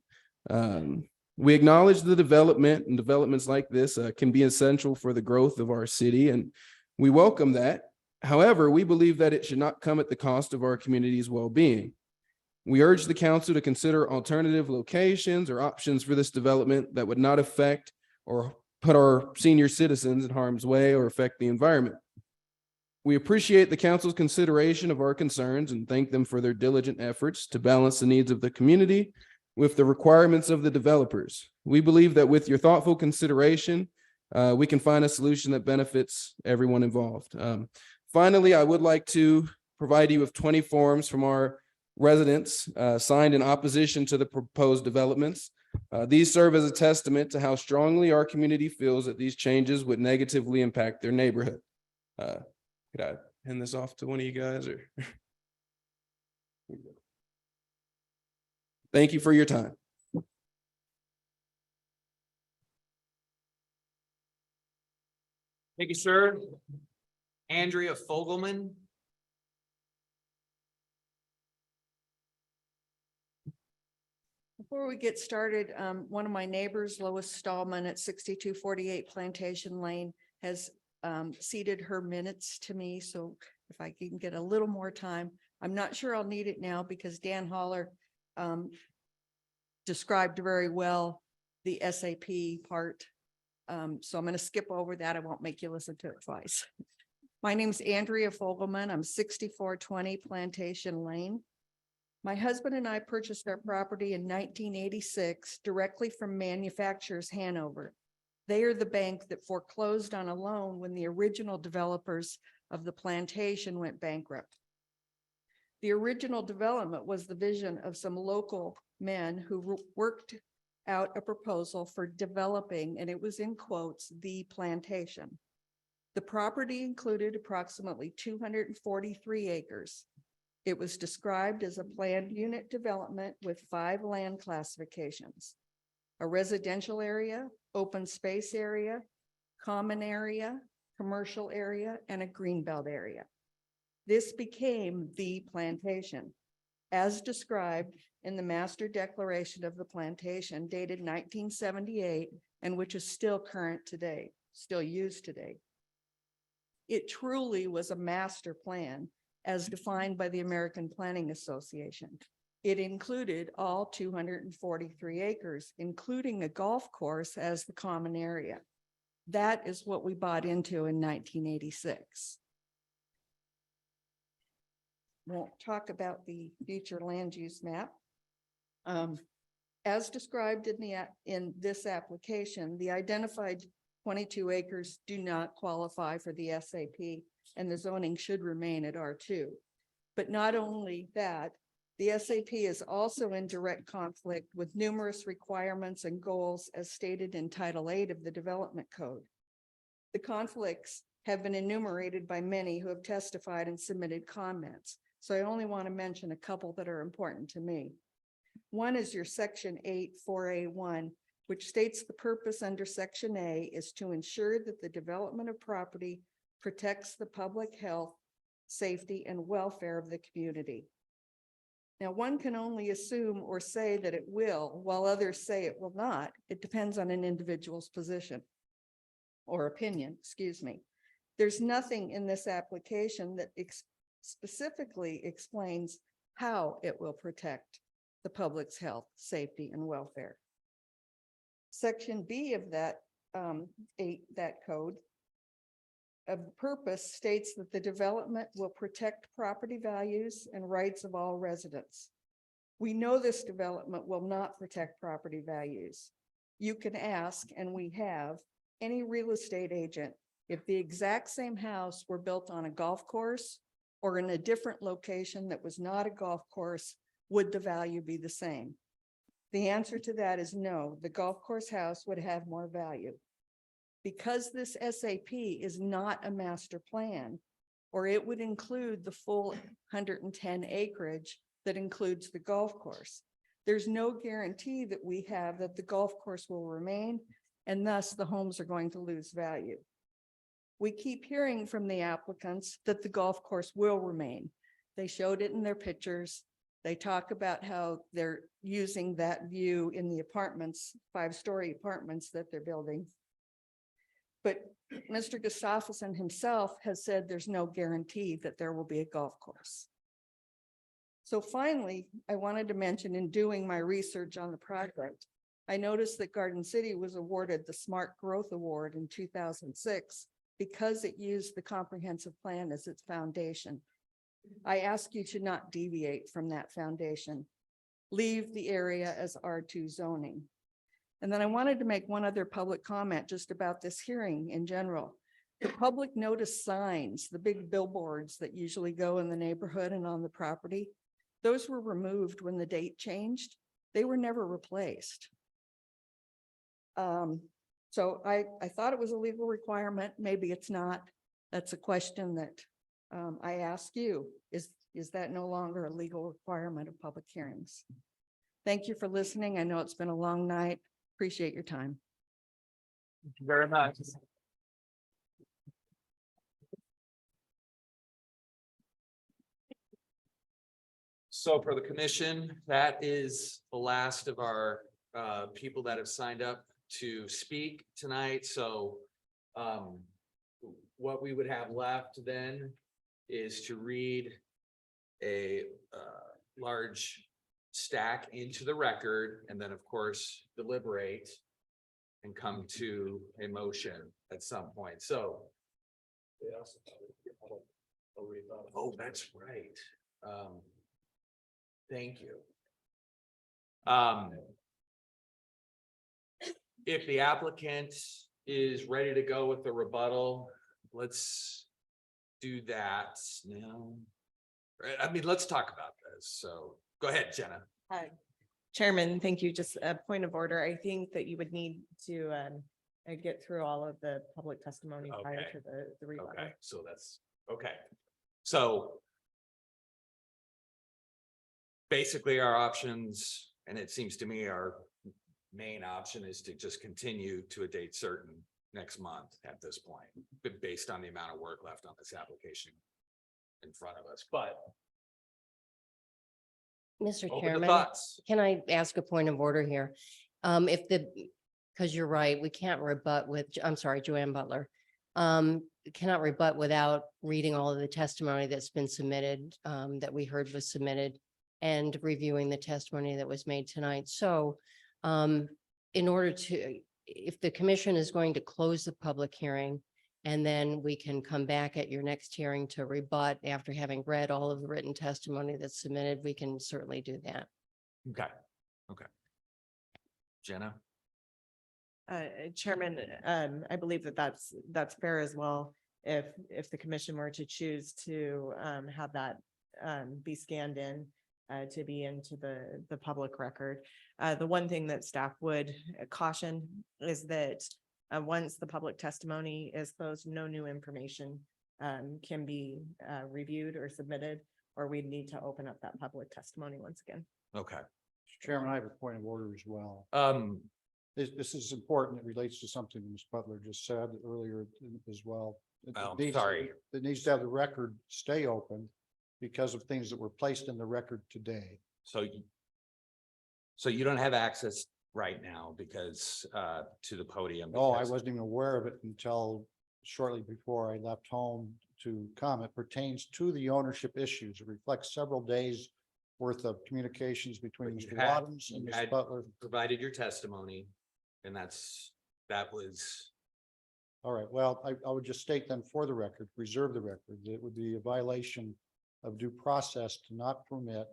We acknowledge the development and developments like this can be essential for the growth of our city, and we welcome that. However, we believe that it should not come at the cost of our community's well-being. We urge the council to consider alternative locations or options for this development that would not affect or put our senior citizens in harm's way or affect the environment. We appreciate the council's consideration of our concerns and thank them for their diligent efforts to balance the needs of the community with the requirements of the developers. We believe that with your thoughtful consideration, we can find a solution that benefits everyone involved. Finally, I would like to provide you with 20 forms from our residents signed in opposition to the proposed developments. These serve as a testament to how strongly our community feels that these changes would negatively impact their neighborhood. Could I hand this off to one of you guys, or? Thank you for your time. Thank you, sir. Andrea Fogelman. Before we get started, one of my neighbors, Lois Stallman at 6248 Plantation Lane, has ceded her minutes to me. So if I can get a little more time, I'm not sure I'll need it now because Dan Holler described very well the SAP part. So I'm going to skip over that. I won't make you listen to it twice. My name's Andrea Fogelman. I'm 6420 Plantation Lane. My husband and I purchased our property in 1986 directly from Manufacturers Hanover. They are the bank that foreclosed on a loan when the original developers of the plantation went bankrupt. The original development was the vision of some local men who worked out a proposal for developing, and it was in quotes, the plantation. The property included approximately 243 acres. It was described as a planned unit development with 5 land classifications: a residential area, open space area, common area, commercial area, and a greenbelt area. This became the plantation, as described in the Master Declaration of the Plantation dated 1978, and which is still current today, still used today. It truly was a master plan as defined by the American Planning Association. It included all 243 acres, including a golf course as the common area. That is what we bought into in 1986. Won't talk about the future land use map. As described in this application, the identified 22 acres do not qualify for the SAP, and the zoning should remain at R2. But not only that, the SAP is also in direct conflict with numerous requirements and goals as stated in Title 8 of the Development Code. The conflicts have been enumerated by many who have testified and submitted comments. So I only want to mention a couple that are important to me. One is your section 8(4)(a)(1), which states the purpose under section A is to ensure that the development of property protects the public health, safety, and welfare of the community. Now, one can only assume or say that it will, while others say it will not. It depends on an individual's position or opinion, excuse me. There's nothing in this application that specifically explains how it will protect the public's health, safety, and welfare. Section B of that code of purpose states that the development will protect property values and rights of all residents. We know this development will not protect property values. You can ask, and we have, any real estate agent if the exact same house were built on a golf course or in a different location that was not a golf course, would the value be the same? The answer to that is no. The golf course house would have more value. Because this SAP is not a master plan, or it would include the full 110 acreage that includes the golf course, there's no guarantee that we have that the golf course will remain, and thus the homes are going to lose value. We keep hearing from the applicants that the golf course will remain. They showed it in their pictures. They talk about how they're using that view in the apartments, 5-story apartments that they're building. But Mr. Gustafson himself has said there's no guarantee that there will be a golf course. So finally, I wanted to mention, in doing my research on the project, I noticed that Garden City was awarded the Smart Growth Award in 2006 because it used the comprehensive plan as its foundation. I ask you to not deviate from that foundation. Leave the area as R2 zoning. And then I wanted to make one other public comment just about this hearing in general. The public notice signs, the big billboards that usually go in the neighborhood and on the property, those were removed when the date changed. They were never replaced. So I thought it was a legal requirement. Maybe it's not. That's a question that I ask you. Is that no longer a legal requirement of public hearings? Thank you for listening. I know it's been a long night. Appreciate your time. Thank you very much. So for the commission, that is the last of our people that have signed up to speak tonight. So what we would have left then is to read a large stack into the record, and then of course deliberate and come to a motion at some point. So oh, that's right. Thank you. If the applicant is ready to go with the rebuttal, let's do that now. I mean, let's talk about this. So go ahead, Jenna. Hi, Chairman. Thank you. Just a point of order. I think that you would need to get through all of the public testimony prior to the rebuttal. Okay, so that's okay. So basically our options, and it seems to me our main option is to just continue to a date certain next month at this point, but based on the amount of work left on this application in front of us. But Mr. open the Chairman, thoughts. can I ask a point of order here? Because you're right, we can't rebut with, I'm sorry, Joanne Butler. Cannot rebut without reading all of the testimony that's been submitted, that we heard was submitted, and reviewing the testimony that was made tonight. So in order to, if the commission is going to close the public hearing, and then we can come back at your next hearing to rebut after having read all of the written testimony that's submitted, we can certainly do that. Okay. Okay. Jenna. Chairman, I believe that that's fair as well. If the commission were to choose to have that be scanned in to be into the public record. The one thing that staff would caution is that Once the public testimony is closed, no new information can be reviewed or submitted, or we'd need to open up that public testimony once again. Okay. Mr. Chairman, I have a point of order as well. Um, This is important. It relates to something Ms. Butler just said earlier as well. sorry. It needs to have the record stay open because of things that were placed in the record today. So you don't have access right now because to the podium? Oh, I because- wasn't even aware of it until shortly before I left home to come. It pertains to the ownership issues. It reflects several days worth of communications between But you Mr. had- Wadums and you Ms. had Butler. Provided your testimony, and that was, All right, well, I would just state then for the record, reserve the record, that it would be a violation of due process to not permit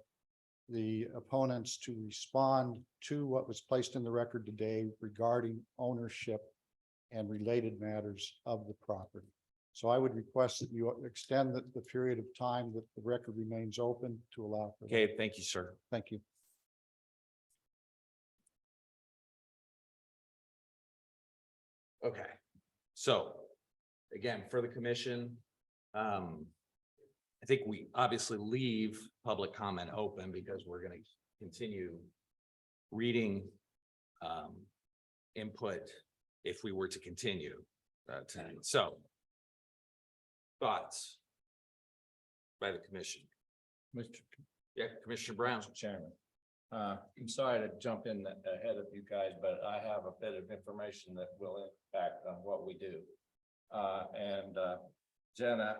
the opponents to respond to what was placed in the record today regarding ownership and related matters of the property. So I would request that you extend the period of time that the record remains open to allow for. that. okay, thank you, sir. Thank you. Okay, so again, for the commission, I think we obviously leave public comment open because we're going to continue reading input if we were to continue tonight. So thoughts by the commission? Yeah, Commissioner Brown. Chairman. I'm sorry to jump in ahead of you guys, but I have a bit of information that will impact on what we do. And Jenna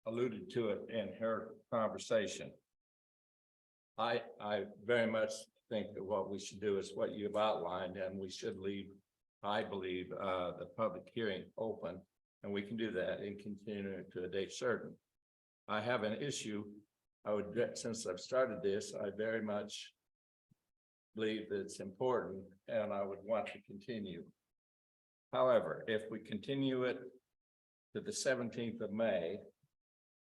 alluded to it in her conversation. I very much think that what we should do is what you've outlined, and we should leave, I believe, the public hearing open, and we can do that and continue to a date certain. I have an issue. Since I've started this, I very much believe that it's important and I would want to continue. However, if we continue it to the 17th of May,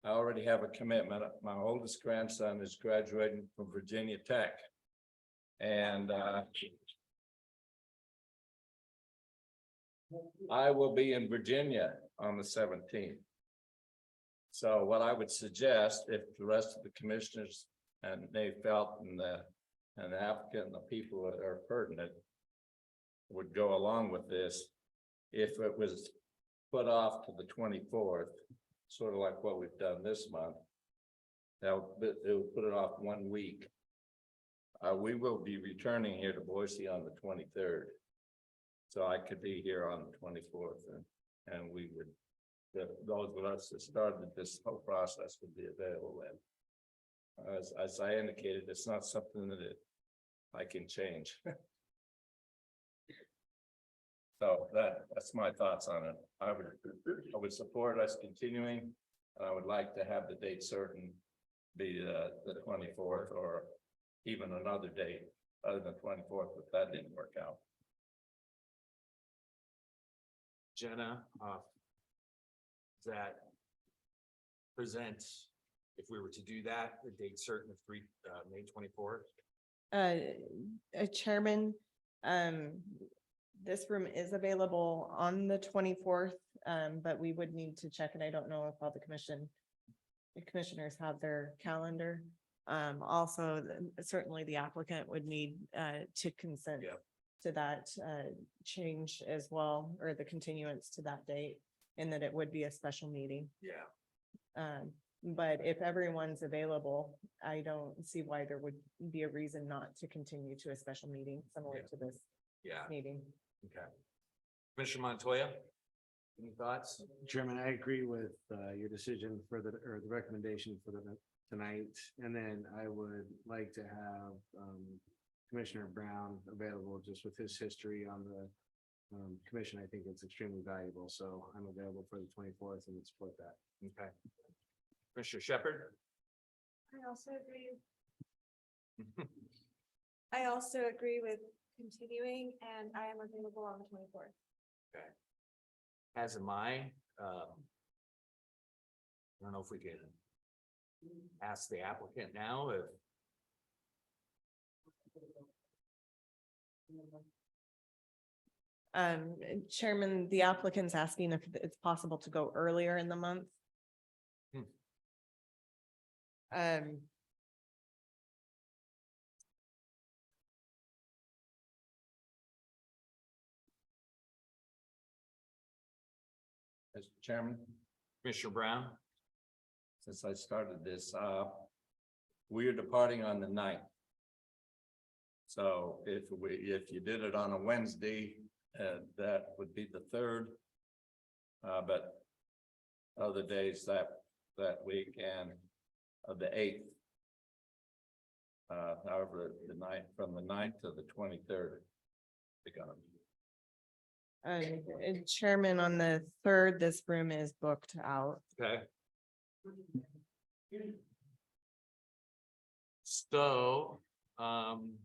I already have a commitment. My oldest grandson is graduating from Virginia Tech. And I will be in Virginia on the 17th. So what I would suggest, if the rest of the commissioners and they felt and the applicant and the people that are pertinent would go along with this, if it was put off to the 24th, sort of like what we've done this month, it will put it off 1 week. We will be returning here to Boise on the 23rd. So I could be here on the 24th and we would, those of us that started this whole process would be available then. As I indicated, it's not something that I can change. So that's my thoughts on it. I would support us continuing. I would like to have the date certain be the 24th or even another date other than 24th, but that didn't work out. Jenna, that presents, if we were to do that, the date certain of May 24th. Chairman, this room is available on the 24th, but we would need to check it. I don't know if all the commissioners have their calendar. Also, certainly the applicant would need to consent to that change as well, or the continuance to that date, and that it would be a special meeting. Yeah. But if everyone's available, I don't see why there would be a reason not to continue to a special meeting similar to this meeting. Okay. Commissioner Montoya, any thoughts? Chairman, I agree with your decision for the recommendation for tonight. And then I would like to have Commissioner Brown available, just with his history on the commission. I think it's extremely valuable. So I'm available for the 24th and would support that. Okay. Commissioner Shepherd? I also agree. I also agree with continuing, and I am available on the 24th. Okay. As am I. I don't know if we can ask the applicant now if Chairman, the applicant's asking if it's possible to go earlier in the month. Um, Mr. Chairman, Commissioner Brown? since I started this, we are departing on the 9th. So if you did it on a Wednesday, that would be the 3rd. But other days that week and the 8th. However, the 9th, from the 9th to the 23rd. and Chairman, on the 3rd, this room is booked out. Okay. So, I'm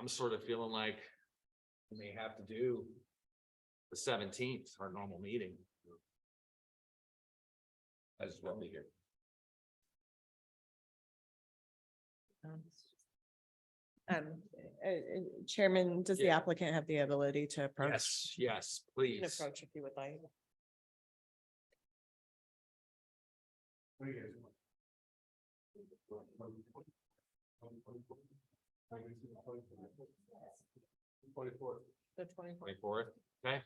sort of feeling like we may have to do the 17th, our normal meeting. I just want to hear. Chairman, does the applicant have the ability to approach? Yes, yes, You can please. approach if you would like. The 24th, okay?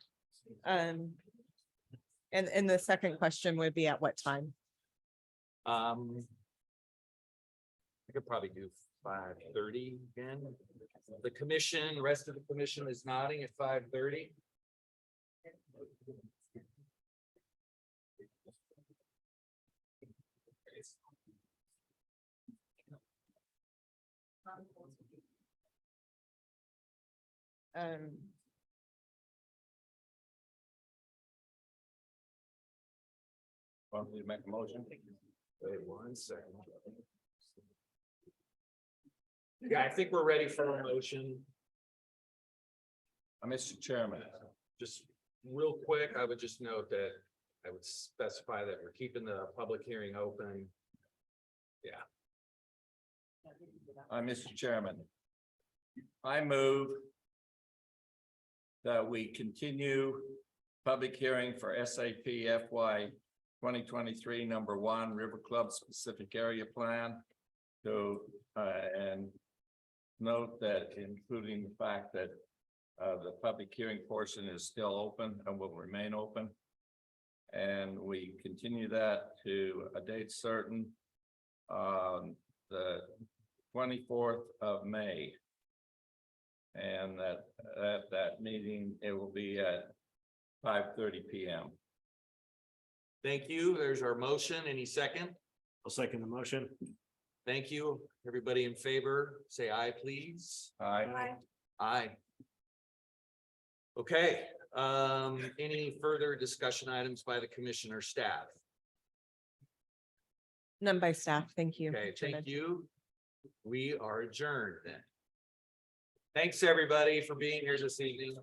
And the second question would be at what time? I could probably do 5:30 again. The commission, rest of the commission is nodding at 5:30. Want me to make a motion? Wait 1 second. Yeah, I think we're ready for a motion. Mr. Chairman, Just real quick, I would just note that I would specify that we're keeping the public hearing open. Yeah. Mr. Chairman, I move that we continue public hearing for SAP FY 2023 #1 River Club Specific Area Plan. So, and note that including the fact that the public hearing portion is still open and will remain open. And we continue that to a date certain, the 24th of May. And at that meeting, it will be at 5:30 p.m. Thank you. There's our motion. Any second? I'll second the motion. Thank you. Everybody in favor, say aye, please. Aye. Aye. Okay, any further discussion items by the commissioner staff? None by staff. Thank you. Okay, Chairman. thank you. We are adjourned then. Thanks, everybody, for being here this evening.